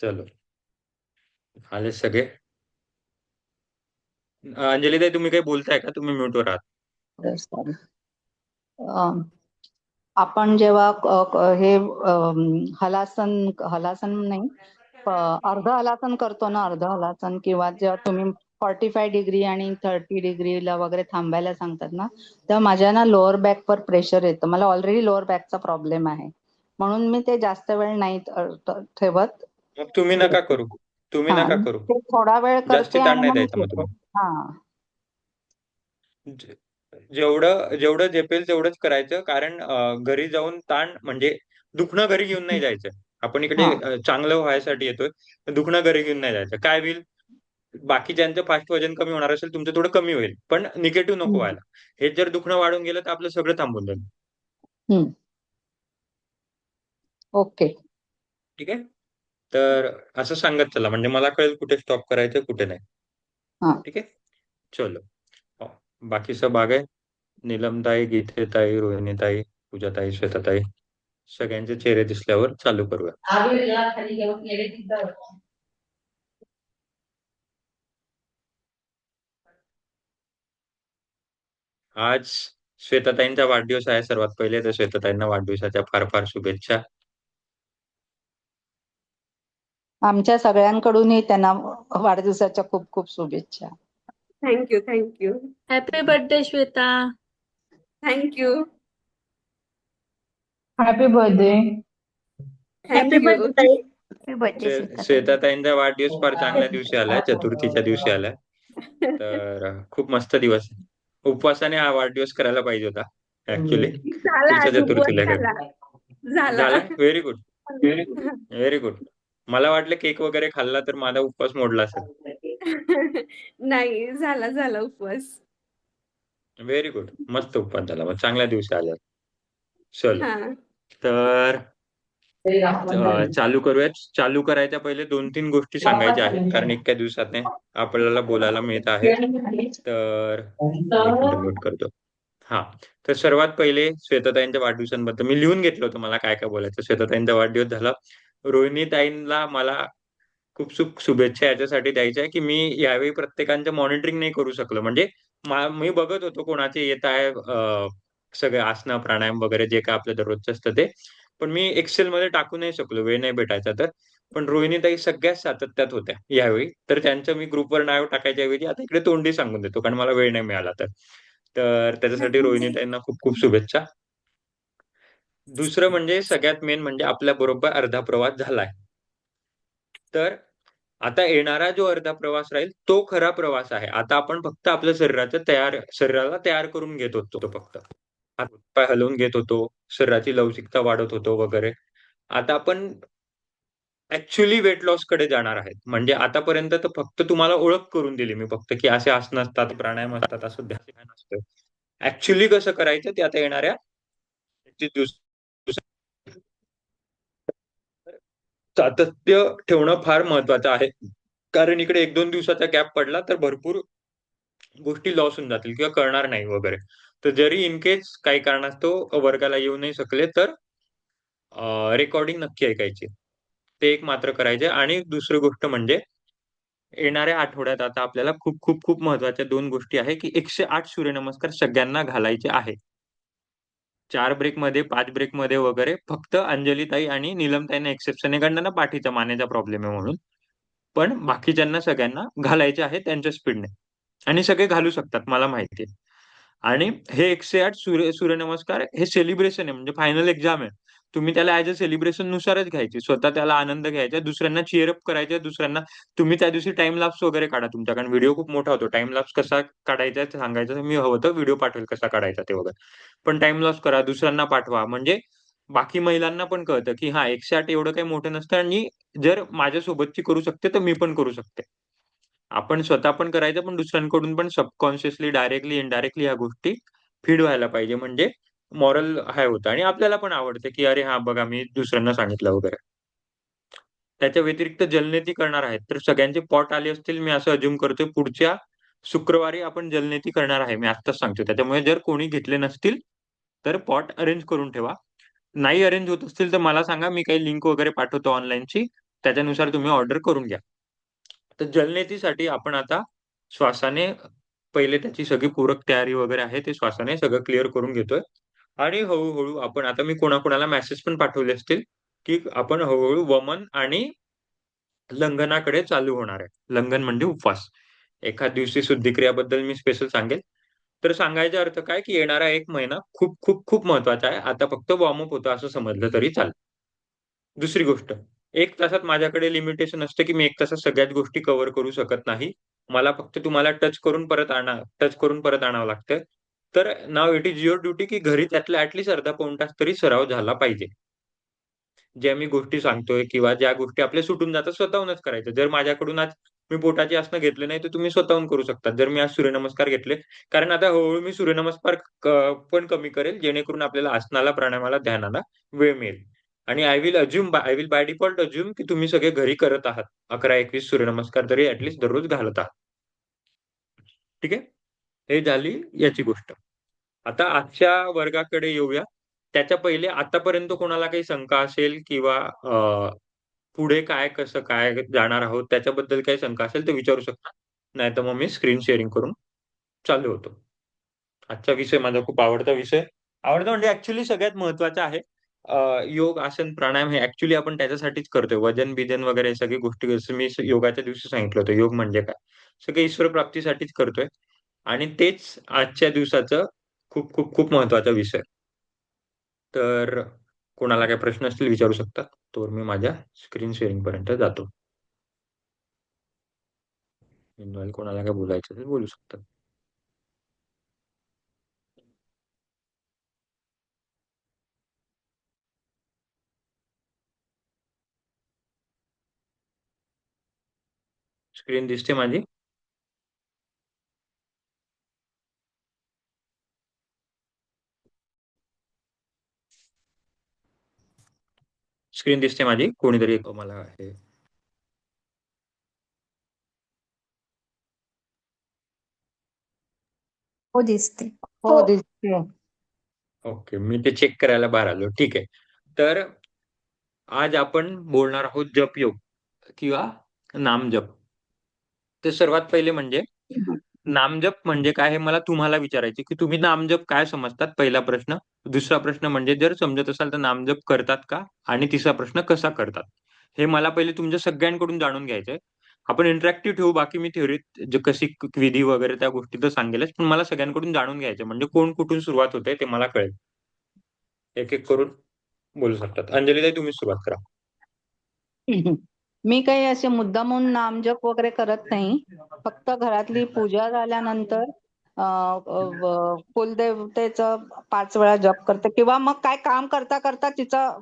चलो, आले सगळे. अंजलीताई, तुम्ही काही बोलताय का? तुम्ही म्यूटवर आहात. Yes, sorry. आपण जेव्हा हे हलासन हलासन नाही, अर्ध हलासन करतो ना, अर्ध हलासन, किंवा जेव्हा तुम्ही 45 डिग्री आणि 30 डिग्रीला वगैरे थांबायला सांगतात ना, तेव्हा माझ्या ना लोअर बॅकवर प्रेशर येतं. मला ऑलरेडी लोअर बॅकचा प्रॉब्लेम आहे, म्हणून मी ते जास्त वेळ नाही ठेवत. मग तुम्ही नका करू. तुम्ही हा, नका करू. ते थोडा वेळ जास्ती करते ताण आणि नाही मग मी द्यायचा मग घेते. तुम्ही. हा. जे- जेवढं जेवढं झेपेल तेवढंच करायचं, कारण घरी जाऊन ताण म्हणजे दुखणं घरी घेऊन नाही जायचं. आपण इकडे हा. चांगलं व्हायसाठी येतोय. दुखणं घरी घेऊन नाही जायचं. काय होईल? बाकीच्यांचं फास्ट वजन कमी होणार असेल, तुमचं थोडं कमी होईल, पण निगेटिव्ह नको हम्म. व्हायला. हे जर दुखणं वाढून गेलं तर आपलं सगळं थांबून जाईल. हम्म. ओके. ठीक आहे. तर असं सांगत चला, म्हणजे मला कळेल कुठे स्टॉप करायचं, कुठे नाही. हा. ठीक आहे. चलो. हो. बाकी सब आ गए. नीलमताई, गीतेताई, रोहिणीताई, पूजाताई, श्वेताताई, सगळ्यांचे चेहरे दिसल्यावर चालू करूया. आज श्वेताताईंचा वाढदिवस आहे. सर्वात पहिले तर श्वेताताईंना वाढदिवसाच्या फार फार शुभेच्छा. आमच्या सगळ्यांकडूनही त्यांना वाढदिवसाच्या खूप खूप शुभेच्छा. Thank you thank you happy birthday Shweta. Thank you happy birthday. Happy thank you. Birthday. Happy birthday श्वेताताईंचा वाढदिवस फार चांगल्या दिवशी आलाय, चतुर्थीच्या दिवशी आलाय. तर खूप मस्त दिवस आहे. उपवासाने हा वाढदिवस करायला पाहिजे होता ऍक्च्युली. झाला, पुढच्या आज उपवास चतुर्थीला झाला. झाला. झालाय. Very good. Very good. मला वाटलं केक वगैरे खाल्ला तर माझा उपवास मोडला असेल. नाही, झाला झाला उपवास. Very good. मस्त उपवास झाला, मग चांगल्या दिवशी आल्या. चलो. हा. तर चालू करूयात. चालू करायच्या पहिले 2-3 गोष्टी सांगायच्या आहेत, कारण इतक्या दिवसाने आपल्याला बोलायला मिळत आहे. तर एक मिनिट म्यूट करतो. हा. तर सर्वात पहिले श्वेताताईंच्या वाढदिवसांबद्दल मी लिहून घेतलं होतं मला काय काय बोलायचं. श्वेताताईंचा वाढदिवस झाला. रोहिणीताईंना मला खूप खूप शुभेच्छा याच्यासाठी द्यायच्या आहे की मी यावेळी प्रत्येकांचं मॉनिटरिंग नाही करू शकलो. म्हणजे मी बघत होतो कोणाचे येत आहे सगळे आसनं प्राणायाम वगैरे जे काय आपलं दररोजचं असतं ते, पण मी एक्सेल मध्ये टाकू नाही शकलो, वेळ नाही भेटायचा तर. पण रोहिणीताई सगळ्यात सातत्यात होत्या यावेळी, तर त्यांचं मी ग्रुपवर नाव टाकायच्या ऐवजी आता इकडे तोंडी सांगून देतो, कारण मला वेळ नाही मिळाला तर. तर त्याच्यासाठी रोहिणीताईंना खूप खूप शुभेच्छा. दुसरं म्हणजे सगळ्यात मेन म्हणजे आपल्या बरोबर अर्धा प्रवास झालाय. तर आता येणारा जो अर्धा प्रवास राहील तो खरा प्रवास आहे. आता आपण फक्त आपल्या शरीराला तयार करून घेत होतो फक्त. हातपाय हलवून घेत होतो, शरीराची लवचिकता वाढत होतो वगैरे. आता आपण ऍक्च्युली वेट लॉस कडे जाणार आहेत. म्हणजे आतापर्यंत तर फक्त तुम्हाला ओळख करून दिली मी फक्त, की असे आसनं असतात, प्राणायाम असतात, असं ध्यान असतं. ऍक्च्युली कसं करायचं ते आता येणाऱ्या 25 दिवसात सातत्य ठेवणं फार महत्वाचं आहे. कारण इकडे 1-2 दिवसाचा गॅप पडला तर भरपूर गोष्टी लॉस होऊन जातील किंवा कळणार नाही वगैरे. तर जरी इन केस काही कारणास्तव वर्गाला येऊ नाही शकले तर रेकॉर्डिंग नक्की ऐकायची. ते एक मात्र करायचे. आणि दुसरी गोष्ट म्हणजे येणाऱ्या आठवड्यात आता आपल्याला खूप खूप खूप महत्वाच्या 2 गोष्टी आहे, की 108 सूर्यनमस्कार सगळ्यांना घालायचे आहे. 4 ब्रेक मध्ये, 5 ब्रेक मध्ये वगैरे. फक्त अंजलीताई आणि नीलमताईंना एक्सेप्शन आहे, कारण पाठीचा मानेचा प्रॉब्लेम आहे म्हणून. पण बाकीच्यांना सगळ्यांना घालायचे आहे त्यांच्या स्पीडने. आणि सगळे घालू शकतात, मला माहिती आहे. आणि हे 108 सूर्यनमस्कार हे सेलिब्रेशन आहे, म्हणजे फायनल एक्झाम आहे. तुम्ही त्याला ऍज अ सेलिब्रेशन नुसारच घ्यायचे. स्वतः त्याला आनंद घ्यायचा, दुसऱ्यांना चिअरअप करायचे, दुसऱ्यांना. तुम्ही त्या दिवशी टाइम लॅप्स वगैरे काढा तुमच्या, कारण व्हिडिओ खूप मोठा होतो. टाइम लॅप्स कसा काढायचा ते सांगायचं तर मी हवं तर व्हिडिओ पाठवेल कसा काढायचा ते वगैरे. पण टाइम लॅप्स करा, दुसऱ्यांना पाठवा, म्हणजे बाकी महिलांना पण कळतं की हा 108 एवढं काही मोठं नसतं, आणि जर माझ्यासोबतची करू शकते तर मी पण करू शकते. आपण स्वतः पण करायचं, पण दुसऱ्यांकडून पण सबकॉन्शियसली, डायरेक्टली, इनडायरेक्टली ह्या गोष्टी फीड व्हायला पाहिजे. म्हणजे मॉरल हाय होतं आणि आपल्याला पण आवडतं की अरे हा बघा मी दुसऱ्यांना सांगितलं वगैरे. त्याच्या व्यतिरिक्त जलनेती करणार आहेत तर सगळ्यांचे पॉट आले असतील, मी असं अज्युम करतोय. पुढच्या शुक्रवारी आपण जलनेती करणार आहे, मी आत्ताच सांगतो. त्याच्यामुळे जर कोणी घेतले नसतील तर पॉट अरेंज करून ठेवा. नाही अरेंज होत असतील तर मला सांगा, मी काही लिंक वगैरे पाठवतो ऑनलाईनची. त्याच्यानुसार तुम्ही ऑर्डर करून घ्या. तर जलनेतीसाठी आपण आता श्वासाने पहिले त्याची सगळी पूरक तयारी वगैरे आहे ते श्वासाने सगळं क्लिअर करून घेतोय. आणि हळूहळू आपण आता मी कोणाकोणाला मेसेज पण पाठवले असतील की आपण हळूहळू वमन आणि लंघनाकडे चालू होणार आहे. लंघन म्हणजे उपवास. एखाद दिवशी शुद्धिक्रियाबद्दल मी स्पेशल सांगेल. तर सांगायचा अर्थ काय की येणारा 1 महिना खूप खूप खूप महत्वाचा आहे. आता फक्त वॉर्मअप होतं असं समजलं तरी चालेल. दुसरी गोष्ट, 1 तासात माझ्याकडे लिमिटेशन असतं की मी 1 तासात सगळ्याच गोष्टी कव्हर करू शकत नाही. मला फक्त तुम्हाला टच करून परत आणावं लागतं. तर now it is your duty की घरी त्यातला ऍटलीस्ट अर्धा पाऊण तास तरी सराव झाला पाहिजे. ज्या मी गोष्टी सांगतोय किंवा ज्या गोष्टी आपल्या सुटून जातात स्वतःहूनच करायचं. जर माझ्याकडून आज मी पोटाची आसनं घेतले नाही, तर तुम्ही स्वतःहून करू शकता. जर मी आज सूर्यनमस्कार घेतले, कारण आता हळूहळू मी सूर्यनमस्कार पण कमी करेल, जेणेकरून आपल्याला आसनाला, प्राणायामाला, ध्यानाला वेळ मिळेल. आणि I will by default assume की तुम्ही सगळे घरी करत आहात. 11-21 सूर्यनमस्कार तरी ऍटलीस्ट दररोज घालत आहात. ठीक आहे? हे झाली याची गोष्ट. आता आजच्या वर्गाकडे येऊया. त्याच्या पहिले आतापर्यंत कोणाला काही शंका असेल किंवा पुढे काय कसं काय जाणार आहोत त्याच्याबद्दल काही शंका असेल तर विचारू शकता. नाहीतर मग मी स्क्रीन शेअरिंग करून चालू होतो. आजचा विषय माझा खूप आवडता विषय. आवडता म्हणजे ऍक्च्युली सगळ्यात महत्वाचा आहे. योग, आसन, प्राणायाम हे ऍक्च्युली आपण त्याच्यासाठीच करतोय. वजन बिजन वगैरे हे सगळी गोष्टी जसं मी योगाच्या दिवशी सांगितलं होतं, योग म्हणजे काय? सगळं ईश्वर प्राप्तीसाठीच करतोय. आणि तेच आजच्या दिवसाचं खूप खूप खूप महत्वाचा विषय. तर कोणाला काही प्रश्न असतील विचारू शकतात. तर मी माझ्या स्क्रीन शेअरिंग पर्यंत जातो. कोणाला काय बोलायचं असेल बोलू शकतात. स्क्रीन दिसते माझी? स्क्रीन दिसते माझी? कोणीतरी मला हे हो दिसते. हो दिसते. ओके, मी ते चेक करायला बाहेर आलो. ठीक आहे. तर आज आपण बोलणार आहोत जपयोग किंवा नामजप. तर सर्वात पहिले म्हणजे नामजप म्हणजे काय हे मला तुम्हाला विचारायचे की तुम्ही नामजप काय समजतात? पहिला प्रश्न. दुसरा प्रश्न म्हणजे जर समजत असाल तर नामजप करतात का? आणि तिसरा प्रश्न कसा करतात? हे मला पहिले तुमच्या सगळ्यांकडून जाणून घ्यायचंय. आपण इंटरॅक्टिव्ह ठेवू, बाकी मी थेअरीत जे कशी विधी वगैरे त्या गोष्टी तर सांगेलच, पण मला सगळ्यांकडून जाणून घ्यायचं म्हणजे कोण कुठून सुरुवात होते ते मला कळेल. एक एक करून बोलू शकतात. अंजलीताई तुम्ही सुरुवात करा. मी काही असे मुद्दामून नामजप वगैरे करत नाही. फक्त घरातली पूजा झाल्यानंतर कुलदेवतेचं 5 वेळा जप करते किंवा मग काय काम करता करता तिचं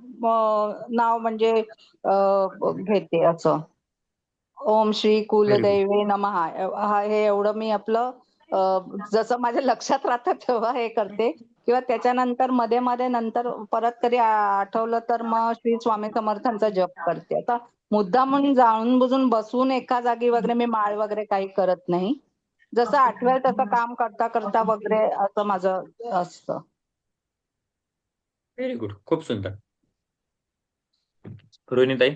नाव म्हणजे घेते असं. ओम श्री व्हेरी गुड. कुलदैवे नमः. हे एवढं मी आपलं जसं माझ्या लक्षात राहतं तेव्हा हे करते. किंवा त्याच्यानंतर मध्ये मध्ये नंतर परत कधी आठवलं तर मग श्री स्वामी समर्थांचा जप करते. आता मुद्दामून जाणून बुजून बसून एका जागी वगैरे मी माळ वगैरे काही करत नाही. जसं आठवेल तसं काम करता करता वगैरे असं माझं असतं. Very good. खूप सुंदर. रोहिणीताई?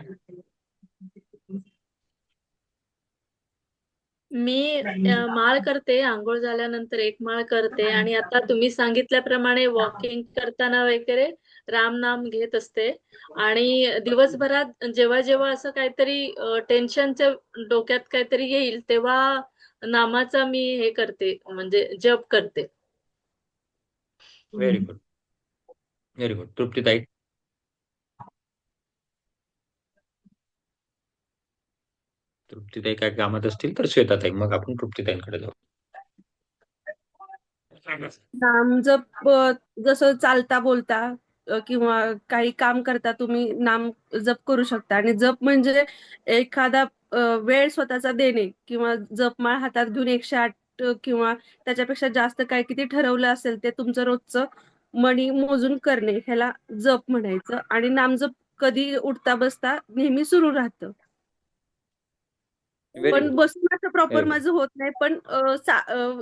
मी माळ करते, आंघोळ झाल्यानंतर एक माळ करते आणि आता तुम्ही सांगितल्याप्रमाणे वॉकिंग करताना वगैरे रामनाम घेत असते. आणि दिवसभरात जेव्हा जेव्हा असं काहीतरी टेन्शनच्या डोक्यात काहीतरी येईल तेव्हा नामाचा मी हे करते, म्हणजे जप करते. Very good. Very good. तृप्तीताई? तृप्तीताई काय कामात असतील तर श्वेताताई, मग आपण तृप्तीताईंकडे जाऊ. नाम जप जसं चालता बोलता किंवा काही काम करता तुम्ही नाम जप करू शकता. आणि जप म्हणजे एखादा वेळ स्वतःचा देणे किंवा जपमाळ हातात घेऊन 108 किंवा त्याच्यापेक्षा जास्त काय किती ठरवलं असेल ते तुमचं रोजचं मनी मोजून करणे ह्याला जप म्हणायचं. आणि नामजप कधी उठता बसता नेहमी सुरू राहतं. व्हेरी पण गुड. बसून असं प्रॉपर व्हेरी गुड. माझं होत नाही. पण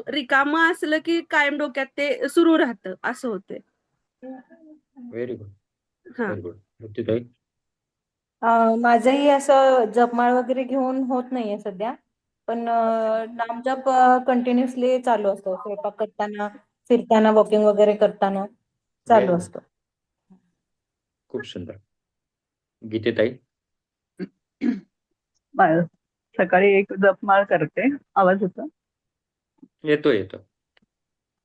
रिकामं असलं की कायम डोक्यात ते सुरू राहतं असं होते. Very good. हा. Very good. तृप्तीताई? माझंही असं जपमाळ वगैरे घेऊन होत नाहीये सध्या. पण नामजप कंटिन्युअसली चालू असतो. स्वयंपाक करताना, फिरताना, वॉकिंग वगैरे करताना व्हेरी चालू गुड. असतो. खूप सुंदर. गीतेताई. मा- सकाळी एक जपमाळ करते. आवाज येतो? येतो येतो.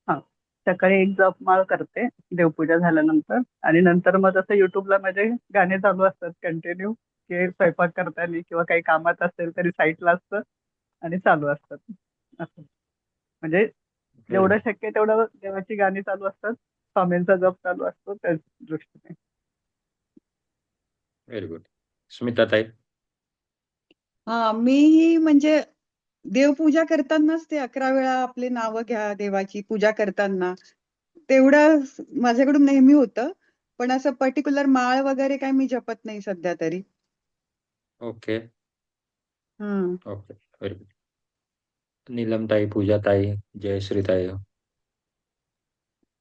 हा. सकाळी एक जपमाळ करते देवपूजा झाल्यानंतर, आणि नंतर मग असं युट्यूबला माझे गाणे चालू असतात कंटिन्यू, की स्वयंपाक करताना किंवा काही कामात असेल तरी साईडला असतं आणि चालू असतात. असं म्हणजे व्हेरी जेवढं गुड. शक्य तेवढं देवाची गाणी चालू असतात, स्वामींचा जप चालू असतो त्याच दृष्टीने. Very good. स्मिताताई. हा, मीही म्हणजे देवपूजा करतानाच ते 11 वेळा आपले नावं घ्या देवाची पूजा करताना, तेवढं माझ्याकडून नेहमी होतं. पण असं पर्टिक्युलर माळ वगैरे काय मी जपत नाही सध्या तरी. Okay hmm. Okay. Very good. नीलमताई, पूजाताई, जयश्रीताई.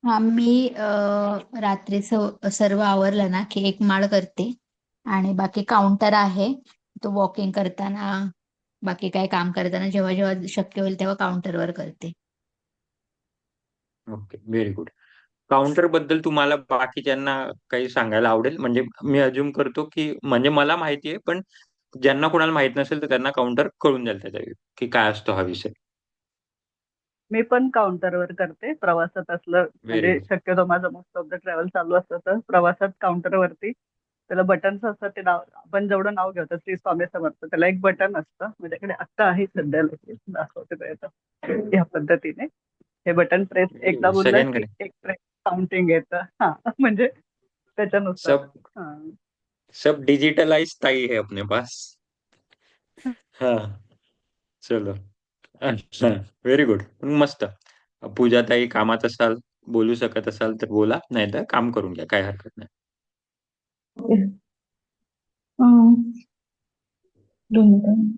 हा, मी रात्री सर्व आवरलं ना की एक माळ करते आणि बाकी काउंटर आहे. तो वॉकिंग करताना, बाकी काय काम करताना, जेव्हा जेव्हा शक्य होईल तेव्हा काउंटरवर करते. ओके. Very good. काउंटर बद्दल तुम्हाला बाकीच्यांना काही सांगायला आवडेल? म्हणजे मी अज्युम करतो की, म्हणजे मला माहिती आहे, पण ज्यांना कोणाला माहित नसेल तर त्यांना काउंटर कळून जाईल त्याचा की काय असतो हा विषय. मी पण काउंटरवर करते प्रवासात असलं, व्हेरी म्हणजे गुड. शक्यतो माझं मोस्ट ऑफ द ट्रॅव्हल चालू असतं तर प्रवासात काउंटरवरती त्याला बटन्स असतात. ते नाव आपण जेवढं नाव घेतो श्री स्वामी समर्थ, त्याला एक बटन असतं. माझ्याकडे आता आहे सध्याला, ते दाखवते प्रयत्न या पद्धतीने. हे बटन प्रेस व्हेरी एकदा गुड. बोललं की सगळ्यांकडे एक प्रेस काउंटिंग येतं. हा, म्हणजे त्याच्यानुसार. सब हा. सब डिजिटलाइज ताई है अपने पास. हाँ. चलो. अच्छा. Very good. मस्त. पूजाताई, कामात असाल, बोलू शकत असाल तर बोला, नाही तर काम करून घ्या, काय हरकत नाही. अं, 2 मिनिटं.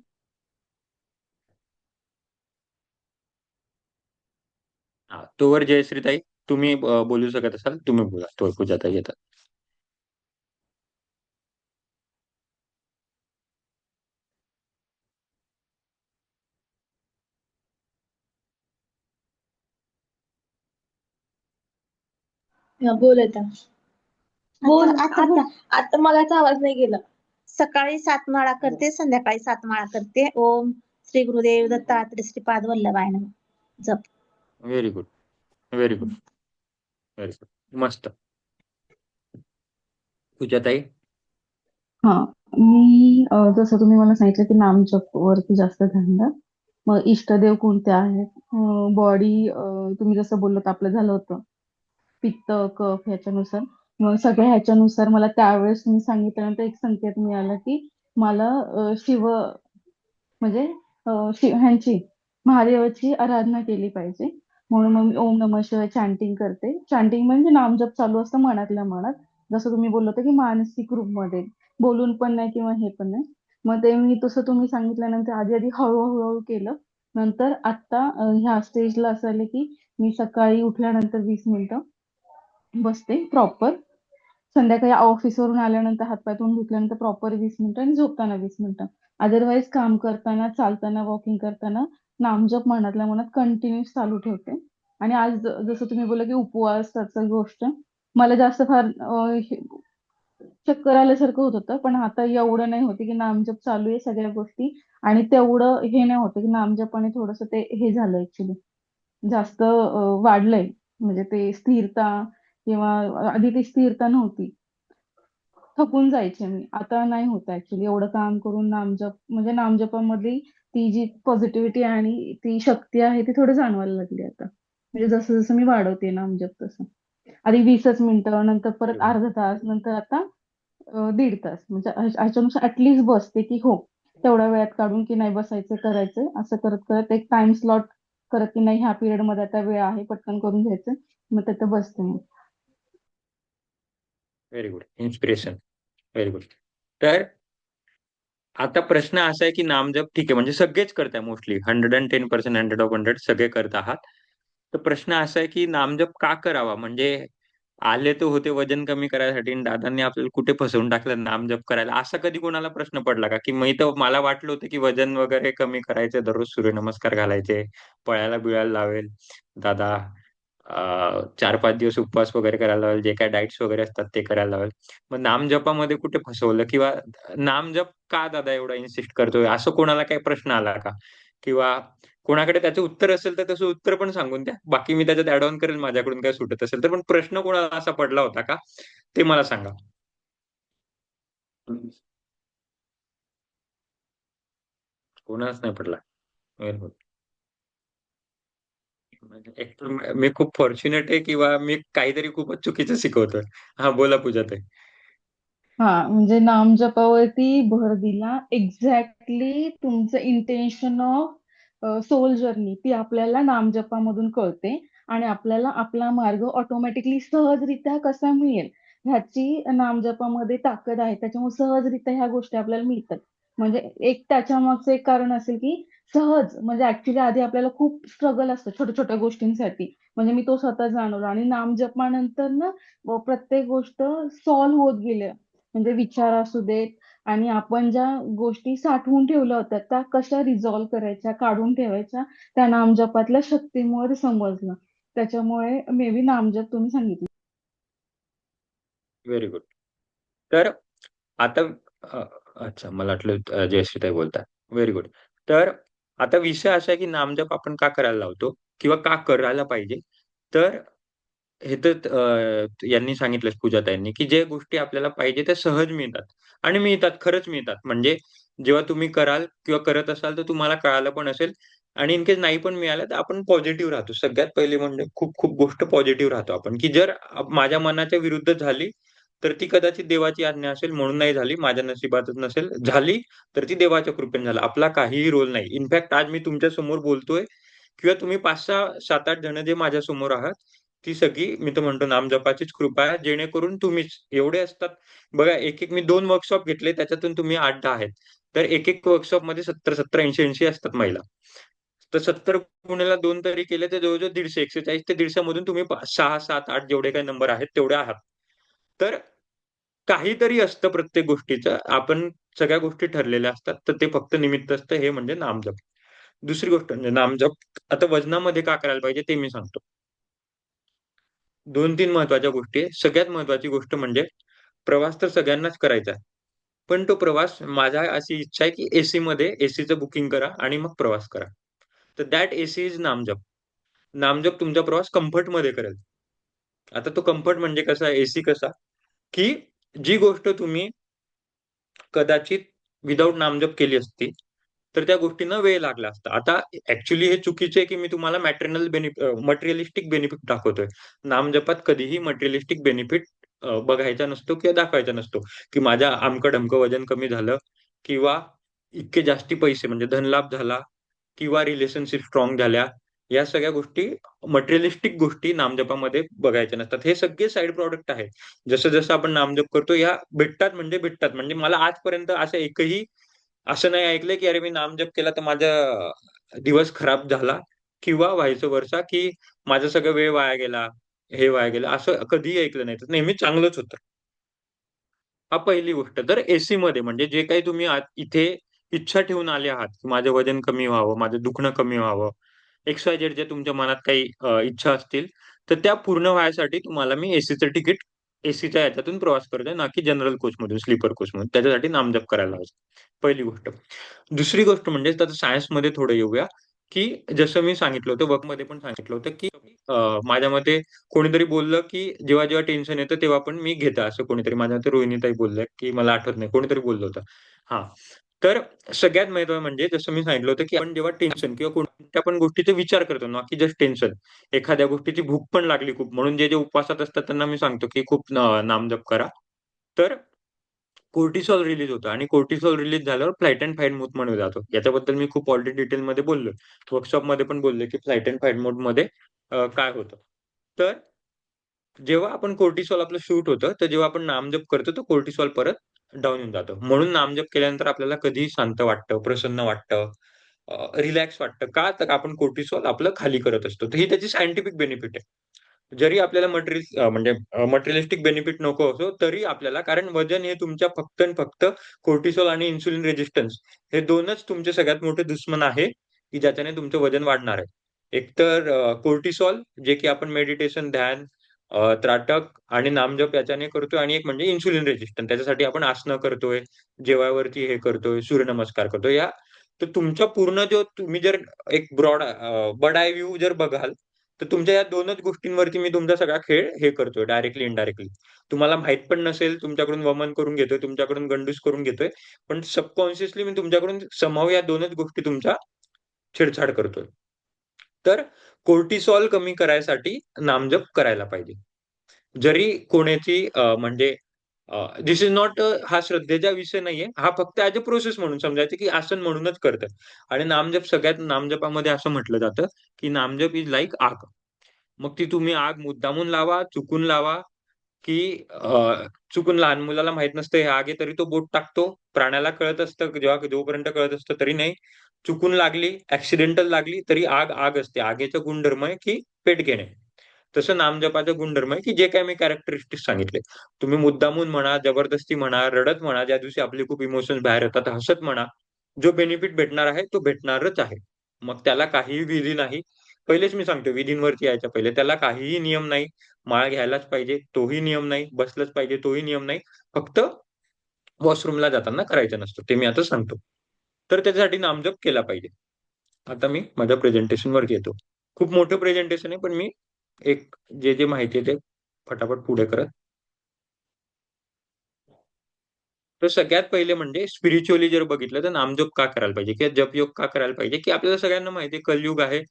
हा, तोवर जयश्रीताई, तुम्ही बोलू शकत असाल तुम्ही बोला, तो पूजाताई येतात. बोल आता. बोल आता. आता मगाचा आवाज नाही गेला. सकाळी 7 माळा करते, संध्याकाळी 7 माळा करते. ओम श्री गुरुदेव दत्तात्रय श्रीपाद वल्लभाय नमः जप. Very good. Very good. Very good. मस्त. पूजाताई. हा, मी जसं तुम्ही मला सांगितलं की नामजप वरती जास्त ध्यान द्या. मग इष्टदेव कोणते आहेत? बॉडी, तुम्ही जसं बोललात आपलं झालं होतं पित्त, कफ ह्याच्यानुसार. मग सगळ्या ह्याच्यानुसार मला त्यावेळेस तुम्ही सांगितल्यानंतर एक संकेत मिळाला की मला शिव म्हणजे ह्यांची महादेवाची आराधना केली पाहिजे. म्हणून मग मी ओम नमः शिवाय चॅन्टिंग करते. चॅन्टिंग म्हणजे नामजप चालू असतं मनातल्या मनात. जसं तुम्ही बोलला होता की मानसिक रूपमध्ये, बोलून पण नाही किंवा हे पण नाही. मग ते मी तसं तुम्ही सांगितल्यानंतर आधी आधी हळूहळू केलं. नंतर आता ह्या स्टेजला असं आले की मी सकाळी उठल्यानंतर 20 मिनिटं बसते प्रॉपर. संध्याकाळी ऑफिसवरून आल्यानंतर हातपाय तोंड धुतल्यानंतर प्रॉपर 20 मिनिटं आणि झोपताना 20 मिनिटं. अदरवाईज काम करताना, चालताना, वॉकिंग करताना नामजप मनातल्या मनात कंटिन्यूस चालू ठेवते. आणि आज जसं तुम्ही बोलला की उपवासाचं गोष्ट, मला जास्त फार चक्कर आल्यासारखं होत होतं. पण आता एवढं नाही होते की नामजप चालू आहे सगळ्या गोष्टी, आणि तेवढं हे नाही होतं की नामजपाने थोडंसं ते हे झालं ऍक्च्युली, जास्त वाढलंय. म्हणजे ते स्थिरता, किंवा आधी ती स्थिरता नव्हती, थकून जायचे मी. आता नाही होत ऍक्च्युली एवढं काम करून. नामजप म्हणजे नामजपामधली ती जी पॉझिटिव्हिटी आणि ती शक्ती आहे ती थोडी जाणवायला लागली आता. म्हणजे जसं जसं मी वाढवते नामजप तसं. आधी 20च मिनिटं, नंतर परत व्हेरी अर्धा तास, नंतर आता 1.5 तास. म्हणजे ह्याच्यानुसार ऍटलिस्ट बसते की हो, तेवढ्या वेळात काढून की नाही बसायचं, करायचं. असं करत करत एक टाइम स्लॉट करत की नाही ह्या पिरियड मध्ये आता वेळ आहे, पटकन करून घ्यायचं. मग तिथं बसते मी. गुड. इन्स्पिरेशन. Very good. तर आता प्रश्न असा आहे की नामजप ठीक आहे, म्हणजे सगळेच करताय मोस्टली, 110%, 100 ऑफ 100 सगळे करत आहात. तर प्रश्न असा आहे की नामजप का करावा? म्हणजे आले तर होते वजन कमी करायसाठी आणि दादांनी आपल्याला कुठे फसवून टाकलं नामजप करायला. असा कधी कोणाला प्रश्न पडला का? की मी तर मला वाटलं होतं की वजन वगैरे कमी करायचं, दररोज सूर्यनमस्कार घालायचे, पळायला-बिळायला लावेल दादा. 4-5 दिवस उपवास वगैरे करायला लावेल, जे काही डाएट्स वगैरे असतात ते करायला लावेल. मग नामजपामध्ये कुठे फसवलं किंवा नामजप का दादा एवढा इन्सिस्ट करतोय? असं कोणाला काही प्रश्न आला का? किंवा कोणाकडे त्याचं उत्तर असेल तर तसं उत्तर पण सांगून द्या. बाकी मी त्याच्यात ॲड ऑन करेल माझ्याकडून काय सुटत असेल तर. पण प्रश्न कोणाला असा पडला होता का? ते मला सांगा. कोणालाच नाही पडला. Very good. म्हणजे एकतर मी खूप फॉर्च्युनेट आहे किंवा मी काहीतरी खूपच चुकीचं शिकवतोय. हां, बोला पूजाताई. हा म्हणजे नामजपावरती भर दिला. एक्झॅक्टली तुमचं इंटेन्शन ऑफ सोल जर्नी ती आपल्याला नामजपामधून कळते आणि आपल्याला आपला मार्ग ऑटोमॅटिकली सहजरित्या कसा मिळेल ह्याची नामजपामध्ये ताकद आहे. त्याच्यामुळे सहजरित्या ह्या गोष्टी आपल्याला मिळतात. म्हणजे एक त्याच्या मागचं एक कारण असेल की सहज म्हणजे ऍक्च्युली आधी आपल्याला खूप स्ट्रगल असतं छोट्या छोट्या गोष्टींसाठी. म्हणजे मी तो स्वतः जाणवला आणि नामजपानंतर ना प्रत्येक गोष्ट सॉल्व्ह होत गेल्या. म्हणजे विचार असू देत आणि आपण ज्या गोष्टी साठवून ठेवल्या होत्या त्या कशा रिझॉल्व्ह करायच्या, काढून ठेवायच्या, त्या नामजपातल्या शक्तीमुळे समजलं. त्याच्यामुळे मे बी नामजप तुम्ही सांगितलं. Very good. तर आता अ, अच्छा मला वाटलं जयश्रीताई बोलताय. Very good. तर आता विषय असा आहे की नामजप आपण का करायला लावतो किंवा का करायला पाहिजे? तर हे तर यांनी सांगितलंच पूजाताईंनी, की ज्या गोष्टी आपल्याला पाहिजे त्या सहज मिळतात आणि मिळतात, खरंच मिळतात. म्हणजे जेव्हा तुम्ही कराल किंवा करत असाल तर तुम्हाला कळालं पण असेल आणि इन केस नाही पण मिळालं तर आपण पॉझिटिव्ह राहतो. सगळ्यात पहिले म्हणजे खूप खूप गोष्ट पॉझिटिव्ह राहतो आपण, की जर माझ्या मनाच्या विरुद्ध झाली, तर ती कदाचित देवाची आज्ञा असेल म्हणून नाही झाली, माझ्या नशिबातच नसेल. झाली तर ती देवाच्या कृपेने झालं. आपला काहीही रोल नाही. इनफॅक्ट आज मी तुमच्या समोर बोलतोय किंवा तुम्ही 5-6, 7-8 जण जे माझ्या समोर आहात, ती सगळी मी तर म्हणतो नामजपाचीच कृपा आहे. जेणेकरून तुम्हीच एवढे असतात बघा एक-एक मी 2 वर्कशॉप घेतले त्याच्यातून तुम्ही 8-10 आहेत. तर एक-एक वर्कशॉपमध्ये 70-70, 80-80 असतात महिला. तर 70 गुणिले 2 तरी केले तर जवळ-जवळ 150, 140 ते 150 मधून तुम्ही 6, 7, 8 जेवढे काही नंबर आहेत तेवढे आहात. तर काहीतरी असतं प्रत्येक गोष्टीचं. आपण सगळ्या गोष्टी ठरलेल्या असतात. तर ते फक्त निमित्त असतं हे म्हणजे नामजप. दुसरी गोष्ट म्हणजे नामजप आता वजनामध्ये का करायला पाहिजे ते मी सांगतो. 2-3 महत्त्वाच्या गोष्टी आहे. सगळ्यात महत्त्वाची गोष्ट म्हणजे प्रवास तर सगळ्यांनाच करायचा आहे. पण तो प्रवास माझा अशी इच्छा आहे, की एसीमध्ये एसीचं बुकिंग करा आणि मग प्रवास करा. तर दॅट एसी इज नामजप. नामजप तुमचा प्रवास कम्फर्टमध्ये करेल. आता तो कम्फर्ट म्हणजे कसा, एसी कसा, की जी गोष्ट तुम्ही कदाचित विथआऊट नामजप केली असती, तर त्या गोष्टींना वेळ लागला असता. आता ॲक्चुअली हे चुकीचं आहे, की मी तुम्हाला मटेरिअलिस्टिक बेनिफिट दाखवतोय. नामजपात कधीही मटेरिअलिस्टिक बेनिफिट बघायचा नसतो किंवा दाखवायचा नसतो, की माझ्या अमकं-ढमकं वजन कमी झालं किंवा इतके जास्ती पैसे म्हणजे धनलाभ झाला किंवा रिलेशनशिप स्ट्रॉंग झाल्या. या सगळ्या गोष्टी मटेरिअलिस्टिक गोष्टी नामजपामध्ये बघायच्या नसतात. हे सगळे साइड प्रॉडक्ट आहेत. जसं-जसं आपण नामजप करतो या भेटतात म्हणजे भेटतात. म्हणजे मला आजपर्यंत असं एकही असं नाही ऐकलंय, की अरे मी नामजप केला तर माझा दिवस खराब झाला किंवा व्हाईस वर्सा, की माझा सगळा वेळ वाया गेला, हे वाया गेलं. असं कधीही ऐकलं नाही. तर नेहमी चांगलंच होतं. हा पहिली गोष्ट. तर एसीमध्ये म्हणजे जे काही तुम्ही इथे इच्छा ठेवून आले आहात, की माझं वजन कमी व्हावं, माझं दुखणं कमी व्हावं, एक्स-वाय-झेड ज्या तुमच्या मनात काही इच्छा असतील, तर त्या पूर्ण व्हायसाठी तुम्हाला मी एसीचं तिकीट एसीच्या ह्याच्यातून प्रवास करतोय, ना की जनरल कोचमधून, स्लीपर कोचमधून. त्याच्यासाठी नामजप करायला लावायचं. पहिली गोष्ट. दुसरी गोष्ट म्हणजे आता सायन्समध्ये थोडं येऊया, की जसं मी सांगितलं होतं, वर्कमध्ये पण सांगितलं होतं, की माझ्या मते कोणीतरी बोललं, की जेव्हा-जेव्हा टेन्शन येतं तेव्हा पण मी घेते असं कोणीतरी. माझ्या मते रोहिणीताई बोलल्या, की मला आठवत नाही. कोणीतरी बोललं होतं. हां. तर सगळ्यात महत्त्वाचं म्हणजे जसं मी सांगितलं होतं, की आपण जेव्हा टेन्शन किंवा कोणत्या पण गोष्टीचा विचार करतो ना, की जस्ट टेन्शन. एखाद्या गोष्टीची भूक पण लागली खूप म्हणून जे उपवासात असतात त्यांना मी सांगतो, की खूप नामजप करा. तर कोर्टिसॉल रिलीज होतं आणि कोर्टिसॉल रिलीज झाल्यावर फ्लाइट अँड फाईट मोडमध्ये जातो. याच्याबद्दल मी खूप ऑलरेडी डिटेलमध्ये बोललोय. वर्कशॉपमध्ये पण बोललोय, की फ्लाइट अँड फाईट मोडमध्ये काय होतं. तर जेव्हा आपण कोर्टिसॉल आपलं शूट होतं, तर जेव्हा आपण नामजप करतो, तर कोर्टिसॉल परत डाऊन होऊन जातं. म्हणून नामजप केल्यानंतर आपल्याला कधीही शांत वाटतं, प्रसन्न वाटतं, रिलॅक्स वाटतं. का? तर आपण कोर्टिसॉल आपलं खाली करत असतो. तर ही त्याची सायंटिफिक बेनिफिट आहे. जरी आपल्याला म्हणजे मटेरियलिस्टिक बेनिफिट नको असो तरी आपल्याला, कारण वजन हे तुमच्या फक्त आणि फक्त कोर्टिसॉल आणि इन्सुलिन रेजिस्टन्स हे दोनच तुमचे सगळ्यात मोठे दुश्मन आहे की ज्याच्याने तुमचं वजन वाढणार आहे. एकतर कोर्टिसॉल जे की आपण मेडिटेशन, ध्यान, त्राटक आणि नामजप याच्याने करतोय, आणि एक म्हणजे इन्सुलिन रेजिस्टन्स, त्याच्यासाठी आपण आसनं करतोय, जेवायवरती हे करतोय, सूर्यनमस्कार करतोय. तर तुमचा पूर्ण जो तुम्ही जर एक बर्ड आय व्ह्यू जर बघाल तर तुमच्या या दोनच गोष्टींवरती मी तुमचा सगळा खेळ हे करतोय, डायरेक्टली इनडायरेक्टली. तुम्हाला माहित पण नसेल, तुमच्याकडून वमन करून घेतोय, तुमच्याकडून गंडूस करून घेतोय, पण सबकॉन्शियसली मी तुमच्याकडून समहाऊ या दोनच गोष्टी तुमच्या छेडछाड करतोय. तर कोर्टिसॉल कमी करायसाठी नामजप करायला पाहिजे. जरी कोणाची म्हणजे दिस इज नॉट, हा श्रद्धेचा विषय नाहीये, हा फक्त ऍज अ प्रोसेस म्हणून समजायचं की आसन म्हणूनच करतात. आणि नामजप, सगळ्यात नामजपामध्ये असं म्हटलं जातं की नामजप इज लाईक आग. मग ती तुम्ही आग मुद्दामून लावा, चुकून लावा, की चुकून लहान मुलाला माहित नसतं हे आग आहे तरी तो बोट टाकतो. प्राण्याला कळत असतं, जेव्हा जोपर्यंत कळत असतं तरी नाही. चुकून लागली, ऍक्सिडेंटल लागली तरी आग आग असते. आगीचा गुणधर्म आहे की पेट घेणे. तसं नामजपाचा गुणधर्म आहे की जे काय मी कॅरेक्टरिस्टिक सांगितले, तुम्ही मुद्दामून म्हणा, जबरदस्ती म्हणा, रडत म्हणा, ज्या दिवशी आपले खूप इमोशन्स बाहेर येतात हसत म्हणा, जो बेनिफिट भेटणार आहे तो भेटणारच आहे. मग त्याला काहीही विधी नाही. पहिलेच मी सांगतो, विधींवरती यायच्या पहिले त्याला काहीही नियम नाही. माळ घ्यायलाच पाहिजे तोही नियम नाही, बसलंच पाहिजे तोही नियम नाही. फक्त वॉशरूमला जाताना करायचं नसतं, ते मी आता सांगतो. तर त्याच्यासाठी नामजप केला पाहिजे. आता मी माझ्या प्रेझेंटेशन वर येतो. खूप मोठं प्रेझेंटेशन आहे, पण मी एक जे जे माहिती आहे ते फटाफट पुढे करत. तर सगळ्यात पहिले म्हणजे स्पिरिच्युअली जर बघितलं तर नामजप का करायला पाहिजे किंवा जपयोग का करायला पाहिजे, की आपल्याला सगळ्यांना माहिती आहे कलियुग आहे.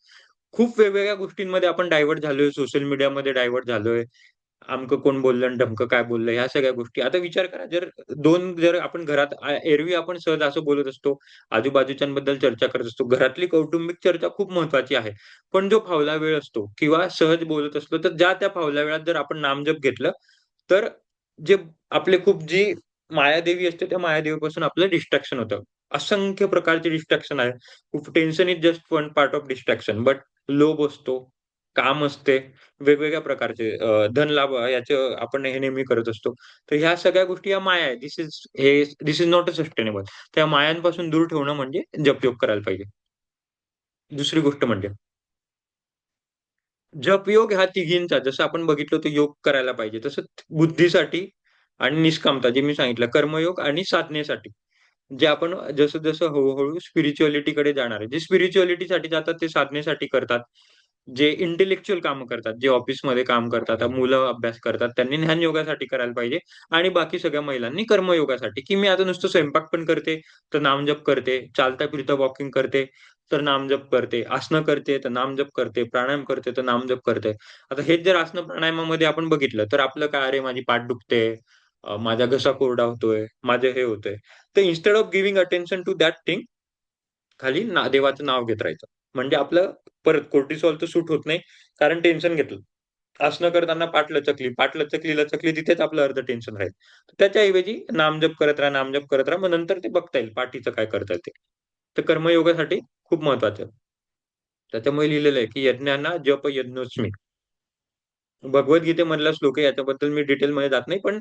खूप वेगवेगळ्या गोष्टींमध्ये आपण डायव्हर्ट झालोय, सोशल मीडियामध्ये डायव्हर्ट झालोय. अमकं कोण बोललं आणि ढमकं काय बोललं, ह्या सगळ्या गोष्टी. आता विचार करा, जर आपण घरात एरवी आपण सहज असं बोलत असतो, आजूबाजूच्यांबद्दल चर्चा करत असतो. घरातली कौटुंबिक चर्चा खूप महत्वाची आहे. पण जो फावला वेळ असतो किंवा सहज बोलत असलो, तर त्या फावल्या वेळात जर आपण नामजप घेतलं, तर जे आपले खूप जी मायादेवी असते, त्या मायादेवीपासून आपलं डिस्ट्रॅक्शन होतं. असंख्य प्रकारचे डिस्ट्रॅक्शन आहे. खूप tension is just one part of distraction, but लोभ असतो, काम असते, वेगवेगळ्या प्रकारचे धन लाभ याचं आपण हे नेहमी करत असतो. तर ह्या सगळ्या गोष्टी या माया आहे. दिस इज नॉट अ सस्टेनेबल. त्या मायांपासून दूर ठेवणं म्हणजे जपयोग करायला पाहिजे. दुसरी गोष्ट म्हणजे जपयोग ह्या तिघींचा, जसं आपण बघितलं होतं योग करायला पाहिजे, तसं बुद्धीसाठी आणि निष्कामता जे मी सांगितलं, कर्मयोग आणि साधनेसाठी, जे आपण जसं-जसं हळू-हळू स्पिरिच्युअलिटीकडे जाणार आहे. जे स्पिरिच्युअलिटीसाठी जातात ते साधनेसाठी करतात. जे इंटेलेक्चुअल कामं करतात, जे ऑफिसमध्ये काम करतात, आता मुलं अभ्यास करतात, त्यांनी ज्ञानयोगासाठी करायला पाहिजे. आणि बाकी सगळ्या महिलांनी कर्मयोगासाठी, की मी आता नुसतं स्वयंपाक पण करते, तर नामजप करते, चालता-फिरता वॉकिंग करते, तर नामजप करते, आसनं करते, तर नामजप करते, प्राणायाम करते, तर नामजप करते. आता हेच जर आसनं प्राणायामामध्ये आपण बघितलं, तर आपलं काय, "अरे, माझी पाठ दुखते, माझा घसा कोरडा होतोय, माझं हे होतंय." तर instead of giving attention to that thing, खाली देवाचं नाव घेत राहायचं. म्हणजे आपलं परत कोर्टिसॉल तर सूट होत नाही, कारण टेन्शन घेतलं. आसनं करताना पाठ लचकली, तिथेच आपलं अर्ध टेन्शन राहील. त्याच्याऐवजी नामजप करत राहा, नामजप करत राहा. मग नंतर ते बघता येईल पाठीचं काय करता येईल ते. तर कर्मयोगासाठी खूप महत्वाचं आहे. त्याच्यामुळे लिहिलेलं आहे, की "यज्ञांना जप यज्ञोस्मी." भगवद्गीतेमधला श्लोक आहे, याच्याबद्दल मी डिटेलमध्ये जात नाही. पण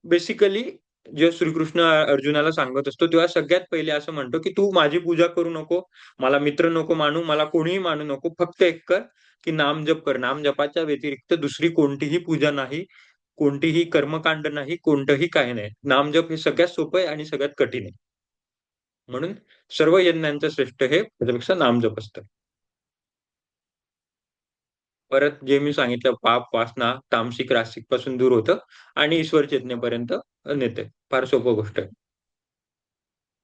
बेसिकली जेव्हा श्रीकृष्ण अर्जुनाला सांगत असतो, तेव्हा सगळ्यात पहिले असं म्हणतो, की "तू माझी पूजा करू नको, मला मित्र नको मानू, मला कोणीही मानू नको. फक्त एक कर, की नामजप कर. नामजपाच्या व्यतिरिक्त दुसरी कोणतीही पूजा नाही, कोणतीही कर्मकांड नाही, कोणतंही काही नाही. नामजप हे सगळ्यात सोपं आहे आणि सगळ्यात कठीण आहे. म्हणून सर्व यज्ञांचं श्रेष्ठ हे त्याच्यापेक्षा नामजप असतं." परत जे मी सांगितलं, पाप, वासना, तामसिक, रासिक पासून दूर होतं आणि ईश्वर चेतनेपर्यंत नेते. फार सोपं गोष्ट आहे.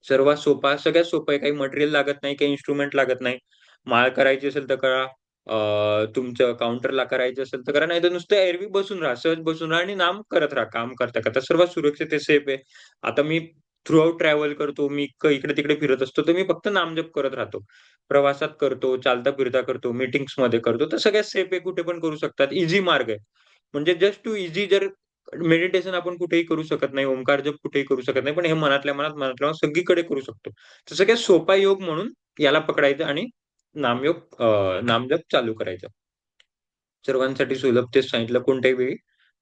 सर्वात सोपा, सगळ्यात सोपं आहे. काही मटेरियल लागत नाही, काही इन्स्ट्रुमेंट लागत नाही. माळ करायची असेल तर करा. तुमचं काउंटरला करायचं असेल तर करा. नाहीतर नुसतं एरवी बसून राहा, सहज बसून राहा आणि नाम करत राहा. काम करता-करता सर्वात सुरक्षित आहे, सेफ आहे. आता मी थ्रू आउट ट्रॅव्हल करतो, मी इकडे-तिकडे फिरत असतो, तर मी फक्त नामजप करत राहतो. प्रवासात करतो, चालता-फिरता करतो, मीटिंग्समध्ये करतो, तर सगळ्यात सेफ आहे. कुठे पण करू शकतात. ईझी मार्ग आहे. म्हणजे जस्ट टू ईझी. जर मेडिटेशन आपण कुठेही करू शकत नाही, ओंकार जप कुठेही करू शकत नाही, पण हे मनातल्या मनात, मनातल्या मनात सगळीकडे करू शकतो. तर सगळ्यात सोपा योग म्हणून याला पकडायचं आणि नामजप चालू करायचा. सर्वांसाठी सुलभ तेच सांगितलं कोणत्याही वेळी.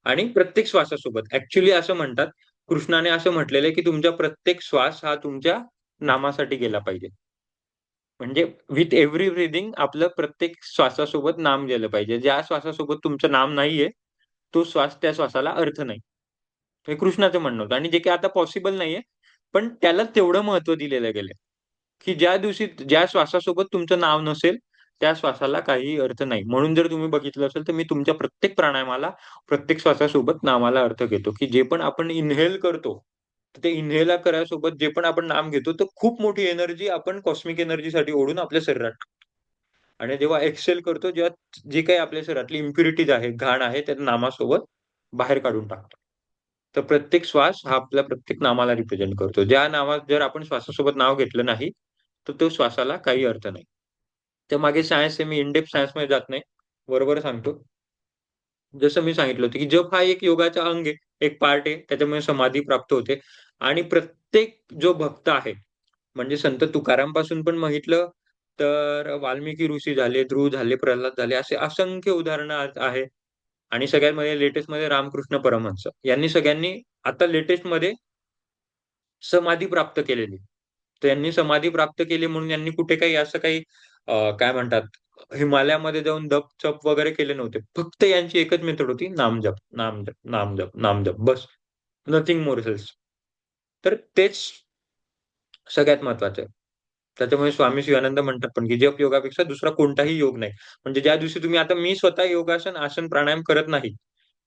आणि प्रत्येक श्वासासोबत ऍक्च्युली असं म्हणतात, कृष्णाने असं म्हटलेलं आहे की तुमचा प्रत्येक श्वास हा तुमच्या नामासाठी गेला पाहिजे. म्हणजे विथ एव्हरी ब्रीथिंग आपलं प्रत्येक श्वासासोबत नाम गेलं पाहिजे. ज्या श्वासासोबत तुमचं नाम नाहीये, तो श्वास त्या श्वासाला अर्थ नाही. हे कृष्णाचं म्हणणं होतं आणि जे काही आता पॉसिबल नाहीये, पण त्याला तेवढं महत्त्व दिलेलं गेलंय, की ज्या दिवशी ज्या श्वासासोबत तुमचं नाव नसेल, त्या श्वासाला काहीही अर्थ नाही. म्हणून जर तुम्ही बघितलं असेल, तर मी तुमच्या प्रत्येक प्राणायामाला, प्रत्येक श्वासासोबत नामाला अर्थ घेतो, की जे पण आपण इन्हेल करतो, तर ते इन्हेल करायसोबत जे पण आपण नाम घेतो, तर खूप मोठी एनर्जी आपण कॉस्मिक एनर्जीसाठी ओढून आपल्या शरीरात टाकतो. आणि जेव्हा एक्सेल करतो, जेव्हा जे काही आपल्या शरीरातली इम्प्युरिटीज आहे, घाण आहे, त्या नामासोबत बाहेर काढून टाकतो. तर प्रत्येक श्वास हा आपल्या प्रत्येक नामाला रिप्रेझेंट करतो. ज्या नावात जर आपण श्वासासोबत नाव घेतलं नाही, तर तो श्वासाला काही अर्थ नाही. त्यामागे सायन्स आहे, मी इन डेप्थ सायन्समध्ये जात नाही. बरोबर सांगतो. जसं मी सांगितलं होतं, की जप हा एक योगाचा अंग आहे, एक पार्ट आहे. त्याच्यामुळे समाधी प्राप्त होते आणि प्रत्येक जो भक्त आहे, म्हणजे संत तुकारामपासून पण बघितलं, तर वाल्मिकी ऋषी झाले, ध्रुव झाले, प्रल्हाद झाले, असे असंख्य उदाहरणं आज आहे. आणि सगळ्यात लेटेस्टमध्ये रामकृष्ण परमहंस. यांनी सगळ्यांनी आता लेटेस्टमध्ये समाधी प्राप्त केलेली. तर यांनी समाधी प्राप्त केली म्हणून यांनी कुठे काही असं काही काय म्हणतात, हिमालयामध्ये जाऊन जप वगैरे केले नव्हते. फक्त यांची एकच मेथड होती नामजप, नामजप, नामजप, नामजप बस. Nothing more else. तर तेच सगळ्यात महत्वाचं आहे. त्याच्यामुळे स्वामी शिवानंद म्हणतात पण, की जप योगापेक्षा दुसरा कोणताही योग नाही. म्हणजे ज्या दिवशी तुम्ही आता मी स्वतः योगासन, आसन, प्राणायाम करत नाही.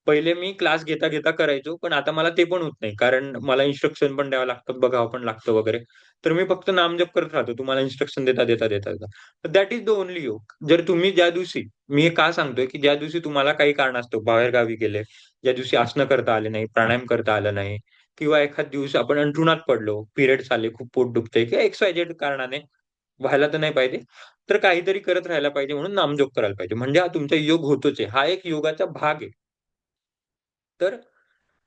पहिले मी क्लास घेता-घेता करायचो, पण आता मला ते पण होत नाही. कारण मला इन्स्ट्रक्शन पण द्यावं लागतात, बघावं पण लागतं वगैरे. तर मी फक्त नामजप करत राहतो. तुम्हाला इन्स्ट्रक्शन देता. दॅट इज द ओन्ली योग. जर तुम्ही ज्या दिवशी मी हे का सांगतोय, की ज्या दिवशी तुम्हाला काही कारणास्तव बाहेरगावी गेले, ज्या दिवशी आसनं करता आले नाही, प्राणायाम करता आलं नाही किंवा एखाद दिवस आपण अंथरुणात पडलो, पिरियड्स आले, खूप पोट दुखतंय किंवा एक्स-वाय-झेड कारणाने, व्हायला तर नाही पाहिजे. तर काहीतरी करत राहायला पाहिजे म्हणून नामजप करायला पाहिजे. म्हणजे हा तुमचा योग होतोच आहे. हा एक योगाचा भाग आहे. तर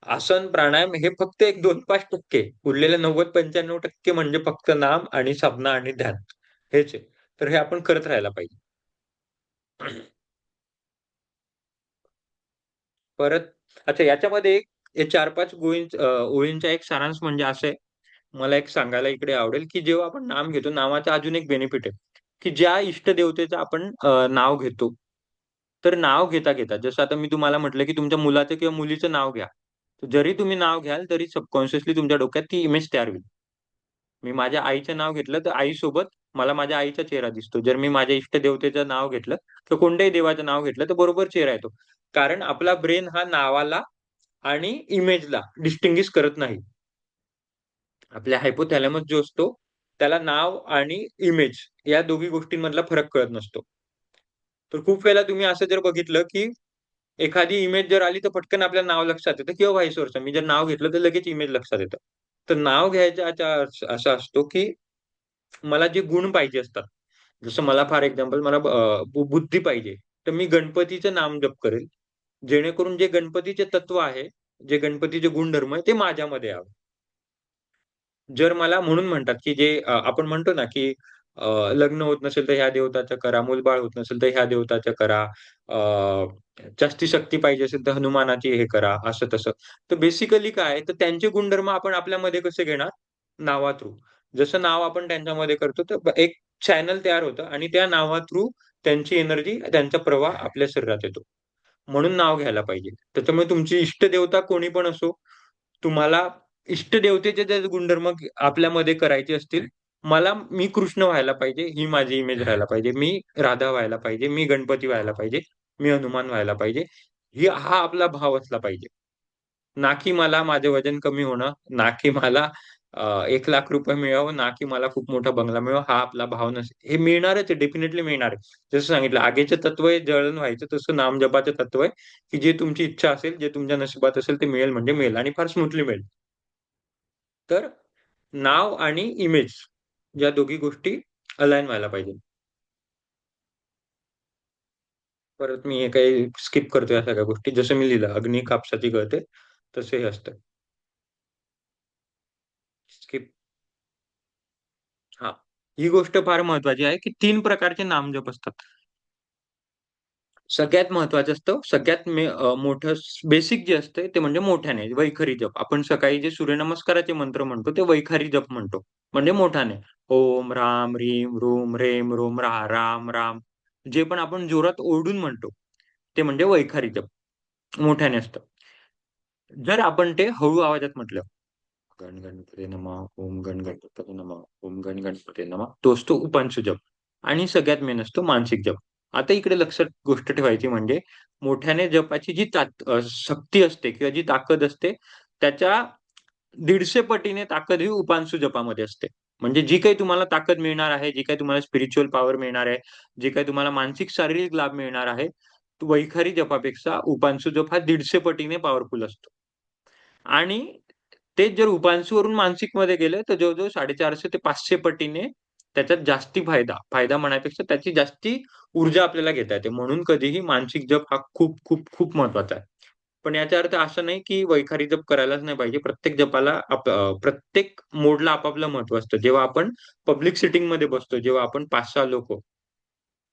आसन, प्राणायाम हे फक्त एक 2-5% उरलेले 90-95% म्हणजे फक्त नाम आणि साधना आणि ध्यान हेच आहे. तर हे आपण करत राहायला पाहिजे. परत अच्छा याच्यामध्ये एक हे 4-5 ओळींचा एक सारांश म्हणजे असं आहे, मला एक सांगायला इकडे आवडेल, की जेव्हा आपण नाम घेतो, नावाचा अजून एक बेनिफिट आहे, की ज्या इष्टदेवतेचं आपण नाव घेतो, तर नाव घेता-घेता जसं आता मी तुम्हाला म्हटलं, की तुमच्या मुलाचं किंवा मुलीचं नाव घ्या. तर जरी तुम्ही नाव घ्याल, तरी सबकॉन्शियसली तुमच्या डोक्यात ती इमेज तयार होईल. मी माझ्या आईचं नाव घेतलं, तर आईसोबत मला माझ्या आईचा चेहरा दिसतो. जर मी माझ्या इष्टदेवतेचं नाव घेतलं, किंवा कोणत्याही देवाचं नाव घेतलं, तर बरोबर चेहरा येतो. कारण आपला ब्रेन हा नावाला आणि इमेजला डिस्टिंग्विश करत नाही. आपल्या हायपोथॅलॅमस जो असतो, त्याला नाव आणि इमेज या दोघी गोष्टींमधला फरक कळत नसतो. तर खूप वेळेला तुम्ही असं जर बघितलं, की एखादी इमेज जर आली, तर पटकन आपल्या नाव लक्षात येतं किंवा व्हाईस वर्सा. मी जर नाव घेतलं, तर लगेच इमेज लक्षात येतं. तर नाव घ्यायचा याचा अर्थ असा असतो, की मला जे गुण पाहिजे असतात. जसं मला फॉर एक्झाम्पल मला बुद्धी पाहिजे, तर मी गणपतीचं नामजप करेल. जेणेकरून जे गणपतीचे तत्व आहे, जे गणपतीचे गुणधर्म आहे, ते माझ्यामध्ये यावं. जर मला म्हणून म्हणतात, की जे आपण म्हणतो ना, की लग्न होत नसेल तर ह्या देवताचं करा, मूलबाळ होत नसेल तर ह्या देवताचं करा. जास्ती शक्ती पाहिजे असेल तर हनुमानाची हे करा, असं तसं. तर बेसिकली काय आहे, तर त्यांचे गुणधर्म आपण आपल्यामध्ये कसे घेणार? नावा थ्रू. जसं नाव आपण त्यांच्यामध्ये करतो, तर एक चॅनल तयार होतं आणि त्या नावा थ्रू त्यांची एनर्जी, त्यांचा प्रवाह आपल्या शरीरात येतो. म्हणून नाव घ्यायला पाहिजे. त्याच्यामुळे तुमची इष्टदेवता कोणी पण असो, तुम्हाला इष्टदेवतेचे जर गुणधर्म आपल्यामध्ये करायचे असतील, मी कृष्ण व्हायला पाहिजे, ही माझी इमेज राहायला पाहिजे. मी राधा व्हायला पाहिजे, मी गणपती व्हायला पाहिजे, मी हनुमान व्हायला पाहिजे. हा आपला भाव असला पाहिजे. ना की मला माझं वजन कमी होणं, ना की मला ₹1,00,000 मिळावं, ना की मला खूप मोठा बंगला मिळावा, हा आपला भाव नसेल. हे मिळणारच आहे, डेफिनेटली मिळणार आहे. जसं सांगितलं आगीचं तत्व आहे जळण व्हायचं, तसं नामजपाचं तत्व आहे, की जे तुमची इच्छा असेल, जे तुमच्या नशिबात असेल ते मिळेल म्हणजे मिळेल आणि फार स्मूथली मिळेल. तर नाव आणि इमेज या दोघी गोष्टी अलाईन व्हायला पाहिजे. परत मी हे काही स्किप करतोय या सगळ्या गोष्टी. जसं मी लिहिलं, अग्नी कापसाची गळते, तसं हे असतं. स्किप. हां. ही गोष्ट फार महत्वाची आहे, की 3 प्रकारचे नामजप असतात. सगळ्यात महत्वाचं असतं, सगळ्यात मोठं बेसिक जे असतं ते म्हणजे मोठ्याने वैखरी जप. आपण सकाळी जे सूर्यनमस्काराचे मंत्र म्हणतो ते वैखरी जप म्हणतो. म्हणजे मोठ्याने. ओम राम रीम रूम रेम रोम राम राम. जे पण आपण जोरात ओरडून म्हणतो ते म्हणजे वैखरी जप. मोठ्याने असतं. जर आपण ते हळू आवाजात म्हटलं, गण गणपती नमः, ओम गण गणपती नमः, ओम गण गणपती नमः, तोच तो उपांशु जप. आणि सगळ्यात मेन असतो मानसिक जप. आता इकडे लक्षात गोष्ट ठेवायची म्हणजे मोठ्याने जपाची जी शक्ती असते किंवा जी ताकद असते त्याच्या 150 पटीने ताकद ही उपांशु जपामध्ये असते. म्हणजे जी काही तुम्हाला ताकद मिळणार आहे, जी काही तुम्हाला स्पिरिच्युअल पॉवर मिळणार आहे, जे काही तुम्हाला मानसिक शारीरिक लाभ मिळणार आहे, तो वैखरी जपापेक्षा उपांशु जप हा 150 पटीने पॉवरफुल असतो. आणि तेच जर उपांशूवरून मानसिकमध्ये गेले तर जवळजवळ 450 ते 500 पटीने त्याच्यात जास्ती फायदा म्हणायपेक्षा त्याची जास्ती ऊर्जा आपल्याला घेता येते. म्हणून कधीही मानसिक जप हा खूप खूप खूप महत्वाचा आहे. पण याचा अर्थ असा नाही की वैखारी जप करायलाच नाही पाहिजे. प्रत्येक जपाला प्रत्येक मोडला आपापलं महत्व असतं. जेव्हा आपण पब्लिक सिटिंगमध्ये बसतो, जेव्हा आपण 5-6 लोकं,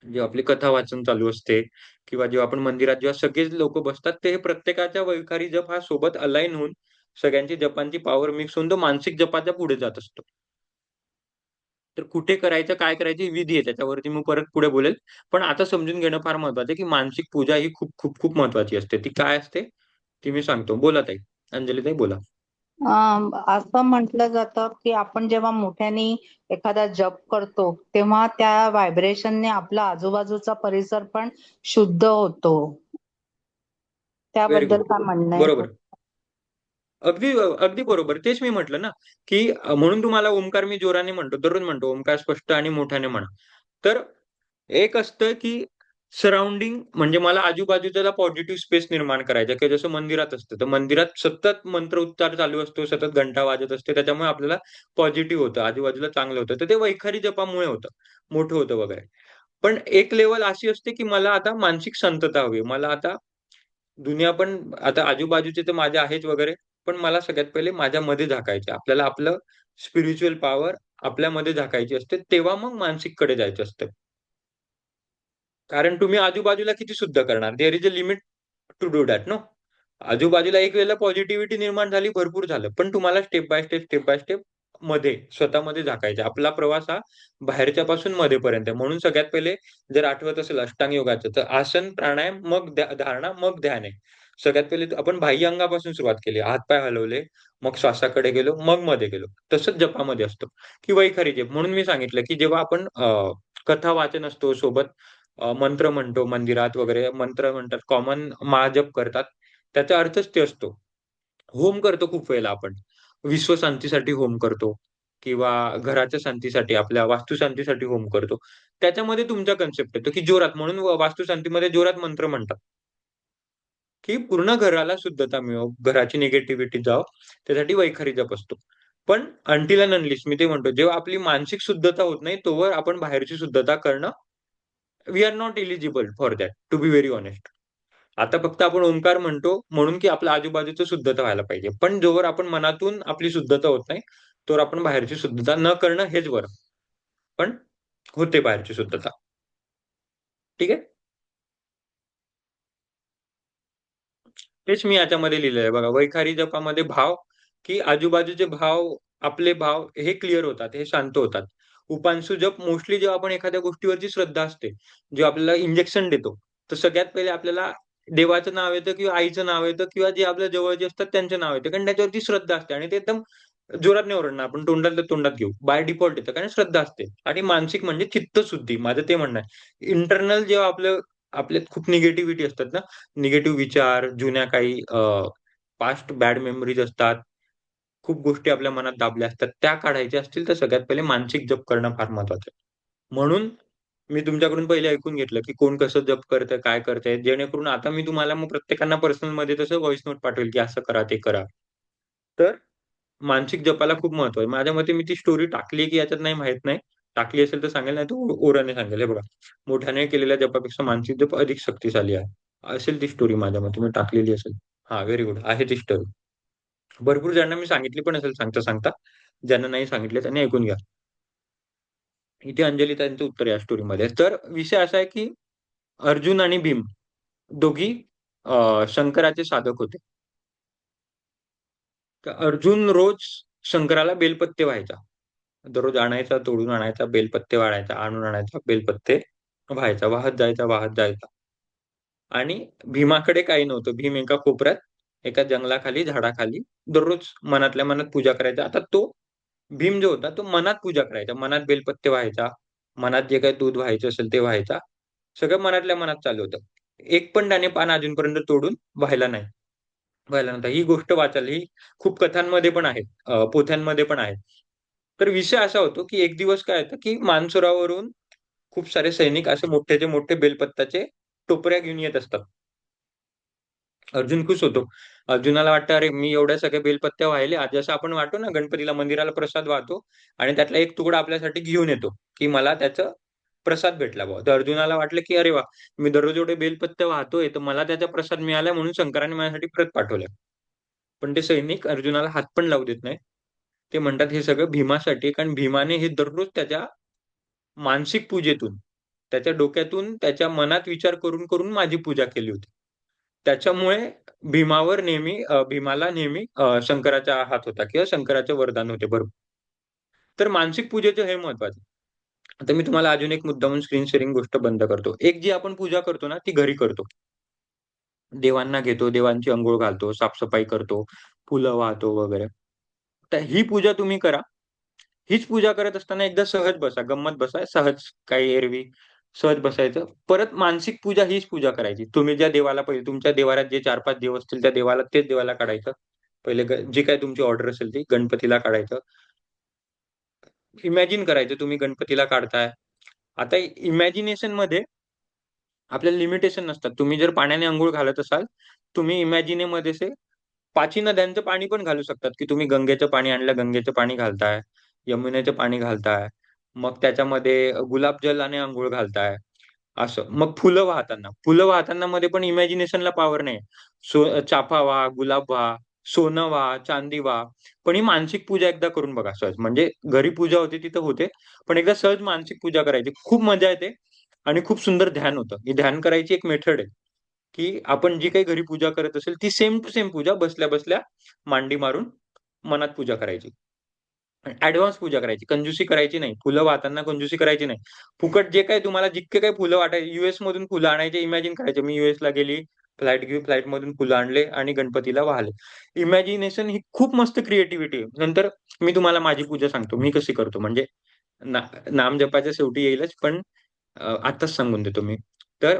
जेव्हा आपली कथा वाचन चालू असते किंवा जेव्हा आपण मंदिरात जेव्हा सगळेच लोकं बसतात, ते प्रत्येकाच्या वैखारी जप हा सोबत अलाईन होऊन सगळ्यांची जपांची पॉवर मिक्स होऊन तो मानसिक जपाच्या पुढे जात असतो. तर कुठे करायचं, काय करायची ही विधी आहे. त्याच्यावरती मी परत पुढे बोलेल. पण आता समजून घेणं फार महत्वाचं आहे, की मानसिक पूजा ही खूप, खूप, खूप महत्वाची असते. ती काय असते? ती मी सांगतो. बोला ताई. अंजलीताई बोला. असं म्हटलं जातं की आपण जेव्हा मोठ्याने एखादा जप करतो तेव्हा त्या व्हायब्रेशनने आपला आजूबाजूचा परिसर पण शुद्ध होतो. व्हेरी त्याबद्दल गुड. काय म्हणणं आहे? बरोबर. अगदी अगदी बरोबर. तेच मी म्हटलं ना, की म्हणून तुम्हाला ओमकार मी जोराने म्हणतो, दररोज म्हणतो, ओमकार स्पष्ट आणि मोठ्याने म्हणा. तर एक असतं, की सराउंडिंग म्हणजे मला आजूबाजूला पॉझिटिव्ह स्पेस निर्माण करायचा आहे, की जसं मंदिरात असतं. तर मंदिरात सतत मंत्रोच्चार चालू असतो, सतत घंटा वाजत असते. त्याच्यामुळे आपल्याला पॉझिटिव्ह होतं, आजूबाजूला चांगलं होतं. तर ते वैखारी जपामुळे होतं, मोठं होतं वगैरे. पण एक लेव्हल अशी असते, की मला आता मानसिक शांतता हवी. मला आता दुनिया पण आता आजूबाजूचे तर माझे आहेच वगैरे, पण मला सगळ्यात पहिले माझ्यामध्ये झाकायचं आहे. आपल्याला आपलं स्पिरिच्युअल पॉवर आपल्यामध्ये झाकायची असते, तेव्हा मग मानसिककडे जायचं असतं. कारण तुम्ही आजूबाजूला किती शुद्ध करणार? There is a limit to do that no. आजूबाजूला एक वेळेला पॉझिटिव्हिटी निर्माण झाली, भरपूर झालं. पण तुम्हाला स्टेप बाय स्टेप मध्ये स्वतःमध्ये झाकायचं आहे. आपला प्रवास हा बाहेरच्यापासून मध्येपर्यंत आहे. म्हणून सगळ्यात पहिले जर आठवत असेल अष्टांग योगाचं, तर आसन, प्राणायाम, मग धारणा, मग ध्यान आहे. सगळ्यात पहिले आपण बाह्य अंगापासून सुरुवात केली. हात-पाय हलवले, मग श्वासाकडे गेलो, मग मध्ये गेलो. तसंच जपामध्ये असतं, की वैखरी जप. म्हणून मी सांगितलं, की जेव्हा आपण कथा वाचन असतो, सोबत मंत्र म्हणतो मंदिरात वगैरे, मंत्र म्हणतात, कॉमन महाजप करतात. त्याचा अर्थच ते असतो. होम करतो खूप वेळेला आपण. विश्वशांतीसाठी होम करतो किंवा घराच्या शांतीसाठी, आपल्या वास्तुशांतीसाठी होम करतो. त्याच्यामध्ये तुमचा कन्सेप्ट येतो, की जोरात म्हणून वास्तुशांतीमध्ये जोरात मंत्र म्हणतात, की पूर्ण घराला शुद्धता मिळो, घराची निगेटिव्हिटी जाओ, त्यासाठी वैखरी जप असतो. पण अंटिल अँड अनलेस मी ते म्हणतो, जेव्हा आपली मानसिक शुद्धता होत नाही, तोवर आपण बाहेरची शुद्धता करणं we are not eligible for that to be very honest. आता फक्त आपण ओंकार म्हणतो म्हणून की आपल्या आजूबाजूचं शुद्धता व्हायला पाहिजे. पण जोवर आपण मनातून आपली शुद्धता होत नाही, तोवर आपण बाहेरची शुद्धता न करणं हेच बरं. पण होते बाहेरची शुद्धता. ठीक आहे? तेच मी याच्यामध्ये लिहिलंय आहे बघा. वैखारी जपामध्ये भाव, की आजूबाजूचे भाव, आपले भाव हे क्लिअर होतात, हे शांत होतात. उपांशु जप मोस्टली जेव्हा आपण एखाद्या गोष्टीवरची श्रद्धा असते, जेव्हा आपल्याला इंजेक्शन देतो, तर सगळ्यात पहिले आपल्याला देवाचं नाव येतं किंवा आईचं नाव येतं किंवा जे आपल्या जवळचे असतात त्यांचं नाव येतं. कारण त्याच्यावरती श्रद्धा असते आणि ते एकदम जोरात नाही ओरडणार. आपण तोंडातल्या तोंडात घेऊ. बाय डिफॉल्ट येतं कारण श्रद्धा असते. आणि मानसिक म्हणजे चित्तशुद्धी. माझं ते म्हणणं आहे. इंटरनल जेव्हा आपल्यात खूप निगेटिव्हिटी असतात ना, निगेटिव्ह विचार, जुन्या काही पास्ट बॅड मेमरीज असतात. खूप गोष्टी आपल्या मनात दाबल्या असतात. त्या काढायच्या असतील तर सगळ्यात पहिले मानसिक जप करणं फार महत्वाचं आहे. म्हणून मी तुमच्याकडून पहिले ऐकून घेतलं, की कोण कसं जप करतंय, काय करतंय. जेणेकरून आता मी तुम्हाला मग प्रत्येकाला पर्सनलमध्ये तसं व्हॉइस नोट पाठवेल, की असं करा, ते करा. तर मानसिक जपाला खूप महत्व आहे. माझ्या मते मी ती स्टोरी टाकली की याच्यात नाही माहीत नाही. टाकली असेल तर सांगेल, नाहीतर ओराने सांगेल. हे बघा, मोठ्याने केलेल्या जपापेक्षा मानसिक जप अधिक शक्तिशाली आहे. असेल ती स्टोरी माझ्या मते मी टाकलेली असेल. हां, व्हेरी गुड. आहे ती स्टोरी. भरपूर जणांना मी सांगितली पण असेल सांगता-सांगता. ज्यांना नाही सांगितले त्यांनी ऐकून घ्या. इथे अंजली ताईंचं उत्तर आहे या स्टोरीमध्ये. तर विषय असा आहे की अर्जुन आणि भीम दोघी शंकराचे साधक होते. तर अर्जुन रोज शंकराला बेलपत्ते व्हायचा. दररोज आणायचा, तोडून आणायचा, बेलपत्ते वाढायचा, आणून आणायचा, बेलपत्ते व्हायचा, वाहत जायचा, वाहत जायचा. आणि भीमाकडे काही नव्हतं. भीम एका कोपऱ्यात, एका जंगलाखाली, झाडाखाली दररोज मनातल्या मनात पूजा करायचा. आता तो भीम जो होता तो मनात पूजा करायचा, मनात बेलपत्ते व्हायचा, मनात जे काही दूध व्हायचं असेल ते व्हायचा. सगळं मनातल्या मनात चालू होतं. एक पण त्याने पान अजूनपर्यंत तोडून व्हायला नाही, व्हायला नव्हता. ही गोष्ट वाचायला, ही खूप कथांमध्ये पण आहे, पोथ्यांमध्ये पण आहे. तर विषय असा होतो की एक दिवस काय होतं की मानसरोवरावरून खूप सारे सैनिक असे मोठेचे मोठे बेलपत्ताचे टोपऱ्या घेऊन येत असतात. अर्जुन खुश होतो. अर्जुनाला वाटतं, अरे मी एवढ्या सगळ्या बेलपत्त्या वाहिले, आज जसं आपण वाटतो ना गणपतीला मंदिराला प्रसाद वाहतो आणि त्यातला एक तुकडा आपल्यासाठी घेऊन येतो, की मला त्याचा प्रसाद भेटला बुवा. तर अर्जुनाला वाटलं की अरे वा, मी दररोज एवढे बेलपत्ते वाहतोय तर मला त्याचा प्रसाद मिळाला म्हणून शंकराने माझ्यासाठी परत पाठवलं. पण ते सैनिक अर्जुनाला हात पण लावू देत नाही. ते म्हणतात हे सगळं भीमासाठी आहे, कारण भीमाने हे दररोज त्याच्या मानसिक पूजेतून, त्याच्या डोक्यातून, त्याच्या मनात विचार करून करून माझी पूजा केली होती. त्याच्यामुळे भीमाला नेहमी शंकराचा हात होता किंवा शंकराचे वरदान होते बरोबर. तर मानसिक पूजेचं हे महत्वाचं. आता मी तुम्हाला अजून एक मुद्दामून स्क्रीन शेअरिंग गोष्ट बंद करतो. एक जी आपण पूजा करतो ना ती घरी करतो. देवांना घेतो, देवांची अंघोळ घालतो, साफसफाई करतो, फुलं वाहतो वगैरे. तर ही पूजा तुम्ही करा. हीच पूजा करत असताना एकदा सहज बसा, गंमत बसा, सहज काही एरवी सहज बसायचं. परत मानसिक पूजा हीच पूजा करायची. तुम्ही ज्या देवाला पहिले तुमच्या देवाऱ्यात जे 4-5 देव असतील त्या देवाला तेच देवाला काढायचं. पहिले जी काही तुमची ऑर्डर असेल ती गणपतीला काढायचं. इमॅजिन करायचं तुम्ही गणपतीला काढताय. आता इमॅजिनेशनमध्ये आपल्याला लिमिटेशन नसतात. तुम्ही जर पाण्याने अंघोळ घालत असाल, तुम्ही इमॅजिनेमध्ये पाची नद्यांचं पाणी पण घालू शकतात, की तुम्ही गंगेचं पाणी आणलं, गंगेचं पाणी घालताय, यमुनेचं पाणी घालताय, मग त्याच्यामध्ये गुलाबजलाने अंघोळ घालताय, असं. मग फुलं वाहताना मध्ये पण इमॅजिनेशनला पॉवर नाही. चाफा व्हा, गुलाब व्हा, सोनं व्हा, चांदी व्हा. पण ही मानसिक पूजा एकदा करून बघा सहज. म्हणजे घरी पूजा होते तिथं होते, पण एकदा सहज मानसिक पूजा करायची. खूप मजा येते आणि खूप सुंदर ध्यान होतं. ही ध्यान करायची एक मेथड आहे. की आपण जी काही घरी पूजा करत असेल ती सेम टू सेम पूजा बसल्या बसल्या मांडी मारून मनात पूजा करायची. ऍडव्हान्स पूजा करायची, कंजूसी करायची नाही. फुलं वाहताना कंजूसी करायची नाही. फुकट जे काही तुम्हाला जितके काही फुलं वाटायचे, युएस मधून फुलं आणायचे, इमॅजिन करायचे मी युएस ला गेली, फ्लाईट मधून फुलं आणले आणि गणपतीला वाहले. इमॅजिनेशन ही खूप मस्त क्रिएटिव्हिटी आहे. नंतर मी तुम्हाला माझी पूजा सांगतो मी कशी करतो. म्हणजे नाम जपाच्या शेवटी येईलच, पण आताच सांगून देतो मी. तर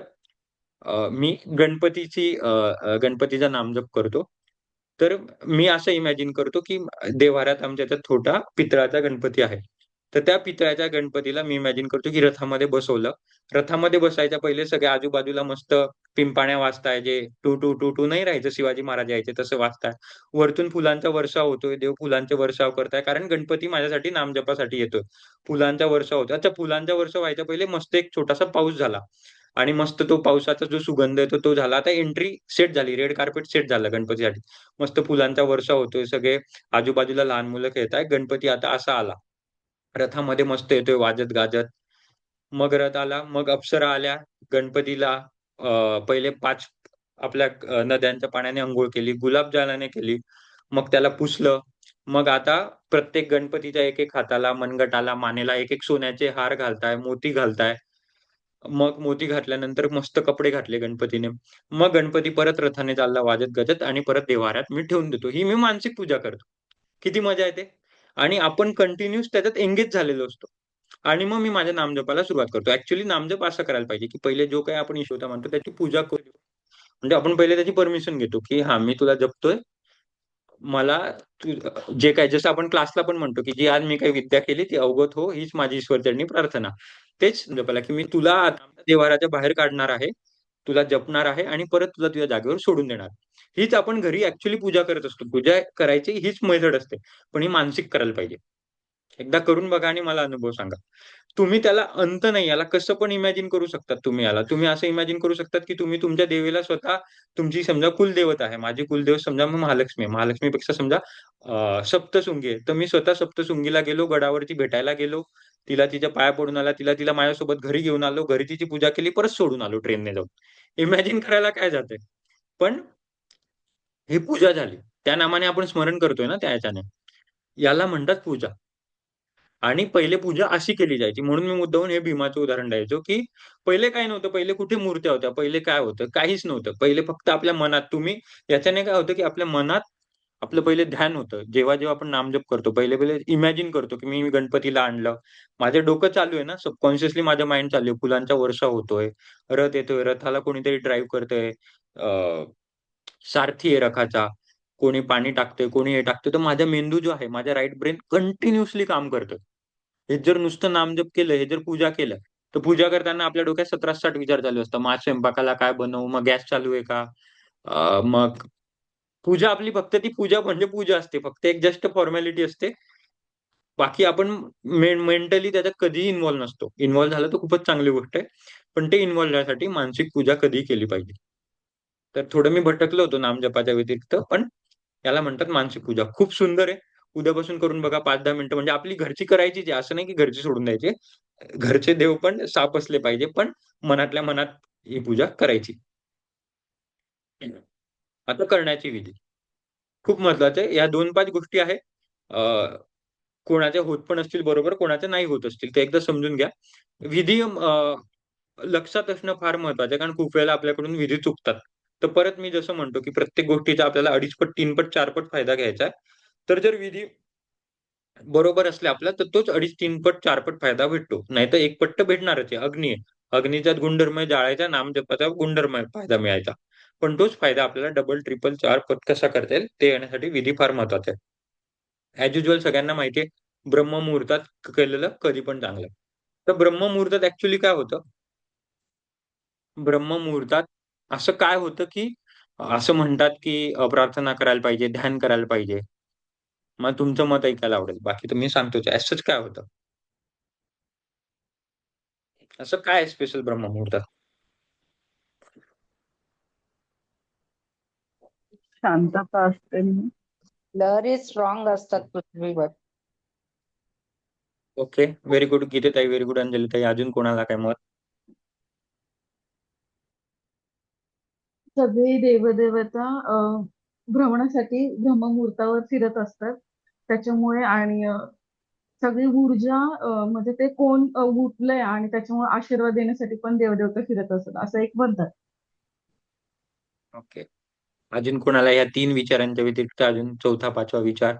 मी गणपतीचा नामजप करतो. तर मी असं इमॅजिन करतो, की देव्हाऱ्यात आमच्या इथं छोटा पितळाचा गणपती आहे. तर त्या पितळाच्या गणपतीला मी इमॅजिन करतो, की रथामध्ये बसवलं. रथामध्ये बसायच्या पहिले सगळे आजूबाजूला मस्त पिंपाण्या वाजताय, जे टू टू टू टू नाही राहायचं शिवाजी महाराज यायचे तसं वाजताय. वरतून फुलांचा वर्षाव होतोय, देव फुलांचे वर्षाव करताय, कारण गणपती माझ्यासाठी नामजपासाठी येतोय. फुलांचा वर्षाव होतोय. अच्छा, फुलांचा वर्षाव व्हायच्या पहिले मस्त एक छोटासा पाऊस झाला आणि मस्त तो पावसाचा जो सुगंध येतो तो झाला. आता एंट्री सेट झाली, रेड कार्पेट सेट झालं गणपतीसाठी. मस्त फुलांचा वर्षाव होतोय, सगळे आजूबाजूला लहान मुलं खेळताय. गणपती आता असा आला, रथामध्ये मस्त येतोय वाजत गाजत. मग रथ आला, मग अप्सरा आल्या. गणपतीला पहिले 5 आपल्या नद्यांच्या पाण्याने अंघोळ केली, गुलाबजलाने केली, मग त्याला पुसलं. मग आता प्रत्येक गणपतीच्या एक-एक हाताला, मनगटाला, मानेला एक-एक सोन्याचे हार घालताय, मोती घालताय. मग मोती घातल्यानंतर मस्त कपडे घातले गणपतीने. मग गणपती परत रथाने चालला वाजत-गाजत आणि परत देव्हाऱ्यात मी ठेवून देतो. ही मी मानसिक पूजा करतो. किती मजा येते आणि आपण कंटिन्यूअस त्याच्यात एंगेज झालेलो असतो. आणि मग मी माझ्या नामजपाला सुरुवात करतो. ॲक्चुअली नामजप असं करायला पाहिजे, की पहिले जो काही आपण ईश्वरता मानतो त्याची पूजा करू. म्हणजे आपण पहिले त्याची परमिशन घेतो, की हां, मी तुला जपतोय. मला तू जे काही जसं आपण क्लासला पण म्हणतो, की जी आज मी काही विद्या केली ती अवगत हो, हीच माझी ईश्वरचरणी प्रार्थना. तेच जपायला, की मी तुला आता देव्हाऱ्याच्या बाहेर काढणार आहे, तुला जपणार आहे आणि परत तुला तुझ्या जागेवर सोडून देणार. हीच आपण घरी ॲक्चुअली पूजा करत असतो. पूजा करायची हीच मेथड असते. पण ही मानसिक करायला पाहिजे. एकदा करून बघा आणि मला अनुभव सांगा. तुम्ही त्याला अंत नाही, याला कसं पण इमॅजिन करू शकतात तुम्ही याला. तुम्ही असं इमॅजिन करू शकतात, की तुम्ही तुमच्या देवीला स्वतः तुमची समजा कुलदैवत आहे. माझी कुलदैवत समजा मग महालक्ष्मी आहे. महालक्ष्मीपेक्षा समजा सप्तशृंगी आहे. तर मी स्वतः सप्तशृंगीला गेलो, गडावरती भेटायला गेलो. तिला तिच्या पाया पडून आला. तिला माझ्यासोबत घरी घेऊन आलो. घरी तिची पूजा केली. परत सोडून आलो ट्रेनने जाऊन. इमॅजिन करायला काय जातंय? पण ही पूजा झाली. त्या नामाने आपण स्मरण करतोय ना त्या ह्याच्याने. याला म्हणतात पूजा. आणि पहिले पूजा अशी केली जायची. म्हणून मी मुद्दामून हे भीमाचं उदाहरण द्यायचो, की पहिले काय नव्हतं. पहिले कुठे मूर्त्या होत्या. पहिले काय होतं? काहीच नव्हतं. पहिले फक्त आपल्या मनात तुम्ही याच्याने काय होतं, की आपल्या मनात आपलं पहिले ध्यान होतं. जेव्हा आपण नामजप करतो, पहिले इमॅजिन करतो, की मी गणपतीला आणलं. माझं डोकं चालू आहे ना, सबकॉन्शियसली माझं माइंड चालू आहे. फुलांचा वर्षाव होतोय. रथ येतोय. रथाला कोणीतरी ड्राईव्ह करतंय. सारथी आहे रथाचा. कोणी पाणी टाकतंय, कोणी हे टाकतंय. तर माझा मेंदू जो आहे, माझा राईट ब्रेन कंटिन्युअसली काम करतोय. हे जर नुसतं नामजप केलं, हे जर पूजा केलं, तर पूजा करताना आपल्या डोक्यात 17-60 विचार चालू असतात. मग आज स्वयंपाकाला काय बनवू? मग गॅस चालू आहे का? मग पूजा आपली फक्त ती पूजा म्हणजे पूजा असते. फक्त एक जस्ट फॉर्मॅलिटी असते. बाकी आपण मेंटली त्याच्यात कधीही इन्व्हॉल्व नसतो. इन्व्हॉल्व झालं तर खूपच चांगली गोष्ट आहे. पण ते इन्व्हॉल्व होण्यासाठी मानसिक पूजा कधीही केली पाहिजे. तर थोडं मी भटकलो होतो नामजपाच्या व्यतिरिक्त, पण याला म्हणतात मानसिक पूजा. खूप सुंदर आहे. उद्यापासून करून बघा 5-10 मिनिटं. म्हणजे आपली घरची करायचीच आहे. असं नाही की घरची सोडून द्यायची. घरचे देव पण साफ असले पाहिजे, पण मनातल्या मनात ही पूजा करायची. आता करण्याची विधी खूप महत्वाचं आहे. या 2-5 गोष्टी आहे. कोणाच्या होत पण असतील बरोबर, कोणाच्या नाही होत असतील. ते एकदा समजून घ्या. विधी लक्षात असणं फार महत्वाचं आहे. कारण खूप वेळेला आपल्याकडून विधी चुकतात. तर परत मी जसं म्हणतो, की प्रत्येक गोष्टीचा आपल्याला 2.5 पट, 3 पट, 4 पट फायदा घ्यायचा आहे. तर जर विधी बरोबर असले आपल्या, तर तोच 2.5, 3 पट, 4 पट फायदा भेटतो. नाहीतर 1 पट तर भेटणारच आहे. अग्नी आहे. अग्नीचा गुणधर्म आहे जाळायचा, नामजपाचा गुणधर्म आहे फायदा मिळायचा. पण तोच फायदा आपल्याला डबल, ट्रिपल, 4 पट कसा करता येईल, ते येण्यासाठी विधी फार महत्वाचा आहे. ॲज युजुअल सगळ्यांना माहिती आहे, ब्रह्ममुहूर्तात केलेलं कधी पण चांगलं. तर ब्रह्ममुहूर्तात ॲक्चुअली काय होतं? ब्रह्ममुहूर्तात असं काय होतं, की असं म्हणतात, की प्रार्थना करायला पाहिजे, ध्यान करायला पाहिजे. मग तुमचं मत ऐकायला आवडेल. बाकी तर मी सांगतोच आहे. ॲज काय होतं? असं काय आहे स्पेशल ब्रह्ममुहूर्तात? शांतता असते. लहरी स्ट्रॉंग असतात पृथ्वीवर. ओके. व्हेरी गुड गीतेताई, व्हेरी गुड अंजलीताई. अजून कोणाला काय मत? सगळे देवदेवता भ्रमणासाठी ब्रह्ममुहूर्तावर फिरत असतात. त्याच्यामुळे आणि सगळी ऊर्जा म्हणजे ते कोण उठलंय आणि त्याच्यामुळे आशीर्वाद देण्यासाठी पण देवदेवता फिरत असतात असं एक म्हणतात. ओके. अजून कोणाला या 3 विचारांच्या व्यतिरिक्त अजून 4था, 5वा विचार?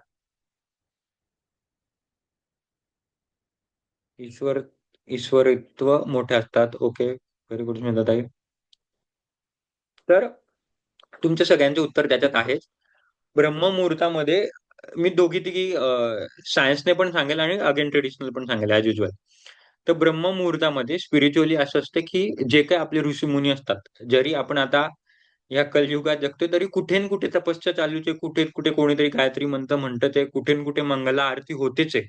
ईश्वर ईश्वरत्व मोठे असतात. ओके. व्हेरी गुड स्मिताताई. तर तुमच्या सगळ्यांचे उत्तर त्याच्यात आहेच. ब्रह्ममुहूर्तामध्ये मी दोघी-तिघी सायन्सने पण सांगेल आणि अगेन ट्रेडिशनल पण सांगेल ॲज युजुअल. तर ब्रह्ममुहूर्तामध्ये स्पिरिच्युअली असं असतं, की जे काही आपले ऋषीमुनी असतात, जरी आपण आता या कलियुगात जगतोय, तरी कुठे न कुठे तपस्या चालूच आहे. कुठे कुठे कोणीतरी गायत्री मंत्र म्हणतच आहे. कुठे न कुठे मंगला आरती होतेच आहे.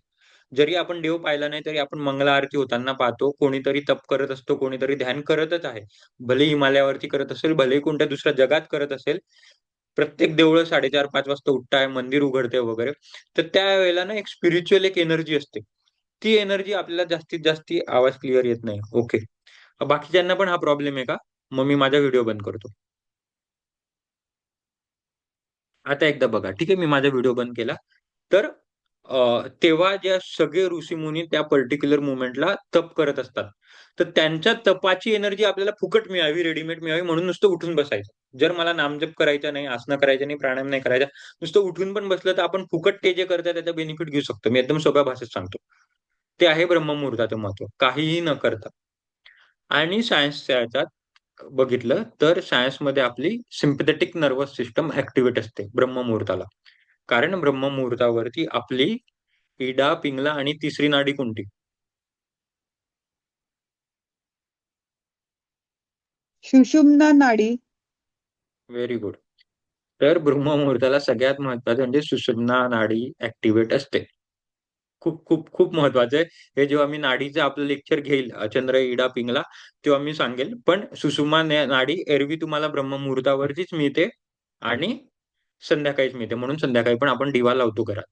जरी आपण देव पाहिला नाही, तरी आपण मंगला आरती होताना पाहतो. कोणीतरी तप करत असतो, कोणीतरी ध्यान करतच आहे. भले हिमालयावरती करत असेल, भले कोणत्या दुसऱ्या जगात करत असेल. प्रत्येक देवळं 4:30-5 वाजता उठताय, मंदिर उघडते वगैरे. तर त्यावेळेला ना एक स्पिरिच्युअल एक एनर्जी असते. ती एनर्जी आपल्याला जास्तीत जास्त आवाज क्लिअर येत नाही. ओके. बाकीच्यांना पण हा प्रॉब्लेम आहे का? मग मी माझा व्हिडिओ बंद करतो. आता एकदा बघा. ठीक आहे, मी माझा व्हिडिओ बंद केला. तर तेव्हा ज्या सगळे ऋषीमुनी त्या पर्टिक्युलर मोमेंटला तप करत असतात. तर त्यांच्या तपाची एनर्जी आपल्याला फुकट मिळावी, रेडीमेड मिळावी म्हणून नुसतं उठून बसायचं. जर मला नामजप करायचा नाही, आसनं करायचं नाही, प्राणायाम नाही करायचा, नुसतं उठून पण बसलं तर आपण फुकट ते जे करताय त्याचा बेनिफिट घेऊ शकतो. मी एकदम सोप्या भाषेत सांगतो. ते आहे ब्रह्ममुहूर्ताचं महत्त्व. काहीही न करता. आणि सायन्सच्या ह्याच्यात बघितलं तर सायन्समध्ये आपली सिम्पथेटिक नर्वस सिस्टम ऍक्टिव्हेट असते ब्रह्ममुहूर्ताला. कारण ब्रह्ममुहूर्तावरती आपली इडा, पिंगला आणि तिसरी नाडी कोणती? सुषुम्ना नाडी. Very good. तर ब्रह्ममुहूर्ताला सगळ्यात महत्वाचं म्हणजे सुषुम्ना नाडी ऍक्टिव्हेट असते. खूप खूप खूप महत्वाचं आहे. हे जेव्हा मी नाडीचं आपलं लेक्चर घेईल चंद्र, इडा, पिंगला, तेव्हा मी सांगेल. पण सुषुम्ना नाडी एरवी तुम्हाला ब्रह्ममुहूर्तावरतीच मिळते आणि संध्याकाळीच मिळते, म्हणून संध्याकाळी पण आपण दिवा लावतो घरात.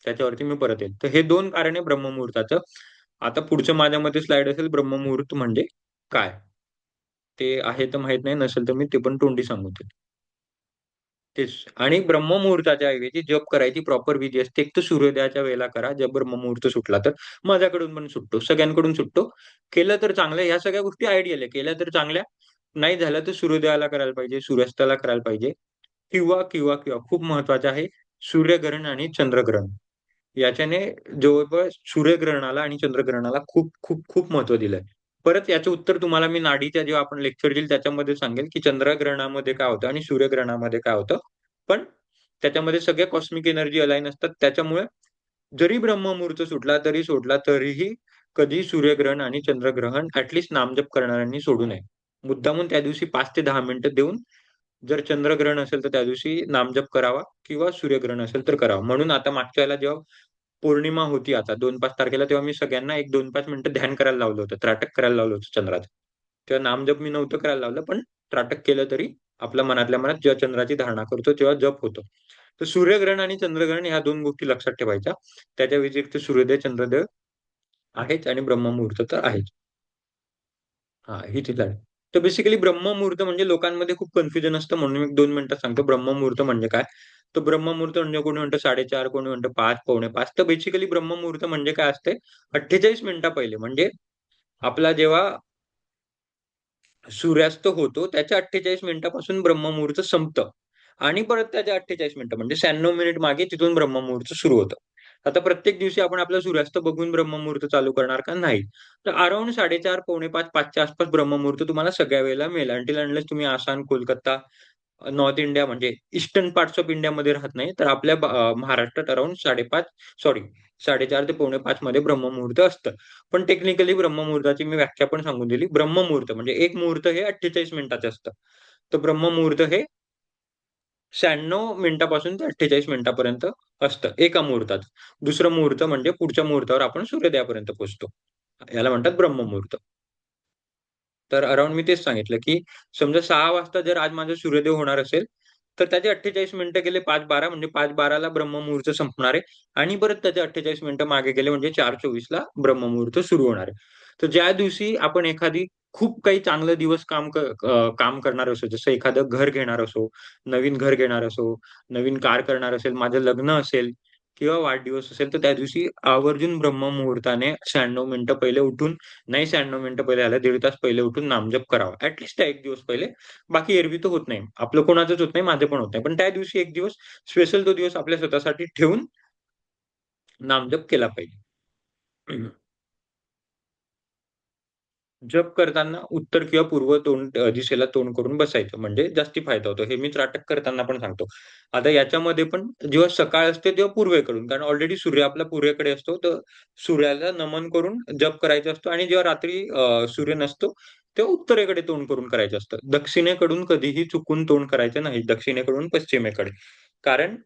त्याच्यावरती मी परत येईल. तर हे 2 कारणे ब्रह्ममुहूर्ताचं. आता पुढचं माझ्या मते स्लाइड असेल ब्रह्ममुहूर्त म्हणजे काय? ते आहे तर माहित नाही, नसेल तर मी ते पण तोंडी सांगू ते. तेच. आणि ब्रह्ममुहूर्ताच्या ऐवजी जप करायची प्रॉपर विधी असते. एक तर सूर्योदयाच्या वेळेला करा, जर ब्रह्ममुहूर्त सुटला तर. माझ्याकडून पण सुटतो, सगळ्यांकडून सुटतो. केलं तर चांगलं. ह्या सगळ्या गोष्टी आयडियल आहे. केल्या तर चांगल्या, नाही झालं तर सूर्योदयाला करायला पाहिजे, सूर्यास्ताला करायला पाहिजे. किंवा किंवा किंवा खूप महत्वाचं आहे, सूर्यग्रहण आणि चंद्रग्रहण. याच्याने जवळपास सूर्यग्रहणाला आणि चंद्रग्रहणाला खूप खूप खूप महत्व दिलंय. परत याचं उत्तर तुम्हाला मी नाडीच्या जेव्हा आपण लेक्चर देईल त्याच्यामध्ये सांगेल, की चंद्रग्रहणामध्ये काय होतं आणि सूर्यग्रहणामध्ये काय होतं. पण त्याच्यामध्ये सगळ्या कॉस्मिक एनर्जी अलाईन असतात. त्याच्यामुळे जरी ब्रह्ममुहूर्त सुटला तरी सोडला तरीही कधी सूर्यग्रहण आणि चंद्रग्रहण ऍटलिस्ट नामजप करणाऱ्यांनी सोडू नये. मुद्दामून त्या दिवशी 5 ते 10 मिनिटं देऊन, जर चंद्रग्रहण असेल तर त्या दिवशी नामजप करावा किंवा सूर्यग्रहण असेल तर करावा. म्हणून आता मागच्या वेळेला जेव्हा पौर्णिमा होती आता 2-5 तारखेला, तेव्हा मी सगळ्यांना एक 2-5 मिनिटं ध्यान करायला लावलं होतं, त्राटक करायला लावलं होतं चंद्राचं. तेव्हा नामजप मी नव्हतं करायला लावलं, पण त्राटक केलं तरी आपल्या मनातल्या मनात जेव्हा चंद्राची धारणा करतो तेव्हा जप होतो. तर सूर्यग्रहण आणि चंद्रग्रहण ह्या 2 गोष्टी लक्षात ठेवायच्या. त्याच्या व्यतिरिक्त सूर्योदय, चंद्रोदय आहेच आणि ब्रह्ममुहूर्त तर आहेच. हा, ही तिथं आहे. तर बेसिकली ब्रह्ममुहूर्त म्हणजे लोकांमध्ये खूप कन्फ्युजन असतं, म्हणून मी 2 मिनिटात सांगतो ब्रह्ममुहूर्त म्हणजे काय. तर ब्रह्ममुहूर्त म्हणजे कोणी म्हणतं 4:30, कोणी म्हणतं 5, पावणे 5. तर बेसिकली ब्रह्ममुहूर्त म्हणजे काय असते, 48 मिनिटं पहिले, म्हणजे आपला जेव्हा सूर्यास्त होतो त्याच्या 48 मिनिटापासून ब्रह्ममुहूर्त संपतं आणि परत त्याच्या 48 मिनिटं म्हणजे 96 मिनिट मागे तिथून ब्रह्ममुहूर्त सुरू होतं. आता प्रत्येक दिवशी आपण आपला सूर्यास्त बघून ब्रह्ममुहूर्त चालू करणार का? नाही. तर अराउंड 4:30, पावणे 5, 5च्या आसपास ब्रह्ममुहूर्त तुम्हाला सगळ्या वेळेला मिळेल. अंटिल अनलेस तुम्ही आसाम, कोलकाता, नॉर्थ इंडिया म्हणजे ईस्टर्न पार्ट्स ऑफ इंडियामध्ये राहत नाही, तर आपल्या महाराष्ट्रात अराउंड 5:30, सॉरी 4:30 ते पावणे 5 मध्ये ब्रह्ममुहूर्त असतं. पण टेक्निकली ब्रह्ममुहूर्ताची मी व्याख्या पण सांगून दिली. ब्रह्ममुहूर्त म्हणजे एक मुहूर्त हे 48 मिनिटाचे असतं. तर ब्रह्ममुहूर्त हे 96 मिनिटापासून ते 48 मिनिटापर्यंत असतं एका मुहूर्तात. दुसरं मुहूर्त म्हणजे पुढच्या मुहूर्तावर आपण सूर्योदयापर्यंत पोहोचतो. याला म्हणतात ब्रह्ममुहूर्त. तर अराउंड मी तेच सांगितलं, की समजा 6 वाजता जर आज माझा सूर्योदय होणार असेल, तर त्याचे 48 मिनिटं गेले 5:12 म्हणजे 5:12 ला ब्रह्ममुहूर्त संपणार आहे आणि परत त्याचे 48 मिनिटं मागे गेले म्हणजे 4:24 ला ब्रह्ममुहूर्त सुरू होणार आहे. तर ज्या दिवशी आपण एखादी खूप काही चांगलं दिवस काम करणार असो, जसं एखादं घर घेणार असो, नवीन घर घेणार असो, नवीन कार करणार असेल, माझं लग्न असेल किंवा वाढदिवस असेल, तर त्या दिवशी आवर्जून ब्रह्ममुहूर्ताने 96 मिनिटं पहिले उठून, नाही 96 मिनिटं पहिले आलं, 1.5 तास पहिले उठून नामजप करावा. ॲटलीस्ट त्या 1 दिवस पहिले. बाकी एरवी तर होत नाही. आपलं कोणाचंच होत नाही, माझं पण होत नाही. पण त्या दिवशी 1 दिवस स्पेशल तो दिवस आपल्या स्वतःसाठी ठेवून नामजप केला पाहिजे. जप करताना उत्तर किंवा पूर्व दिशेला तोंड करून बसायचं, म्हणजे जास्ती फायदा होतो. हे मी त्राटक करताना पण सांगतो. आता याच्यामध्ये पण जेव्हा सकाळ असते तेव्हा पूर्वेकडून, कारण ऑलरेडी सूर्य आपला पूर्वेकडे असतो, तर सूर्याला नमन करून जप करायचा असतो आणि जेव्हा रात्री सूर्य नसतो, तेव्हा उत्तरेकडे तोंड करून करायचं असतं. दक्षिणेकडून कधीही चुकून तोंड करायचं नाही, दक्षिणेकडून पश्चिमेकडे. कारण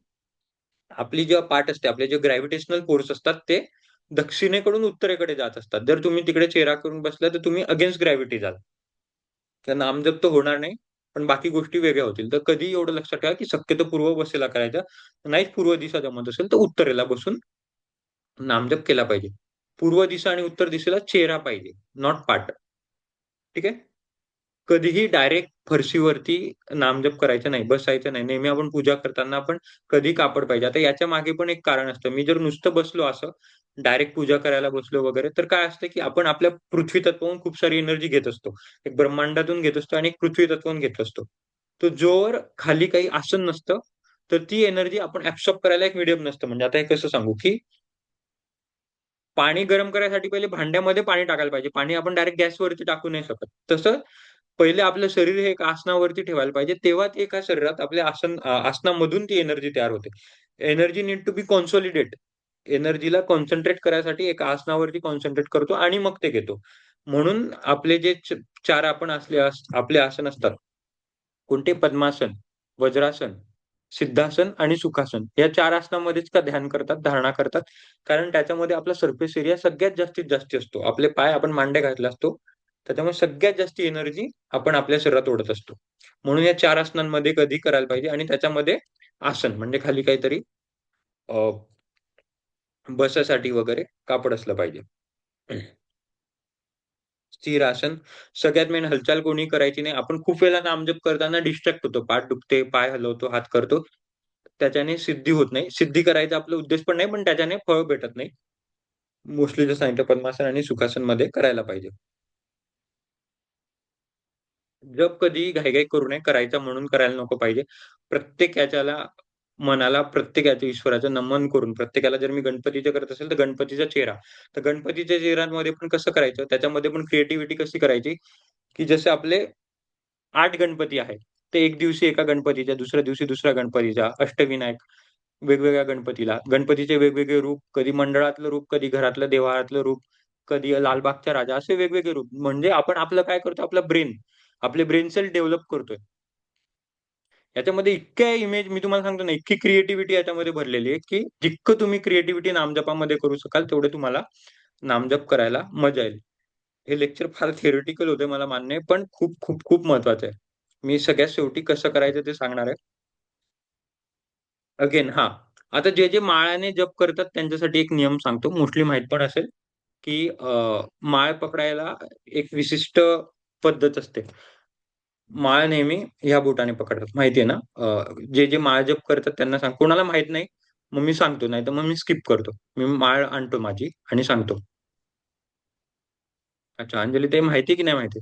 आपली जेव्हा पाठ असते, आपले जे ग्रॅव्हिटेशनल फोर्स असतात, ते दक्षिणेकडून उत्तरेकडे जात असतात. जर तुम्ही तिकडे चेहरा करून बसला, तर तुम्ही अगेन्स्ट ग्रॅव्हिटी जाल. तर नामजप तर होणार नाही, पण बाकी गोष्टी वेगळ्या होतील. तर कधीही एवढं लक्षात ठेवा, की शक्यतो पूर्व दिशेला करायचा. नाहीच पूर्व दिशा जमत असेल, तर उत्तरेला बसून नामजप केला पाहिजे. पूर्व दिशा आणि उत्तर दिशेला चेहरा पाहिजे, नॉट पाठ. ठीक आहे? कधीही डायरेक्ट फरशीवरती नामजप करायचं नाही, बसायचं नाही. नेहमी आपण पूजा करताना आपण कधी कापड पाहिजे. आता याच्या मागे पण एक कारण असतं. मी जर नुसतं बसलो असं, डायरेक्ट पूजा करायला बसलो वगैरे, तर काय असतं, की आपण आपल्या पृथ्वी तत्वावरून खूप सारी एनर्जी घेत असतो. एक ब्रह्मांडातून घेत असतो आणि एक पृथ्वी तत्वावरून घेत असतो. तर जोवर खाली काही आसन नसतं, तर ती एनर्जी आपण ॲब्सॉर्ब करायला एक मीडियम नसतं. म्हणजे आता हे कसं सांगू, की पाणी गरम करायसाठी पहिले भांड्यामध्ये पाणी टाकायला पाहिजे. पाणी आपण डायरेक्ट गॅसवरती टाकू नाही शकत. तसं पहिले आपलं शरीर हे एका आसनावरती ठेवायला पाहिजे. तेव्हा ते एका शरीरात आपल्या आसनामधून ती एनर्जी तयार होते. Energy need to be consolidate. एनर्जीला कॉन्सन्ट्रेट करायसाठी एका आसनावरती कॉन्सन्ट्रेट करतो आणि मग ते घेतो. म्हणून आपले जे 4 आपण आपले आसन असतात. कोणते? पद्मासन, वज्रासन, सिद्धासन आणि सुखासन या 4 आसनामध्येच का ध्यान करतात, धारणा करतात? कारण त्याच्यामध्ये आपला सरफेस एरिया सगळ्यात जास्तीत जास्त असतो. आपले पाय आपण मांड्या घातला असतो, त्याच्यामुळे सगळ्यात जास्त एनर्जी आपण आपल्या शरीरात ओढत असतो. म्हणून या 4 आसनांमध्ये कधी करायला पाहिजे, आणि त्याच्यामध्ये आसन म्हणजे खाली काहीतरी बसासाठी वगैरे कापड असलं पाहिजे. स्थिर आसन, सगळ्यात मेन हालचाल कोणी करायची नाही. आपण खूप वेळेला नामजप करताना डिस्ट्रॅक्ट होतो, पाठ दुखते, पाय हलवतो, हात करतो, त्याच्याने सिद्धी होत नाही. सिद्धी करायचा आपला उद्देश पण नाही, पण त्याच्याने फळ भेटत नाही. मोस्टली जसं सांगितलं पद्मासन आणि सुखासन मध्ये करायला पाहिजे. जप कधी घाईघाई करू नये, करायचा म्हणून करायला नको पाहिजे. प्रत्येक याच्याला मनाला प्रत्येक याच्या ईश्वराचं नमन करून, प्रत्येकाला जर मी गणपतीचं करत असेल तर गणपतीचा चेहरा, तर गणपतीच्या चेहऱ्यामध्ये पण कसं करायचं, त्याच्यामध्ये पण क्रिएटिव्हिटी कशी करायची, की जसे आपले 8 गणपती आहेत, ते एक दिवशी एका गणपतीच्या, दुसऱ्या दिवशी दुसऱ्या गणपतीचा, अष्टविनायक वेगवेगळ्या गणपतीला, गणपतीचे वेगवेगळे रूप, कधी मंडळातलं रूप, कधी घरातलं देव्हाऱ्यातलं रूप, कधी लालबागचा राजा, असे वेगवेगळे रूप. म्हणजे आपण आपलं काय करतो, आपला ब्रेन, आपले ब्रेन सेल डेव्हलप करतोय. याच्यामध्ये इतक्या इमेज मी तुम्हाला सांगतो ना, इतकी क्रिएटिव्हिटी याच्यामध्ये भरलेली आहे, की जितकं तुम्ही क्रिएटिव्हिटी नामजपामध्ये करू शकाल, तेवढे तुम्हाला नामजप करायला मजा येईल. हे लेक्चर फार थिअरिटिकल होते, मला मान्य आहे, पण खूप खूप खूप महत्वाचं आहे. मी सगळ्यात शेवटी कसं करायचं ते सांगणार आहे. अगेन आता जे जे माळाने जप करतात त्यांच्यासाठी एक नियम सांगतो, मोस्टली माहित पण असेल, की माळ पकडायला एक विशिष्ट पद्धत असते. माळ नेहमी ह्या बोटाने पकडतात, माहितीये ना? जे जे माळ जप करतात त्यांना सांग, कोणाला माहित नाही मग मी सांगतो, नाही तर मग मी स्किप करतो. मी माळ आणतो माझी आणि सांगतो. अच्छा, अंजली ते माहिती की नाही माहिती?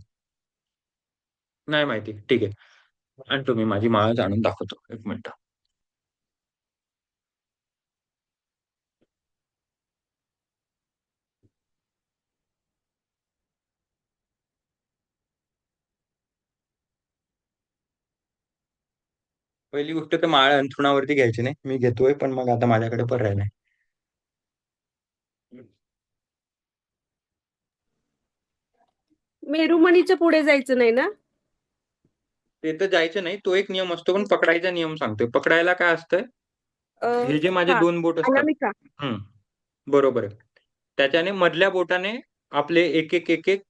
नाही माहिती, ठीक आहे. आणतो मी माझी माळ आणून दाखवतो, एक मिनिट. पहिली गोष्ट तर माळ अंथरुणावरती घ्यायची नाही, मी घेतोय पण मग आता माझ्याकडे पर्याय नाही. मेरुमणीच्या पुढे जायचं नाही ना? ते तर जायचं नाही, तो एक नियम असतो, पण पकडायचा नियम सांगतोय. पकडायला काय असतंय, अ, हे जे माझे हा 2 बोट असतात, अनामिका. हम्म, बरोबर आहे, त्याच्याने मधल्या बोटाने आपले एक एक एक एक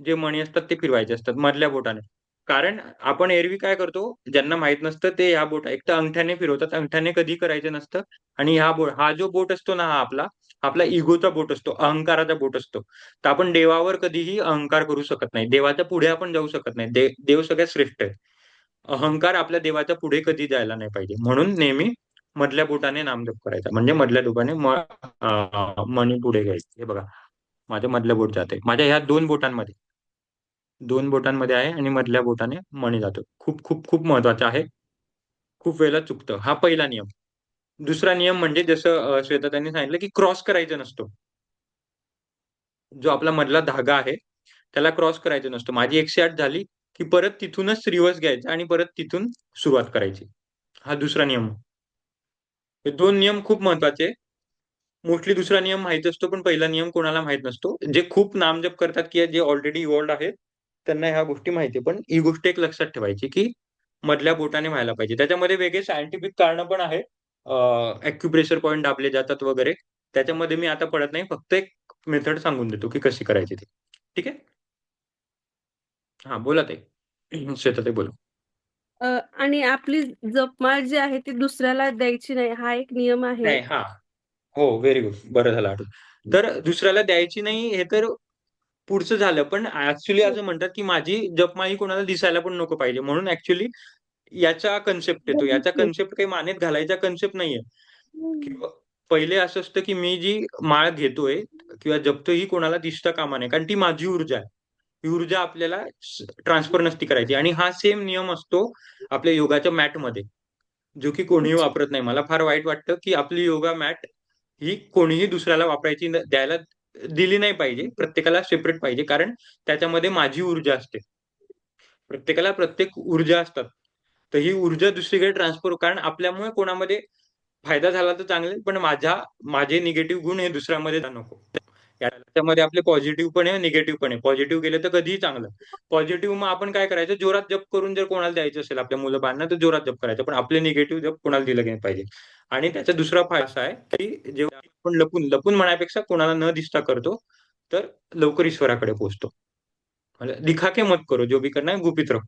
जे मणी असतात ते फिरवायचे असतात मधल्या बोटाने. कारण आपण एरवी काय करतो, ज्यांना माहित नसतं ते ह्या बोट एक तर अंगठ्याने फिरवतात, अंगठ्याने कधी करायचं नसतं. आणि हा जो बोट असतो ना, हा आपला आपला इगोचा बोट असतो, अहंकाराचा बोट असतो. तर आपण देवावर कधीही अहंकार करू शकत नाही, देवाच्या पुढे आपण जाऊ शकत नाही. देव सगळ्यात श्रेष्ठ आहे. अहंकार आपल्या देवाच्या पुढे कधी जायला नाही पाहिजे, म्हणून नेहमी मधल्या बोटाने नामजप करायचा, म्हणजे मधल्या बोटाने मणी पुढे घ्यायचे. हे बघा, माझ्या मधल्या बोट जाते, माझ्या ह्या 2 बोटांमध्ये आहे, आणि मधल्या बोटाने मणी जातो. खूप खूप खूप महत्वाचं आहे, खूप वेळेला चुकतं. हा पहिला नियम. दुसरा नियम म्हणजे जसं श्वेता त्यांनी सांगितलं, की क्रॉस करायचा नसतो. जो आपला मधला धागा आहे त्याला क्रॉस करायचा नसतो. माझी 108 झाली की परत तिथूनच रिव्हर्स घ्यायचा आणि परत तिथून सुरुवात करायची. हा दुसरा नियम. हे 2 नियम खूप महत्वाचे. मोस्टली दुसरा नियम माहित असतो, पण पहिला नियम कोणाला माहित नसतो. जे खूप नामजप करतात किंवा जे ऑलरेडी इव्हॉल्ड आहेत त्यांना ह्या गोष्टी माहिती आहे. पण ही गोष्ट एक लक्षात ठेवायची, की मधल्या बोटाने व्हायला पाहिजे. त्याच्यामध्ये वेगळे सायंटिफिक कारण पण आहे. अॅक्युप्रेशर पॉईंट दाबले जातात वगैरे. त्याच्यामध्ये मी आता पडत नाही, फक्त एक मेथड सांगून देतो की कशी करायची ती. ठीक आहे? हा, बोला ते श्वेता ते बोला. आणि आपली जपमाळ जी आहे ती दुसऱ्याला द्यायची नाही, हा एक नियम आहे. नाही, हो, व्हेरी गुड, बरं झालं आठवलं. तर दुसऱ्याला द्यायची नाही हे तर पुढचं झालं, पण ऍक्च्युली असं म्हणतात की माझी जपमाळी कोणाला दिसायला पण नको पाहिजे, म्हणून ऍक्च्युली याचा कन्सेप्ट येतो. याचा कन्सेप्ट काही मानेत घालायचा कन्सेप्ट नाहीये. किंवा पहिले असं असतं की मी जी माळ घेतोय किंवा जपतोय ही कोणाला दिसता कामा नये, कारण ती माझी ऊर्जा आहे. ही ऊर्जा आपल्याला ट्रान्सफर नसती करायची. आणि हा सेम नियम असतो आपल्या योगाच्या मॅटमध्ये, जो की कोणीही अच्छा. वापरत नाही. मला फार वाईट वाटतं की आपली योगा मॅट ही कोणीही दुसऱ्याला वापरायची द्यायला दिली नाही पाहिजे. प्रत्येकाला सेपरेट पाहिजे, कारण त्याच्यामध्ये माझी ऊर्जा असते. प्रत्येकाला प्रत्येक ऊर्जा असतात. तर ही ऊर्जा दुसरीकडे ट्रान्सफर, कारण आपल्यामुळे कोणामध्ये फायदा झाला तर चांगले, पण माझे निगेटिव्ह गुण हे दुसऱ्यामध्ये नको. त्याच्यामध्ये आपले पॉझिटिव्ह पण आहे निगेटिव्ह पण आहे. पॉझिटिव्ह केलं तर कधीही चांगलं. पॉझिटिव्ह मग आपण काय करायचं, जोरात जप करून जर कोणाला द्यायचं असेल आपल्या मुलं बाळांना तर जोरात जप करायचं, पण आपले निगेटिव्ह जप कोणाला दिलं गेलं पाहिजे. आणि त्याचा दुसरा फायदा असा आहे की जेव्हा आपण लपून लपून म्हणण्यापेक्षा कोणाला न दिसता करतो तर लवकर ईश्वराकडे पोहोचतो. म्हणजे दिखा के मत करो, जो भी करना है गुपित रखो.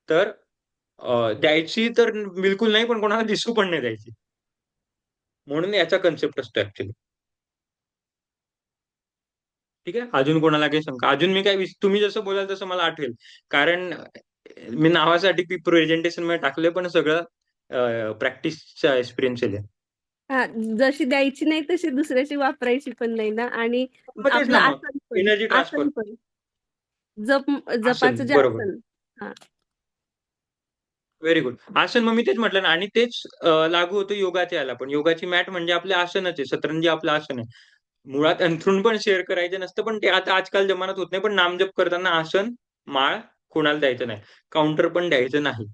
तर द्यायची तर बिलकुल नाही, पण कोणाला दिसू पण नाही द्यायची. म्हणून याचा कन्सेप्ट असतो ऍक्च्युली. ठीक आहे, अजून कोणाला काही शंका? अजून मी काय तुम्ही जसं बोलाल तसं मला आठवेल, कारण मी नावासाठी प्रेझेंटेशन मध्ये टाकले, पण सगळं प्रॅक्टिसचा एक्सपिरियन्स आहे. हा, जशी द्यायची नाही तशी दुसऱ्याची वापरायची पण नाही ना. आणि मग तेच आपलं ना, मग आसन पण एनर्जी ट्रान्सफर. आसन पण जप आसन, जपाचं जे बरोबर, आसन. हा, व्हेरी गुड. आसन मग मी तेच म्हटलं ना, आणि तेच लागू होतं योगाच्या याला पण. योगाची मॅट म्हणजे आपले आसनच आहे, सतरंजी आपलं आसन आहे. मुळात अंथरूण पण शेअर करायचं नसतं, पण ते आता आजकाल जमान्यात होत नाही. पण नामजप करताना आसन, माळ कोणाला द्यायचं नाही. काउंटर पण द्यायचं नाही.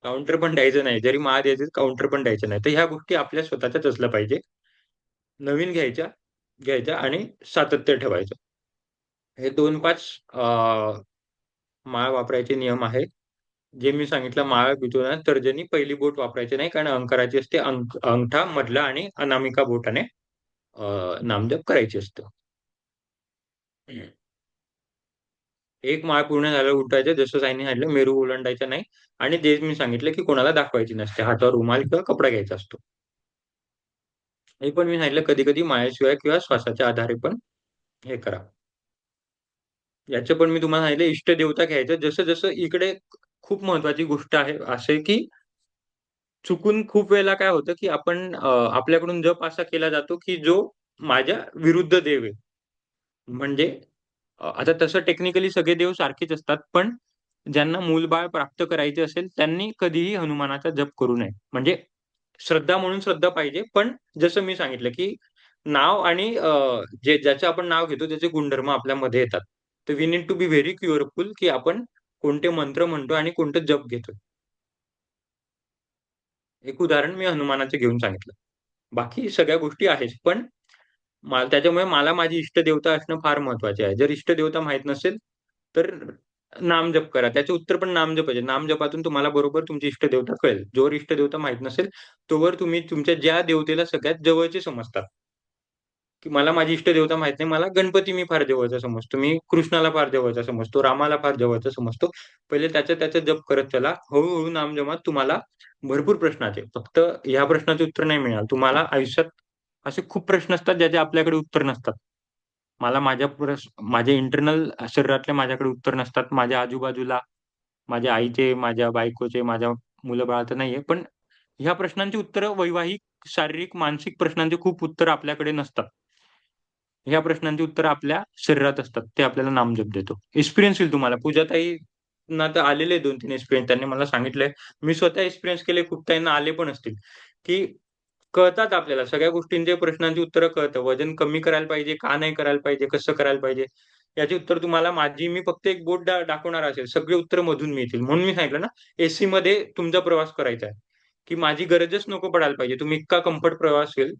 काउंटर पण द्यायचं नाही. जरी माळ द्यायची काउंटर पण द्यायचं नाही. तर ह्या गोष्टी आपल्या स्वतःच्याच असल्या पाहिजे. नवीन घ्यायच्या घ्यायच्या आणि सातत्य ठेवायचं. हे 2-5 माळ वापरायचे नियम आहे. जे मी सांगितलं, माळ भिजवताना तर्जनी पहिली बोट वापरायची नाही, कारण अहंकाराची असते. अंगठा, मधला आणि अनामिका बोटाने नामजप करायची असतं. एक माळ पूर्ण झाल्यावर उठायचं, जसं साईंनी सांगितलं, मेरू ओलांडायचा नाही. आणि जे मी सांगितलं की कोणाला दाखवायची नसते, हातावर रुमाल किंवा कपडा घ्यायचा असतो. हे पण मी सांगितलं, कधी कधी माळेशिवाय किंवा श्वासाच्या आधारे पण हे करा. याचं पण मी तुम्हाला सांगितलं, इष्ट देवता घ्यायचं. जसं जसं इकडे खूप महत्वाची गोष्ट आहे असे की चुकून खूप वेळेला काय होतं की आपण आपल्याकडून जप असा केला जातो की जो माझ्या विरुद्ध देव आहे. म्हणजे आता तसं टेक्निकली सगळे देव सारखेच असतात, पण ज्यांना मूलबाळ प्राप्त करायचे असेल त्यांनी कधीही हनुमानाचा जप करू नये. म्हणजे श्रद्धा म्हणून श्रद्धा पाहिजे, पण जसं मी सांगितलं की नाव आणि जे ज्याचं आपण नाव घेतो त्याचे गुणधर्म आपल्यामध्ये येतात. तर we need to be very careful की आपण कोणते मंत्र म्हणतो आणि कोणतं जप घेतोय. एक उदाहरण मी हनुमानाचं घेऊन सांगितलं. बाकी सगळ्या गोष्टी आहेत, पण त्याच्यामुळे मला माझी इष्टदेवता असणं फार महत्वाचे आहे. जर इष्टदेवता माहीत नसेल, तर नामजप करा. त्याचं उत्तर पण नामजप आहे. नामजपातून तुम्हाला बरोबर तुमची इष्टदेवता कळेल. जोवर इष्टदेवता माहीत नसेल, तोवर तुम्ही तुमच्या ज्या देवतेला सगळ्यात जवळचे समजतात, की मला माझी इष्टदेवता माहीत नाही, मला गणपती मी फार जवळचा समजतो, मी कृष्णाला फार जवळचा समजतो, रामाला फार जवळचा समजतो. पहिले त्याचा जप करत चला. हळू नामजपात तुम्हाला भरपूर प्रश्नाचे, फक्त ह्या प्रश्नाचे उत्तर नाही मिळणार. तुम्हाला आयुष्यात असे खूप प्रश्न असतात ज्याचे आपल्याकडे उत्तर नसतात. मला माझ्या इंटरनल शरीरातले माझ्याकडे उत्तर नसतात. माझ्या आजूबाजूला माझ्या आईचे, माझ्या बायकोचे, माझ्या मुलं-बाळ तर नाहीये. पण ह्या प्रश्नांची उत्तरं वैवाहिक, शारीरिक, मानसिक प्रश्नांची खूप उत्तरं आपल्याकडे नसतात. ह्या प्रश्नांची उत्तरं आपल्या शरीरात असतात. ते आपल्याला नामजप देतो. एक्सपिरियन्स येईल तुम्हाला. पूजाताईंना तर आलेले 2-3 एक्सपिरियन्स. त्यांनी मला सांगितलंय. मी स्वतः एक्सपिरियन्स केले. खूप ताईंना आले पण असतील, की कळतात आपल्याला सगळ्या गोष्टींचे, प्रश्नांची उत्तरं कळतं. वजन कमी करायला पाहिजे, का नाही करायला पाहिजे, कसं करायला पाहिजे, याची उत्तर तुम्हाला मी फक्त एक बोट दाखवणार असेल, सगळे उत्तर मधून मिळतील. म्हणून मी सांगितलं ना, एसी मध्ये तुमचा प्रवास करायचा आहे, की माझी गरजच नको पडायला पाहिजे. तुम्ही इतका कम्फर्ट प्रवास होईल,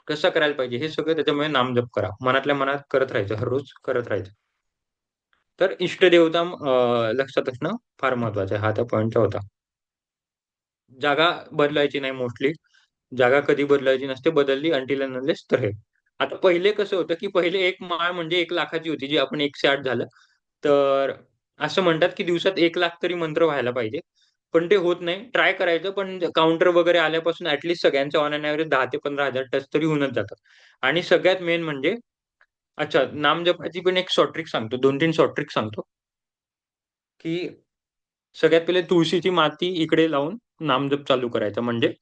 कसा करायला पाहिजे हे सगळं त्याच्यामुळे नामजप करा. मनातल्या मनात करत राहायचं, हर रोज करत राहायचं. तर इष्टदेवता लक्षात असणं फार महत्वाचं आहे. हा त्या पॉईंटचा होता. जागा बदलायची नाही मोस्टली. जागा कधी बदलायची नसते, बदलली अंटिल अँड अनलेस तर हे. आता पहिले कसं होतं, की पहिले एक माळ म्हणजे 1,00,000ची होती, जी आपण 108 झालं. तर असं म्हणतात, की दिवसात 1,00,000 तरी मंत्र व्हायला पाहिजे. पण ते होत नाही. ट्राय करायचं, पण काउंटर वगैरे आल्यापासून सगळ्यांचे ऑन एन एव्हरेज 10,000 ते 15,000 टच तरी होऊनच जातात. आणि सगळ्यात मेन म्हणजे अच्छा, नामजपाची पण एक शॉर्ट ट्रिक सांगतो. 2-3 शॉर्ट ट्रिक सांगतो, की सगळ्यात पहिले तुळशीची माती इकडे लावून नामजप चालू करायचा. म्हणजे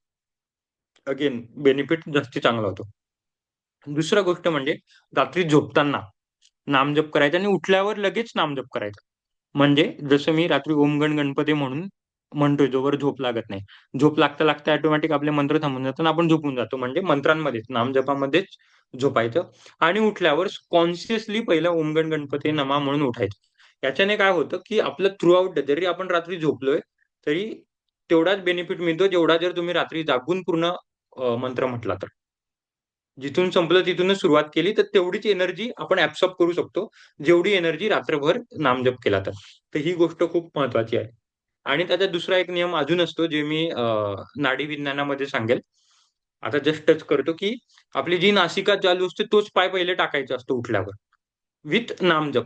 अगेन बेनिफिट जास्ती चांगला होतो. दुसरा गोष्ट म्हणजे रात्री झोपताना नामजप करायचा आणि उठल्यावर लगेच नामजप करायचा. म्हणजे जसं मी रात्री ओम गण गणपती म्हणून म्हणतोय, जोवर झोप लागत नाही. झोप लागता ऑटोमॅटिक आपले मंत्र थांबून जातात आणि आपण झोपून जातो. म्हणजे मंत्रांमध्येच, नामजपामध्येच झोपायचं आणि उठल्यावर कॉन्शियसली पहिला ओम गण गणपती नमा म्हणून उठायचं. याच्याने काय होतं, की आपलं थ्रू आउट जरी आपण रात्री झोपलोय, तरी तेवढाच बेनिफिट मिळतो, जेवढा जर तुम्ही रात्री जागून पूर्ण मंत्र म्हटला तर. जिथून संपलं तिथूनच सुरुवात केली तर तेवढीच एनर्जी आपण ऍब्सॉर्ब करू शकतो, जेवढी एनर्जी रात्रभर नामजप केला तर ही गोष्ट खूप महत्वाची आहे. आणि त्याचा दुसरा एक नियम अजून असतो, जे मी नाडी विज्ञानामध्ये सांगेल. आता जस्ट टच करतो, की आपली जी नासिका चालू असते तोच पाय पहिले टाकायचा असतो उठल्यावर, विथ नामजप.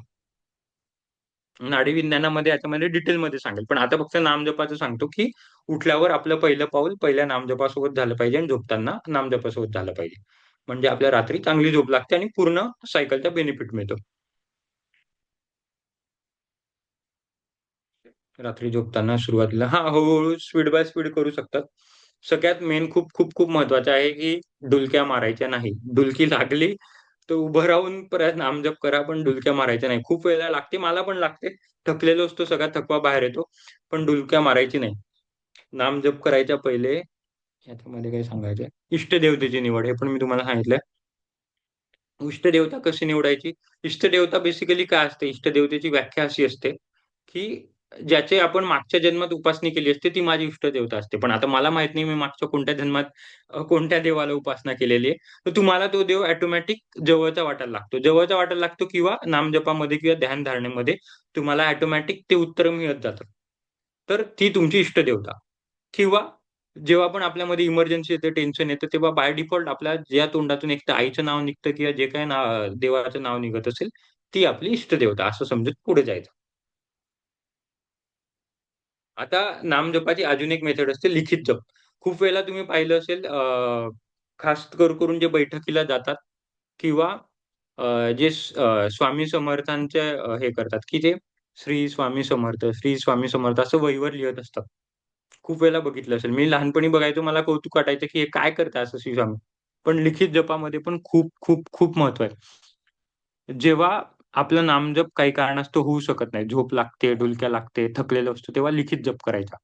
नाडी विज्ञानामध्ये याच्यामध्ये डिटेलमध्ये सांगेल, पण आता फक्त नामजपाचं सांगतो, की उठल्यावर आपलं पहिलं पाऊल पहिल्या नामजपासोबत झालं पाहिजे आणि झोपताना नामजपासोबत झालं पाहिजे. म्हणजे आपल्या रात्री चांगली झोप लागते आणि पूर्ण सायकलचा बेनिफिट मिळतो. रात्री झोपताना सुरुवातीला हळूहळू स्पीड बाय स्पीड करू शकतात. सगळ्यात मेन खूप खूप खूप महत्वाचं आहे, की डुलक्या मारायच्या नाही. डुलकी लागली तर उभं राहून परत नामजप करा, पण डुलक्या मारायच्या नाही. खूप वेळेला लागते, मला पण लागते. थकलेलो असतो, सगळा थकवा बाहेर येतो, पण डुलक्या मारायची नाही. नामजप करायच्या पहिले याच्यामध्ये काय सांगायचंय, इष्टदेवतेची निवड हे पण मी तुम्हाला सांगितलंय. इष्टदेवता कशी निवडायची? इष्टदेवता बेसिकली काय असते? इष्टदेवतेची व्याख्या अशी असते, की ज्याची आपण मागच्या जन्मात उपासना केली असते ती माझी इष्टदेवता असते. पण आता मला माहित नाही मी मागच्या कोणत्या जन्मात कोणत्या देवाला उपासना केलेली आहे. तर तुम्हाला तो देव ऑटोमॅटिक जवळचा वाटायला लागतो. जवळचा वाटायला लागतो किंवा नामजपामध्ये किंवा ध्यानधारणेमध्ये तुम्हाला ऑटोमॅटिक ते उत्तर मिळत जातं. तर ती तुमची इष्टदेवता. किंवा जेव्हा पण आपल्यामध्ये इमर्जन्सी येते, टेन्शन येतं, तेव्हा बाय डिफॉल्ट आपल्या ज्या तोंडातून एक तर आईचं नाव निघतं किंवा जे काही देवाचं नाव निघत असेल, ती आपली इष्टदेवता असं समजत पुढे जायचं. आता नामजपाची अजून एक मेथड असते लिखित जप. खूप वेळेला तुम्ही पाहिलं असेल, खास करून जे बैठकीला जातात किंवा स्वामी समर्थांचे हे करतात, की ते श्री स्वामी समर्थ, श्री स्वामी समर्थ असं वहीवर लिहत असतात. खूप वेळेला बघितलं असेल. मी लहानपणी बघायचो, मला कौतुक वाटायचं, की हे काय करतात असं श्री स्वामी. पण लिखित जपामध्ये पण खूप, खूप, खूप महत्व आहे. जेव्हा आपलं नामजप काही कारणास्तव होऊ शकत नाही, झोप लागते, डुलक्या लागते, थकलेलो असतो, तेव्हा लिखित जप करायचा.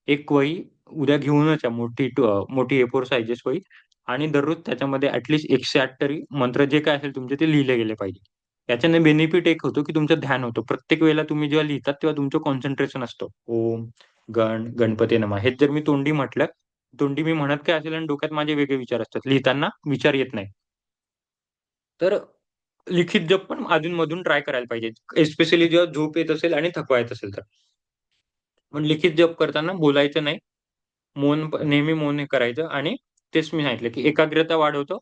एक वही उद्या घेऊनच या, मोठी A4 साइजेस वही, आणि दररोज त्याच्यामध्ये ॲट 108 तरी मंत्र जे काही असेल तुमचे ते लिहिले गेले पाहिजे. याच्याने बेनिफिट एक होतो, की तुमचं ध्यान होतं. प्रत्येक वेळेला तुम्ही जेव्हा लिहितात तेव्हा तुमचं कॉन्सन्ट्रेशन असतं. ओम, गणपती नमः हेच जर मी तोंडी म्हटलं, तोंडी मी म्हणत काय असेल आणि डोक्यात माझे वेगळे विचार असतात. लिहिताना विचार येत नाही. तर लिखित जप पण अधून-मधून ट्राय करायला पाहिजे. एस्पेशली जेव्हा झोप येत असेल आणि थकवा येत असेल तर. पण लिखित जप करताना बोलायचं नाही. नेहमी मौन हे करायचं आणि तेच मी सांगितलं, की एकाग्रता वाढवतो,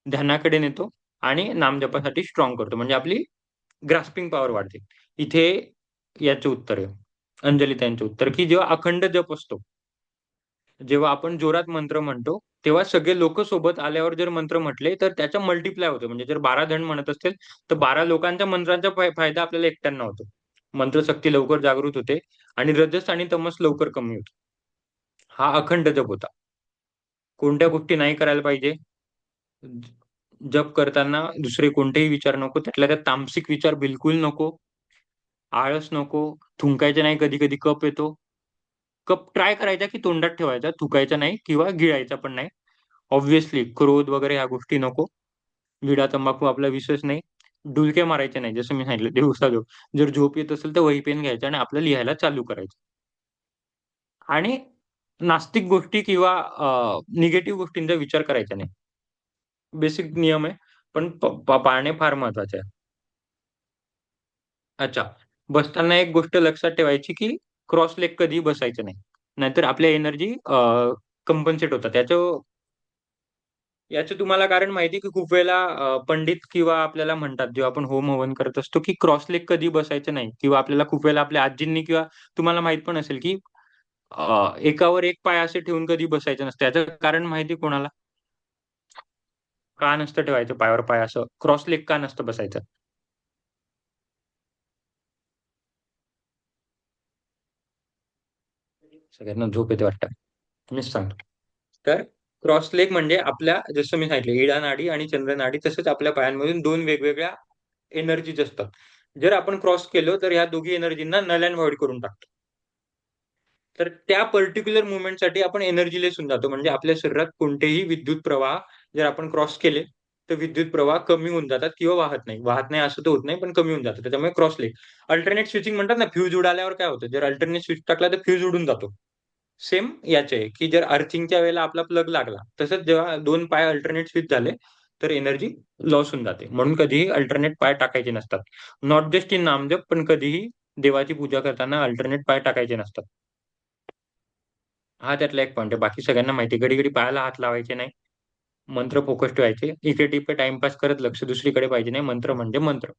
ध्यानाकडे नेतो आणि नामजपासाठी स्ट्रॉंग करतो. म्हणजे आपली ग्रास्पिंग पॉवर वाढते. इथे याचं उत्तर आहे. अंजली ताईंचं उत्तर, की जेव्हा अखंड जप असतो, जेव्हा आपण जोरात मंत्र म्हणतो, तेव्हा सगळे लोकं सोबत आल्यावर जर मंत्र म्हटले, तर त्याचा मल्टिप्लाय होतो. म्हणजे जर 12 जण म्हणत असतील, तर 12 लोकांच्या मंत्रांचा फायदा आपल्याला एकट्यांना होतो. मंत्रशक्ती लवकर जागृत होते आणि रजस आणि तमस लवकर कमी होतो. हा अखंड जप होता. कोणत्या गोष्टी नाही करायला पाहिजे? जप करताना दुसरे कोणतेही विचार नको. त्यातल्या त्यात तामसिक विचार बिलकुल नको. आळस नको. थुंकायचं नाही. कधी-कधी कफ येतो. कप ट्राय करायचा की तोंडात ठेवायचा, थुकायचा नाही किंवा गिळायचा पण नाही. ऑब्व्हियसली क्रोध वगैरे ह्या गोष्टी नको. विडा, तंबाखू आपला विषयच नाही. डुलक्या मारायच्या नाही. जसं मी सांगितलं दिवसा-दिवस. जर झोप येत असेल तर वही पेन घ्यायचा आणि आपलं लिहायला चालू करायचं. आणि नास्तिक गोष्टी किंवा निगेटिव्ह गोष्टींचा विचार करायचा नाही. बेसिक नियम आहे, पण पाळणे फार महत्वाचे आहे. अच्छा. बसताना एक गोष्ट लक्षात ठेवायची, की क्रॉस लेग कधीही बसायचं नाही. नाहीतर आपल्या एनर्जी कॉम्पेन्सेट होतात. याचं तुम्हाला कारण माहिती आहे, की खूप वेळेला पंडित किंवा आपल्याला म्हणतात, जेव्हा आपण होम-हवन करत असतो, की क्रॉस लेग कधी बसायचं नाही किंवा आपल्याला खूप वेळेला आपल्या आजींनी किंवा तुम्हाला माहीत पण असेल, की एकावर एक पाय असे ठेवून कधी बसायचं नसतं. याचं कारण माहिती कोणाला? का नसतं ठेवायचं पायावर पाय असं? क्रॉस लेग का नसतं बसायचं? सगळ्यांना झोप येते वाटतं. मीच सांगतो. तर क्रॉस लेग म्हणजे आपल्या जसं मी सांगितलं इडा नाडी आणि चंद्र नाडी तसंच आपल्या पायांमधून 2 वेगवेगळ्या एनर्जीज असतात. जर आपण क्रॉस केलं तर ह्या दोघी एनर्जींना नल अँड व्हॉइड करून टाकतो. तर त्या पर्टिक्युलर मोव्हमेंटसाठी आपण एनर्जीलेस होऊन जातो. म्हणजे आपल्या शरीरात कोणतेही विद्युत प्रवाह जर आपण क्रॉस केले, तर विद्युत प्रवाह कमी होऊन जातात किंवा वाहत नाही. वाहत नाही असं तर होत नाही, पण कमी होऊन जातं. त्याच्यामुळे क्रॉस लेग. अल्टरनेट स्विचिंग म्हणतात ना, फ्यूज उडाल्यावर काय होतं? जर अल्टरनेट स्विच टाकला तर फ्यूज उडून जातो. सेम याचे आहे, की जर अर्थिंगच्या वेळेला आपला प्लग लागला, तसंच जेव्हा 2 पाय अल्टरनेट स्विच झाले, तर एनर्जी लॉस होऊन जाते. म्हणून कधीही अल्टरनेट पाय टाकायचे नसतात. नॉट जस्ट इन नामजप, पण कधीही देवाची पूजा करताना अल्टरनेट पाय टाकायचे नसतात. हा त्यातला एक पॉईंट आहे. बाकी सगळ्यांना माहिती, घडी घडी पायाला हात लावायचे नाही, मंत्र फोकस ठेवायचे, इकडे टिपे टाइमपास करत लक्ष दुसरीकडे पाहिजे नाही. मंत्र म्हणजे मंत्र.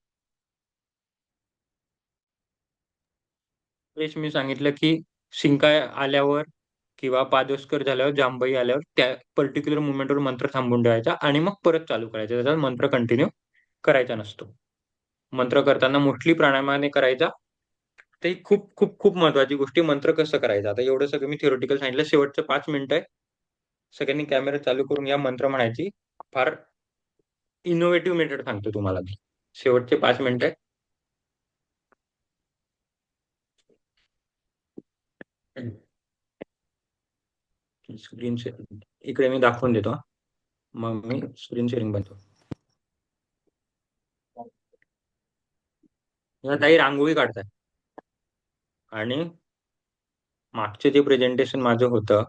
वेळेस मी सांगितलं की शिंका आल्यावर किंवा पादोस्कर झाल्यावर, जांभई आल्यावर त्या पर्टिक्युलर मुवमेंटवर मंत्र थांबून ठेवायचा आणि मग परत चालू करायचा. त्याचा मंत्र कंटिन्यू करायचा नसतो. मंत्र करताना मोस्टली प्राणायामाने करायचा. ते खूप खूप खूप महत्वाची गोष्टी. मंत्र कसं करायचं, आता एवढं सगळं मी थिओरिटिकल सांगितलं. शेवटचं 5 मिनिटं आहे, सगळ्यांनी कॅमेरा चालू करून या मंत्र म्हणायची. फार इनोव्हेटिव्ह मेथड सांगतो तुम्हाला मी. शेवटचे 5 मिनिटं आहे. स्क्रीन शेअरिंग इकडे मी दाखवून देतो हा. मग मी स्क्रीन शेअरिंग बनतो. या ताई रांगोळी काढताय आणि मागचे जे प्रेझेंटेशन माझं होतं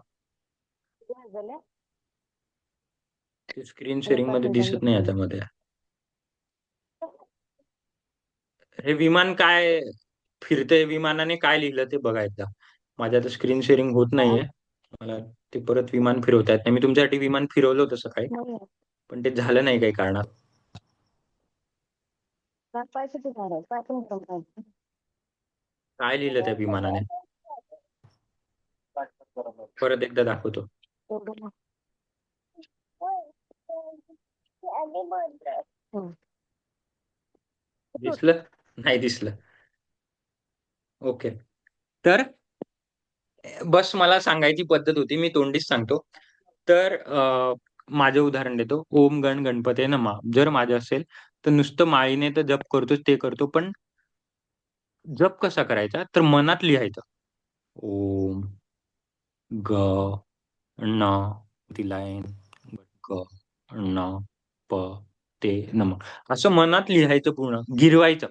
ते स्क्रीन शेअरिंग मध्ये दिसत नाही याच्यामध्ये. हे विमान काय फिरतंय, विमानाने काय लिहिलं ते बघायचं. माझ्या आता स्क्रीन शेअरिंग होत नाहीये, मला ते परत विमान फिरवता येत नाही. मी तुमच्यासाठी विमान फिरवलं होतं सकाळी, पण ते झालं नाही काही कारणात. काय लिहिलं त्या विमानाने परत एकदा दाखवतो. दिसलं? नाही दिसलं. ओके. तर बस मला सांगायची पद्धत होती, मी तोंडीच सांगतो. तर माझं उदाहरण देतो. ओम गण गणपते नमः जर माझं असेल तर नुसतं माळीने तर जप करतोच, ते करतो. पण जप कसा करायचा, तर मनात लिहायचं. ओम ग न ती लाईन ग न प ते नम, असं मनात लिहायचं, पूर्ण गिरवायचं.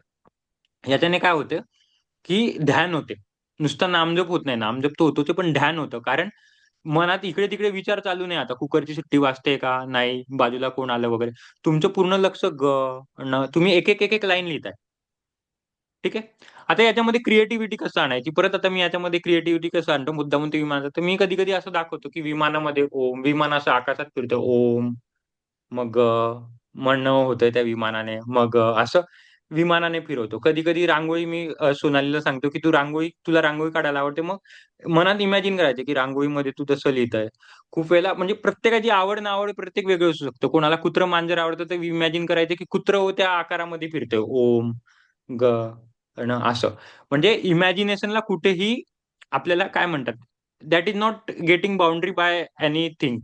याच्याने काय होतं की ध्यान होते. नुसतं नामजप होत नाही, नामजप तो होतो, पण ध्यान होतं. कारण मनात इकडे तिकडे विचार चालू नाही. आता कुकरची शिट्टी वाजते का नाही, बाजूला कोण आलं वगैरे, तुमचं पूर्ण लक्ष ग न, तुम्ही एक एक एक एक लाईन लिहिताय. ठीक आहे. आता याच्यामध्ये क्रिएटिव्हिटी कसं आणायची, परत आता मी याच्यामध्ये क्रिएटिव्हिटी कसं आणतो, मुद्दामून ते विमानाचं, तर मी कधी कधी असं दाखवतो की विमानामध्ये ओम, विमान असं आकाशात फिरतं ओम, मग म्हणणं होतंय त्या विमानाने, मग असं विमानाने फिरवतो. कधी कधी रांगोळी मी सोनालीला सांगतो की तुला रांगोळी काढायला आवडते, मग मनात इमॅजिन करायचं की रांगोळीमध्ये तू तसं लिहितंय. खूप वेळेला म्हणजे प्रत्येकाची आवड ना आवड प्रत्येक वेगळं असू शकतं. कोणाला कुत्रं मांजर आवडतं, तर इमॅजिन करायचं की कुत्रं त्या आकारामध्ये फिरतंय ओम ग न असं. म्हणजे इमॅजिनेशनला कुठेही आपल्याला काय म्हणतात, that is not getting boundary by anything.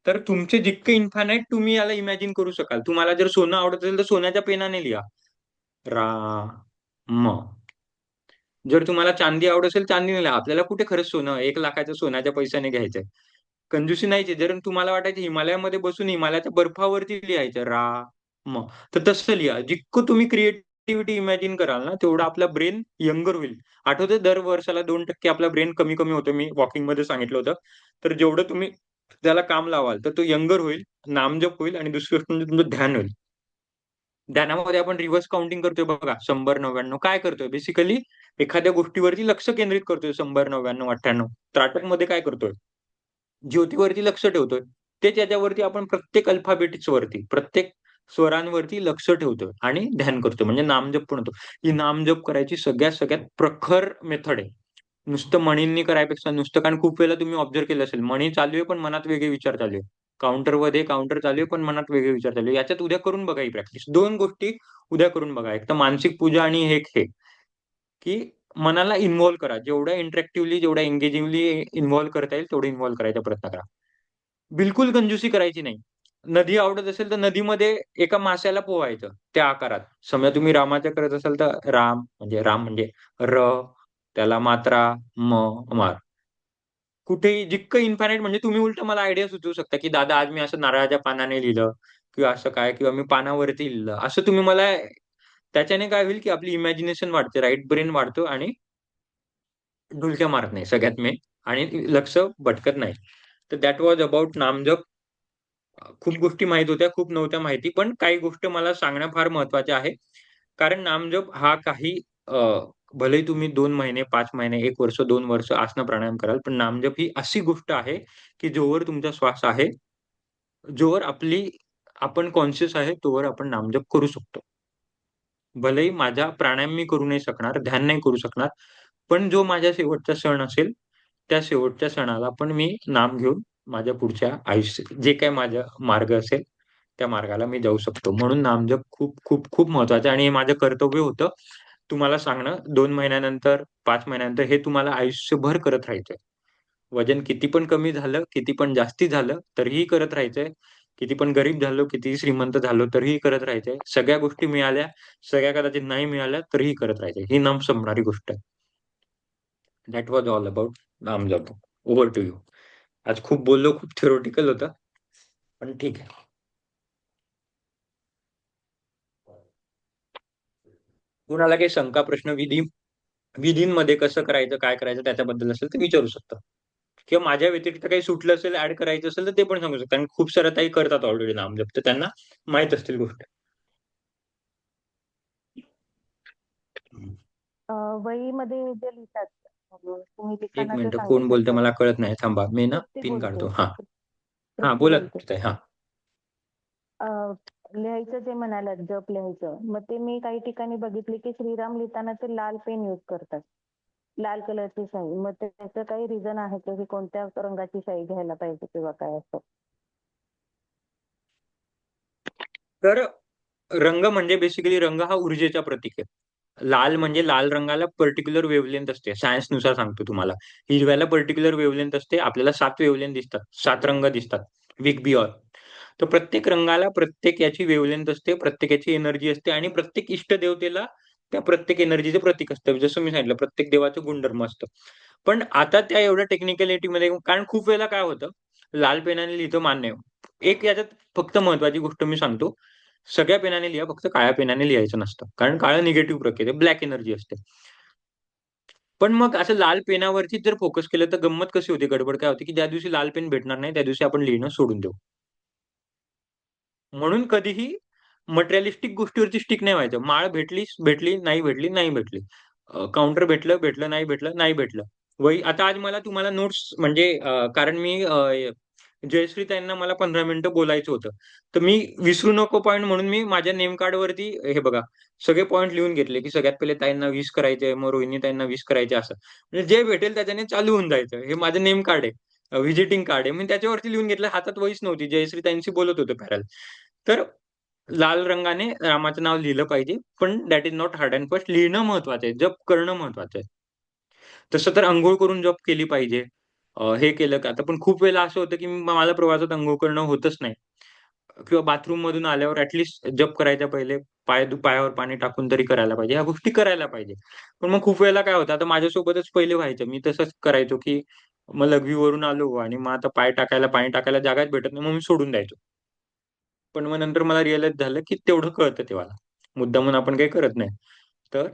तर तुमचे जितके इन्फानाइट तुम्ही याला इमॅजिन करू शकाल. तुम्हाला जर सोनं आवडत असेल तर सोन्याच्या पेनाने लिहा रा म. जर तुम्हाला चांदी आवडत असेल चांदीने लिहा. आपल्याला कुठे खरंच सोनं 1 लाखाच्या सोन्याच्या पैशाने घ्यायचंय, कंजूसी नाहीचे. जर तुम्हाला वाटायचं हिमालयामध्ये बसून हिमालयाच्या बर्फावरती लिहायचं रा म, तर तसं लिहा. जितकं तुम्ही क्रिएटिव्हिटी इमॅजिन कराल ना, तेवढं आपला ब्रेन यंगर होईल. आठवतं दर वर्षाला 2% आपला ब्रेन कमी कमी होतो, मी वॉकिंग मध्ये सांगितलं होतं. तर जेवढं तुम्ही त्याला काम लावाल तर तो यंगर होईल, नामजप होईल, आणि दुसरी गोष्ट म्हणजे तुमचं ध्यान होईल. ध्यानामध्ये आपण रिव्हर्स काउंटिंग करतोय बघा, 100, 99. काय करतोय बेसिकली, एखाद्या गोष्टीवरती लक्ष केंद्रित करतोय. 100, 99, 98. त्राटक मध्ये काय करतोय, ज्योतीवरती लक्ष ठेवतोय. तेच याच्यावरती आपण प्रत्येक अल्फाबेटिक्स वरती, प्रत्येक स्वरांवरती लक्ष ठेवतोय आणि ध्यान करतोय, म्हणजे नामजप पण होतो. ही नामजप करायची सगळ्यात सगळ्यात प्रखर मेथड आहे. नुसतं म्हणींनी करायपेक्षा, नुसतं, कारण खूप वेळेला तुम्ही ऑब्झर्व केलं असेल, म्हणी चालू आहे पण मनात वेगळे विचार चालू आहे. काउंटरमध्ये काउंटर चालू आहे पण मनात वेगळे विचार चालू आहे. याच्यात उद्या करून बघा ही प्रॅक्टिस. 2 गोष्टी उद्या करून बघा. एक तर मानसिक पूजा आणि एक हे की मनाला इन्व्हॉल्व करा. जेवढ्या इंटरॅक्टिव्हली, जेवढ्या एंगेजिंगली इन्व्हॉल्व करता येईल तेवढं इन्व्हॉल्व करायचा प्रयत्न करा. बिलकुल कंजूसी करायची नाही. नदी आवडत असेल तर नदीमध्ये एका माश्याला पोहायचं त्या आकारात. समजा तुम्ही रामाच्या करत असाल तर राम म्हणजे र, त्याला मात्रा म मार. कुठेही जितकं इन्फायनाईट, म्हणजे तुम्ही उलट मला आयडिया सुचवू शकता की दादा आज मी असं नारळाच्या पानाने लिहिलं किंवा असं काय, किंवा मी पानावरती लिहिलं, असं तुम्ही मला. त्याच्याने काय होईल की आपली इमॅजिनेशन वाढते, राईट ब्रेन वाढतो आणि डुलक्या मारत नाही सगळ्यात मेन, आणि लक्ष भटकत नाही. तर दॅट वॉज अबाउट नामजप. खूप गोष्टी माहित होत्या, खूप नव्हत्या माहिती, पण काही गोष्ट मला सांगणं फार महत्वाचे आहे. कारण नामजप हा काही भलेही तुम्ही 2 महिने, 5 महिने, 1 वर्ष, 2 वर्ष आसन प्राणायाम कराल, पण नामजप ही अशी गोष्ट आहे, की जोवर तुमचा श्वास आहे, जोवर आपण कॉन्शियस आहे, तोवर आपण नामजप करू शकतो. भलेही माझा प्राणायाम मी करू नाही शकणार, ध्यान नाही करू शकणार, पण जो माझा शेवटचा क्षण असेल, त्या शेवटच्या क्षणाला पण मी नाम घेऊन माझ्या पुढच्या जे काही माझा मार्ग असेल, त्या मार्गाला मी जाऊ शकतो. म्हणून नामजप खूप, खूप, खूप महत्वाचं आहे आणि हे माझं कर्तव्य होतं तुम्हाला सांगणं. 2 महिन्यानंतर, 5 महिन्यानंतर हे तुम्हाला आयुष्यभर करत राहायचंय. वजन किती पण कमी झालं, किती पण जास्ती झालं, तरीही करत राहायचंय. किती पण गरीब झालो, कितीही श्रीमंत झालो, तरीही करत राहायचंय. सगळ्या गोष्टी मिळाल्या, सगळ्या कदाचित नाही मिळाल्या, तरीही करत राहायचंय. ही न संपणारी गोष्ट आहे. दॅट वॉज ऑल अबाउट नामजप. Over to you. आज खूप बोललो, खूप थिओरिटिकल होतं, पण ठीक आहे. कुणाला काही शंका, प्रश्न, विधींमध्ये कसं करायचं, काय करायचं त्याच्याबद्दल असेल तर विचारू शकता. किंवा माझ्या व्यतिरिक्त काही सुटलं असेल, ऍड करायचं असेल तर ते पण सांगू शकता. आणि खूप साऱ्या ताई करतात ऑलरेडी नामजप, तर त्यांना माहित असतील गोष्टी. वहीमध्ये जे लिहितात तुम्ही एक लिखाणाचं मिनिट, कोण सांगितलं बोलतं तर मला कळत नाही. थांबा, मी ना तृप्ती पिन बोलते काढतो. हा हा, तृप्ती बोला बोलते. ताई. हा लिहायचं जे म्हणालात जप लिहायचं मग ते मी काही ठिकाणी बघितले की श्रीराम लिहिताना ते लाल पेन यूज करतात, लाल कलरची शाई. मग त्याचं काही रिझन आहे का की कोणत्या रंगाची शाई घ्यायला पाहिजे किंवा काय असं? तर रंग म्हणजे बेसिकली रंग हा ऊर्जेचा प्रतीक आहे. लाल म्हणजे लाल रंगाला पर्टिक्युलर वेव्हलेंथ असते. सायन्स नुसार सांगतो तुम्हाला. हिरव्याला पर्टिक्युलर वेव्हलेंथ असते. आपल्याला 7 वेव्हलेंथ दिसतात, 7 रंग दिसतात. विक बिऑर. तर प्रत्येक रंगाला प्रत्येक याची वेव्हलेंथ असते, प्रत्येकाची एनर्जी असते आणि प्रत्येक इष्टदेवतेला त्या प्रत्येक एनर्जीचं प्रतीक असतं. जसं मी सांगितलं, प्रत्येक देवाचं गुणधर्म असतं. पण आता त्या एवढ्या टेक्निकॅलिटीमध्ये, कारण खूप वेळेला काय होतं, लाल पेनाने लिहितो मान्य आहे. एक याच्यात फक्त महत्वाची गोष्ट मी सांगतो, सगळ्या पेनाने लिहा, फक्त काळ्या पेनाने लिहायचं नसतं. कारण काळं निगेटिव्ह प्रक्रिया आहे, ब्लॅक एनर्जी असते. पण मग असं लाल पेनावरती जर फोकस केलं तर गंमत कशी होते, गडबड काय होते, की ज्या दिवशी लाल पेन भेटणार नाही, त्या दिवशी आपण लिहिणं सोडून देऊ. म्हणून कधीही मटेरियलिस्टिक गोष्टीवरती स्टिक नाही व्हायचं. माळ भेटली, भेटली, नाही भेटली, नाही भेटली. काउंटर भेटलं, भेटलं, नाही भेटलं, नाही भेटलं. वही आता आज मला तुम्हाला नोट्स म्हणजे कारण मी जयश्री ताईंना मला 15 मिनिटं बोलायचं होतं. तर मी विसरू नको पॉइंट म्हणून मी माझ्या नेम कार्डवरती हे बघा सगळे पॉइंट लिहून घेतले, की सगळ्यात पहिले ताईंना 20 करायचे, मग रोहिणी ताईंना 20 करायचे असं. म्हणजे जे भेटेल त्याच्याने चालू होऊन जायचं. हे माझं नेम कार्ड आहे. व्हिजिटिंग कार्ड आहे. मी त्याच्यावरती लिहून घेतलं. हातात वहीच नव्हती. जयश्री ताईंशी बोलत होतो पॅरल. तर लाल रंगाने रामाचं नाव लिहिलं पाहिजे. पण that is not hard and fast. लिहिणं महत्वाचं आहे. जप करणं महत्वाचं आहे. तसं तर अंघोळ करून जप केली पाहिजे. हे केलं का आता पण खूप वेळेला असं होतं, की मला प्रवासात अंघोळ करणं होतच नाही. किंवा बाथरूम मधून आल्यावर ऍटलीस्ट जप करायच्या पहिले पायावर पाणी टाकून तरी करायला पाहिजे. ह्या गोष्टी करायला पाहिजे. पण मग खूप वेळेला काय होतं, आता माझ्यासोबतच पहिले व्हायचं. मी तसंच करायचो, की मग लघवीवरून आलो आणि मग आता पाणी टाकायला जागाच भेटत नाही. मग मी सोडून द्यायचो. पण मग नंतर मला रिअलाईज झालं, की तेवढं कळतं तेव्हा. मुद्दामून आपण काही करत नाही. तर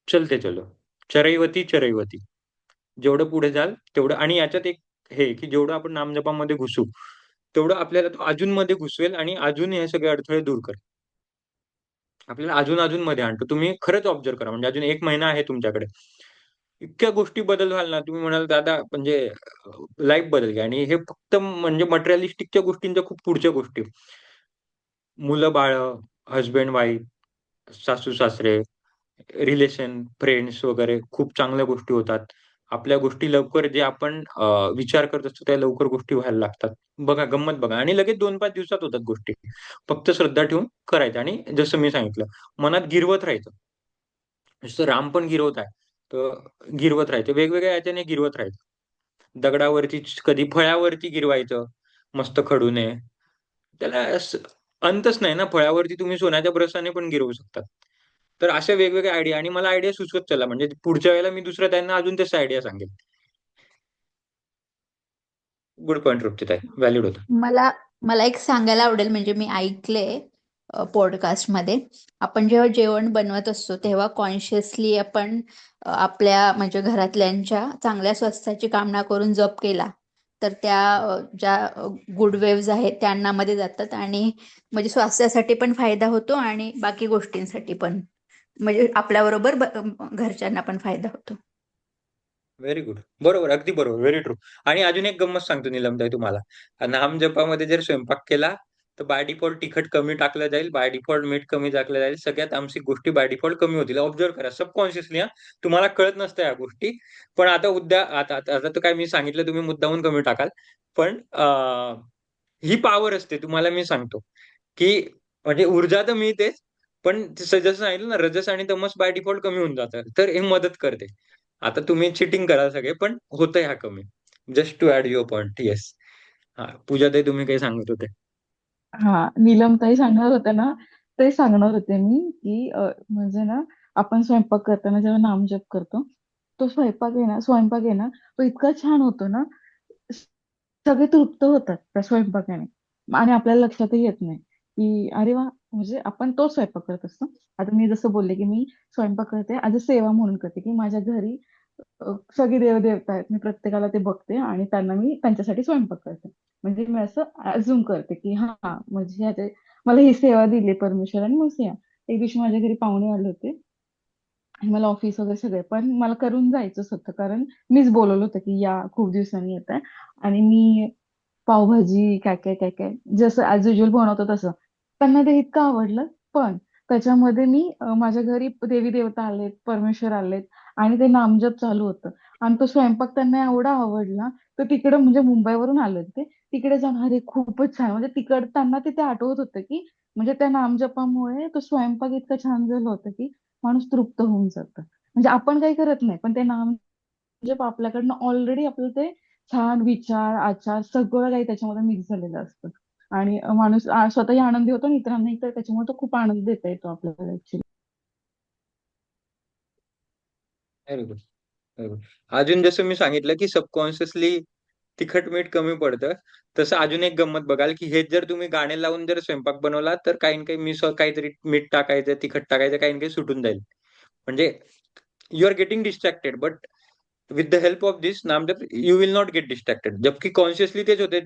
चलते चलो. चरैवती चरैवती. जेवढं पुढे जाल तेवढं आणि याच्यात एक हे, की जेवढं आपण नामजपामध्ये घुसू, तेवढं आपल्याला तो अजूनमध्ये घुसवेल आणि अजून हे सगळे अडथळे दूर करेल. आपल्याला अजून मध्ये आणतो. तुम्ही खरंच ऑब्झर्व्ह करा. म्हणजे अजून 1 महिना आहे तुमच्याकडे. इतक्या गोष्टी बदल व्हाल ना, तुम्ही म्हणाल दादा म्हणजे लाईफ बदलली आणि हे फक्त म्हणजे मटेरियलिस्टिकच्या गोष्टींच्या खूप पुढच्या गोष्टी. मुलं-बाळं, हसबँड वाईफ, सासू-सासरे, रिलेशन, फ्रेंड्स वगैरे खूप चांगल्या गोष्टी होतात. आपल्या गोष्टी लवकर जे आपण विचार करत असतो त्या लवकर गोष्टी व्हायला लागतात. बघा गंमत बघा आणि लगेच 2-5 दिवसात होतात गोष्टी. फक्त श्रद्धा ठेवून करायच्या आणि जसं मी सांगितलं, मनात गिरवत राहायचं. जसं राम पण गिरवत आहे, तर गिरवत राहायचं. वेगवेगळ्या याच्याने गिरवत राहायचं. दगडावरती कधी फळ्यावरती गिरवायचं, मस्त खडूने. त्याला अंतच नाही ना. फळ्यावरती तुम्ही सोन्याच्या ब्रशाने पण गिरवू शकतात. तर अशा वेगवेगळ्या आयडिया आणि मला आयडिया सुचवत चला म्हणजे पुढच्या वेळेला मी दुसऱ्या त्यांना अजून तशा आयडिया सांगेल. Good point तृप्तीताई. व्हॅलिड होतं. मला मला एक सांगायला आवडेल, म्हणजे मी ऐकलंय पॉडकास्टमध्ये, आपण जेव्हा जेवण बनवत असतो तेव्हा कॉन्शियसली आपण आपल्या म्हणजे घरातल्यांच्या चांगल्या स्वास्थ्याची कामना करून जप केला तर त्या ज्या गुड वेव्ज आहेत त्या अन्नामध्ये जातात आणि म्हणजे स्वास्थ्यासाठी पण फायदा होतो आणि बाकी गोष्टींसाठी पण म्हणजे आपल्याबरोबर घरच्यांना पण फायदा होतो. Very good. बरोबर, अगदी बरोबर, व्हेरी ट्रू. आणि अजून एक गंमत सांगतो नीलमताई तुम्हाला. नामजपामध्ये जर स्वयंपाक केला तर बाय डिफॉल्ट तिखट कमी टाकलं जाईल, बाय डिफॉल्ट मीठ कमी टाकलं जाईल, सगळ्या तामसिक गोष्टी बाय डिफॉल्ट कमी होतील. ऑब्झर्व करा सबकॉन्शियसली. तुम्हाला कळत नसतं या गोष्टी, पण आता उद्या आता आता आता तर काय मी सांगितलं तुम्ही मुद्दामून कमी टाकाल, पण ही पॉवर असते तुम्हाला मी सांगतो, की म्हणजे ऊर्जा तर मिळतेच, पण जसं सांगितलं ना, रजस आणि तमस बाय डिफॉल्ट कमी होऊन जातं, तर हे मदत करते. आता तुम्ही चिटिंग करा सगळे, पण होतं ह्या कमी. Just to add your point. Yes. हा, पूजाताई तुम्ही काही सांगत होते. हा, नीलमताई सांगणार होत्या ना, ते सांगणार होते मी की म्हणजे ना आपण स्वयंपाक करताना जेव्हा नामजप करतो, तो स्वयंपाक आहे ना, तो इतका छान होतो ना, सगळे तृप्त होतात त्या स्वयंपाकाने आणि आपल्याला लक्षातही येत नाही की अरे वा, म्हणजे आपण तो स्वयंपाक करत असतो. आता मी जसं बोलले की मी स्वयंपाक करते ॲज अ सेवा म्हणून करते, की माझ्या घरी सगळी देवदेवता आहेत, मी प्रत्येकाला ते बघते आणि त्यांना मी त्यांच्यासाठी स्वयंपाक करते. म्हणजे मी असं अझ्युम करते की हा, म्हणजे मला ही सेवा दिली परमेश्वराने, मग सेवा. एक दिवशी माझ्या घरी पाहुणे आले होते आणि मला ऑफिस वगैरे सगळे, पण मला करून जायचंच होतं कारण मीच बोलवलं होतं की या, खूप दिवसांनी येत आहे. आणि मी पावभाजी काय काय काय काय जसं ऍज युजल बनवतो तसं त्यांना ते इतकं आवडलं. पण त्याच्यामध्ये मी माझ्या घरी देवी देवता आलेत, परमेश्वर आलेत आणि ते नामजप चालू होतं आणि तो स्वयंपाक त्यांना एवढा आवडला. तर तिकडे म्हणजे मुंबईवरून आले ते, तिकडे जाऊन अरे खूपच छान, म्हणजे तिकड त्यांना तिथे आठवत होतं की म्हणजे त्या नामजपामुळे तो स्वयंपाक इतकं छान झालं होतं की माणूस तृप्त होऊन जातं. म्हणजे आपण काही करत नाही, पण ते नामजप आपल्याकडनं ऑलरेडी आपलं ते छान विचार, आचार सगळं काही त्याच्यामध्ये मिक्स झालेलं असतं. आणि माणूस स्वतःही आनंदी होतो आणि इतरांनाही, तर त्याच्यामुळे तो खूप आनंद देता येतो आपल्याला actually. Very good. Very good. अजून जसं मी सांगितलं की सबकॉन्शियसली तिखट मीठ कमी पडतं, तसं अजून एक गंमत बघाल की हेच जर तुम्ही गाणे लावून जर स्वयंपाक बनवला तर काही ना काही काहीतरी मीठ टाकायचं, तिखट टाकायचं, काही ना काही सुटून जाईल. म्हणजे you are getting distracted, but with the help of this नामजप you will not get distracted. जबकि कॉन्शियसली तेच होते.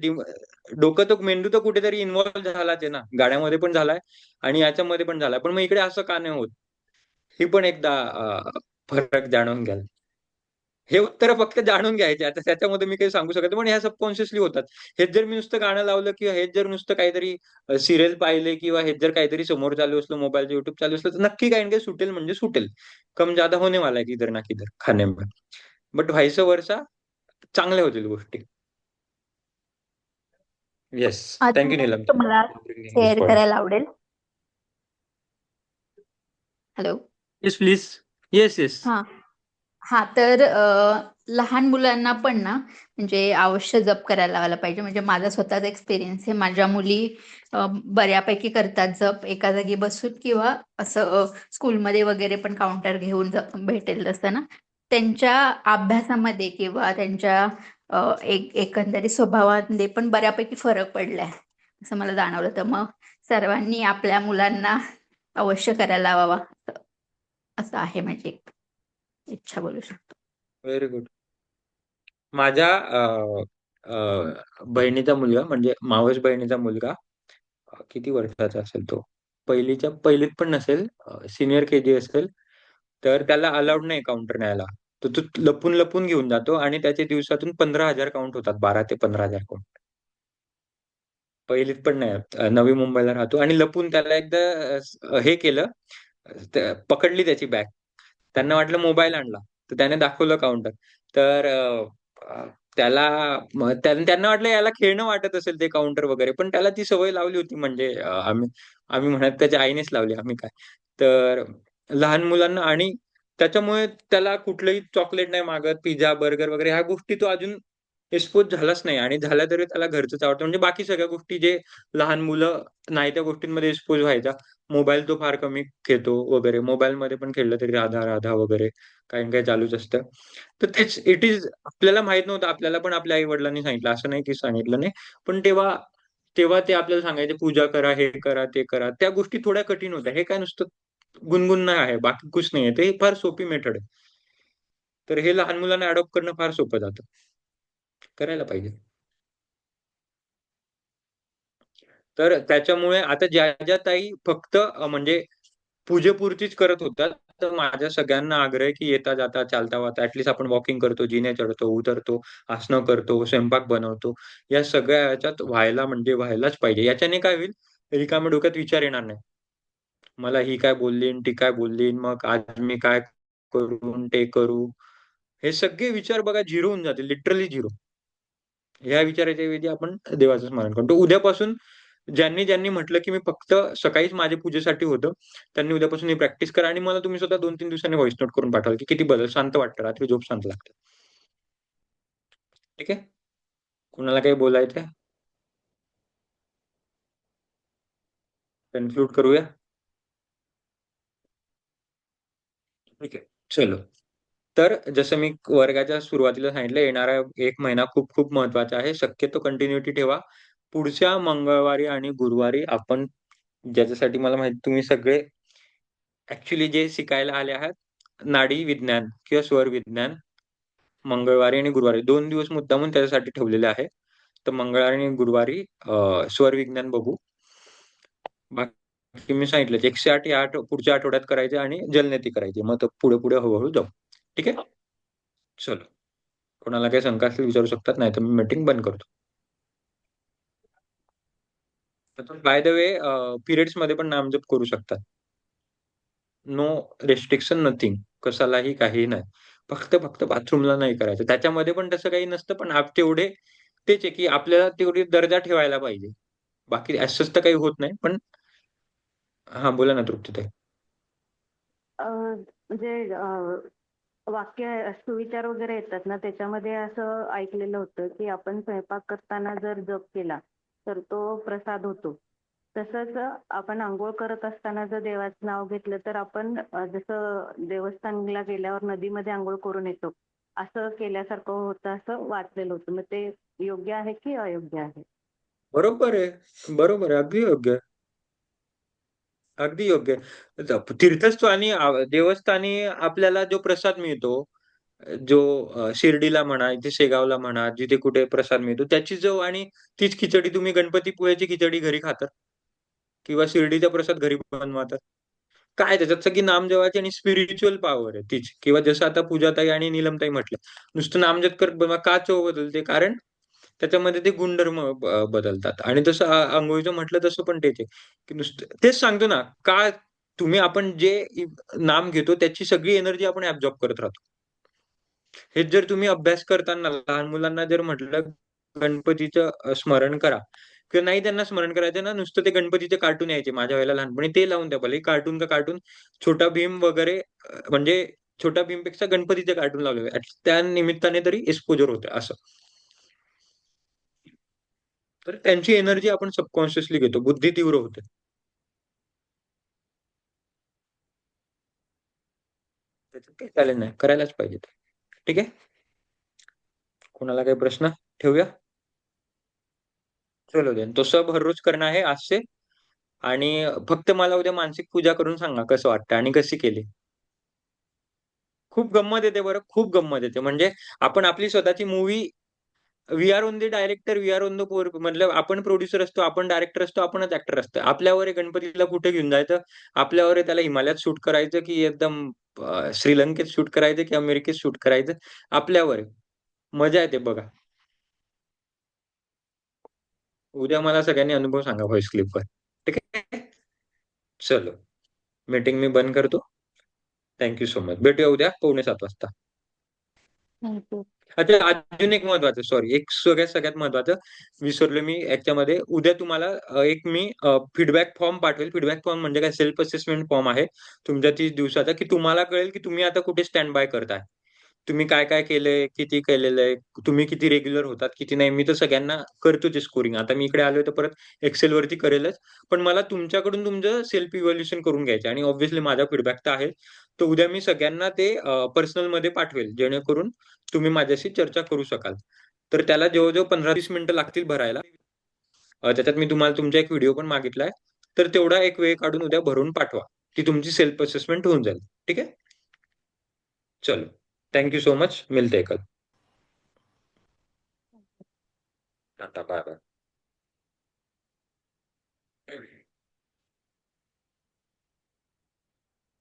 डोकं तो मेंदू तर कुठेतरी इन्व्हॉल्व्ह झालाच आहे ना, गाण्यामध्ये पण झालाय आणि याच्यामध्ये पण झालाय, पण मग इकडे असं का नाही होत, ही पण एकदा फरक जाणून घ्याल. हे उत्तर फक्त जाणून घ्यायचे. आता त्याच्यामध्ये मी काही सांगू शकत नाही, पण ह्या सबकॉन्शियसली होतात. हेच जर मी नुसतं गाणं लावलं किंवा हेच जर नुसतं काहीतरी सिरियल पाहिले किंवा हेच जर काहीतरी समोर चालू असलं, मोबाईल युट्यूब चालू असलं, तर नक्की काही ना काही सुटेल म्हणजे सुटेल. कम ज्यादा होने वाला है किधर ना किधर खाने में. बट व्हाईस वर्सा चांगल्या होतील गोष्टी. येस. अजून थँक्यू एक नीलम. तुम्हाला शेअर पॉइंट. करायला आवडेल. Hello. Yes please. Yes yes. हा हा, तर लहान मुलांना पण ना म्हणजे अवश्य जप करायला लावायला पाहिजे. म्हणजे माझा स्वतःचा एक्सपिरियन्स आहे. माझ्या मुली बऱ्यापैकी करतात जप, एका जागी बसून किंवा असं स्कूलमध्ये वगैरे पण काउंटर घेऊन भेटेल तसं ना, त्यांच्या अभ्यासामध्ये किंवा त्यांच्या एकंदरीत स्वभावामध्ये पण बऱ्यापैकी फरक पडलाय असं मला जाणवलं. तर मग सर्वांनी आपल्या मुलांना अवश्य करायला लावावा असं आहे माझी एक इच्छा बोलू शकतो. Very good. माझ्या बहिणीचा मुलगा, म्हणजे मावस बहिणीचा मुलगा, किती वर्षाचा असेल तो, पहिलीत पण नसेल, सिनियर केजी असेल, तर त्याला अलाउड नाही काउंटर न्यायला. तर तो लपून लपून घेऊन जातो आणि त्याचे दिवसातून 15,000 काउंट होतात, 12 ते 15,000 काउंट. पहिलीत पण नाही, नवी मुंबईला राहतो आणि लपून त्याला एकदा हे केलं, पकडली त्याची बॅग. त्यांना वाटलं मोबाईल आणला, तर त्याने दाखवलं काउंटर. तर त्याला त्यांना वाटलं याला खेळणं वाटत असेल ते काउंटर वगैरे, पण त्याला ती सवय लावली होती. म्हणजे आम्ही आम्ही म्हणत त्याच्या आईनेच लावली, आम्ही काय. तर लहान मुलांना, आणि त्याच्यामुळे त्याला कुठलंही चॉकलेट नाही मागत, पिझ्झा बर्गर वगैरे ह्या गोष्टी तो अजून एक्सपोज झालाच नाही. आणि झाल्या तरी त्याला घरचंच आवडतं. म्हणजे बाकी सगळ्या गोष्टी जे लहान मुलं नाही त्या गोष्टींमध्ये एक्सपोज व्हायच्या. मोबाईल तो फार कमी घेतो वगैरे, मोबाईलमध्ये पण खेळलं तरी राधा राधा वगैरे काही ना काही चालूच असतं. तर तेच इट इज, आपल्याला माहित नव्हतं. आपल्याला पण आपल्या आई वडिलांनी सांगितलं, असं नाही की सांगितलं नाही, पण तेव्हा तेव्हा ते आपल्याला सांगायचे पूजा करा, हे करा, ते करा. त्या गोष्टी थोड्या कठीण होत्या. हे काय नुसतं गुणगुण नाही आहे, बाकी कुछ नाही आहे. ते फार सोपी मेथड आहे. तर हे लहान मुलांना अडॉप्ट करणं फार सोपं जातं. करायला पाहिजे. तर त्याच्यामुळे आता ज्या ज्या ताई फक्त म्हणजे पूजेपुरतीच करत होत्या, तर माझ्या सगळ्यांना आग्रह आहे की येता जाता चालता वाता ऍटलीस्ट आपण वॉकिंग करतो, जिने चढतो, उतरतो, आसनं करतो, स्वयंपाक बनवतो, या सगळ्या याच्यात व्हायला म्हणजे व्हायलाच पाहिजे. याच्याने काय होईल, रिकाम्या डोक्यात विचार येणार नाही. मला ही काय बोलली ती काय बोलली, मग आज मी काय करू ते करू, हे सगळे विचार बघा झिरो होऊन जातील, लिटरली झिरो. ह्या विचाराच्या ऐवजी आपण देवाचं स्मरण करतो. उद्यापासून ज्यांनी ज्यांनी म्हटलं की मी फक्त सकाळीच माझ्या पूजेसाठी होतं, त्यांनी उद्यापासून ही प्रॅक्टिस करा आणि मला तुम्ही स्वतः 2-3 दिवसांनी व्हॉइस नोट करून पाठवाल की किती बदल, शांत वाटतं, रात्री झोप शांत लागते. ठीक आहे? कुणाला काही बोलायचंय? कन्क्लूड करूया? ठीक आहे, चलो. तर जसं मी वर्गाच्या सुरुवातीला सांगितलं, येणारा 1 महिना खूप खूप महत्वाचा आहे. शक्यतो कंटिन्युटी ठेवा. पुढच्या मंगळवारी आणि गुरुवारी आपण, ज्याच्यासाठी मला माहिती तुम्ही सगळे ऍक्च्युली जे शिकायला आले आहात, नाडी विज्ञान किंवा स्वर विज्ञान, मंगळवारी आणि गुरुवारी 2 दिवस मुद्दामून त्याच्यासाठी ठेवलेले आहे. तर मंगळवारी आणि गुरुवारी स्वर विज्ञान बघू. बाकी मी सांगितलं 108 या पुढच्या आठवड्यात करायचे आणि जलनेती करायची, मग तो पुढे पुढे हळूहळू जाऊ. ठीक आहे, चलो. कोणाला काही शंका असतील विचारू शकतात, नाही तर मी मीटिंग बंद करतो. बाय द वे, पिरियड्स मध्ये पण नामजप करू शकतात. नो रेस्ट्रिक्शन, नथिंग, कशालाही काही नाही. फक्त फक्त बाथरूमला नाही करायचं. त्याच्यामध्ये पण तसं काही नसतं, पण तेवढे तेच आहे की आपल्याला तेवढी दर्जा ठेवायला पाहिजे. बाकी असंच तर काही होत नाही. पण हा, बोला ना तृप्तीताई. म्हणजे वाक्य सुविचार वगैरे येतात ना, त्याच्यामध्ये असं ऐकलेलं होतं की आपण स्वयंपाक करताना जर जप केला तर तो प्रसाद होतो. तसंच आपण आंघोळ करत असताना जर देवाचं नाव घेतलं तर आपण जसं देवस्थानला गेल्यावर नदीमध्ये आंघोळ करून येतो, असं केल्यासारखं होतं असं वाचलेलं होतं. मग ते योग्य आहे की अयोग्य आहे? बरोबर आहे, बरोबर आहे, अगदी योग्य आहे. अगदी योग्य आहे. तीर्थस्थानी देवस्थानी आपल्याला जो प्रसाद मिळतो, जो शिर्डीला म्हणा, इथे शेगावला म्हणा, जिथे कुठे प्रसाद मिळतो, त्याची चव आणि तीच खिचडी तुम्ही गणपतीपुळ्याची खिचडी घरी खातात किंवा शिर्डीचा प्रसाद घरी बनवतात. काय त्याच्यात सगळी नामजपाची आणि स्पिरिच्युअल पॉवर आहे तीच. किंवा जसं आता पूजाताई आणि नीलमताई म्हटलं, नुसतं नामजप करत बनवा, का चव बदलते? कारण त्याच्यामध्ये ते गुणधर्म बदलतात. आणि तसं आंघोळीचं म्हटलं तसं पण तेच आहे की नुसतं तेच सांगतो ना, का तुम्ही आपण जे नाम घेतो त्याची सगळी एनर्जी आपण ऍब्झॉर्ब करत राहतो. हेच जर तुम्ही अभ्यास करताना लहान मुलांना जर म्हटलं गणपतीचं स्मरण करा, किंवा नाही त्यांना स्मरण करायचं ना, नुसतं ते गणपतीचे कार्टून यायचे माझ्या वेळेला लहानपणी, ते लावून द्या. भले कार्टून का कार्टून, छोटा भीम वगैरे, म्हणजे छोटा भीमपेक्षा गणपतीचे कार्टून लावले, त्या निमित्ताने तरी एक्सपोजर होते असं. तर त्यांची एनर्जी आपण सबकॉन्शियसली घेतो, बुद्धी तीव्र होते. त्याच्यात काही चालेल नाही, करायलाच पाहिजे ते. ठीक आहे, कोणाला काही प्रश्न? ठेवूया, चलो देन. तो सब हर रोज करना है आज से. आणि फक्त मला उद्या मानसिक पूजा करून सांगा कसं वाटतं आणि कशी केली. खूप गंमत येते बरं, खूप गंमत येते. म्हणजे आपण आपली स्वतःची movie, we are own the director, we are own the मतलब आपण प्रोड्युसर असतो, आपण डायरेक्टर असतो, आपणच ऍक्टर असतो. आपल्यावर आहे गणपतीला कुठे घेऊन जायचं, आपल्यावर आहे त्याला हिमालयात शूट करायचं की एकदम श्रीलंकेत शूट करायचं की अमेरिकेत शूट करायचं, आपल्यावर आहे. मजा येते बघा. उद्या मला सगळ्यांनी अनुभव सांगा व्हॉइस क्लिपवर. ठीक आहे, चलो. मीटिंग मी बंद करतो. Thank you so much. भेटूया उद्या 6:45 वाजता. थँक्यू. अच्छा, अजून एक महत्वाचं, सॉरी, एक सगळ्यात सगळ्यात महत्वाचं विसरलो मी याच्यामध्ये. उद्या तुम्हाला एक मी फीडबॅक फॉर्म पाठवेल. फीडबॅक फॉर्म म्हणजे काय, सेल्फ असेसमेंट फॉर्म आहे तुमच्या 30 दिवसाचा, की तुम्हाला कळेल की तुम्ही आता कुठे स्टँड बाय करताय, तुम्ही काय काय केलंय, किती केलेलं आहे, तुम्ही किती रेग्युलर होतात, किती नाही. मी तर सगळ्यांना करतोच स्कोरिंग. आता मी इकडे आलोय तर परत एक्सेल वरती करेलच, पण मला तुमच्याकडून तुमचं सेल्फ इव्हॅल्युएशन करून घ्यायचं आणि ऑब्व्हियसली माझा फीडबॅक तर आहे. तर उद्या मी सगळ्यांना ते पर्सनल मध्ये पाठवेल, जेणेकरून तुम्ही माझ्याशी चर्चा करू शकाल. तर त्याला जवळजवळ 15-20 मिनिटं लागतील भरायला. त्याच्यात मी तुम्हाला तुमचा एक व्हिडिओ पण मागितलाय, तर तेवढा एक वेळ काढून उद्या भरून पाठवा, की तुमची सेल्फ असेसमेंट होऊन जाईल. ठीक आहे, चलो. Thank you so much. मिलते हैं कल. Tata, bye bye.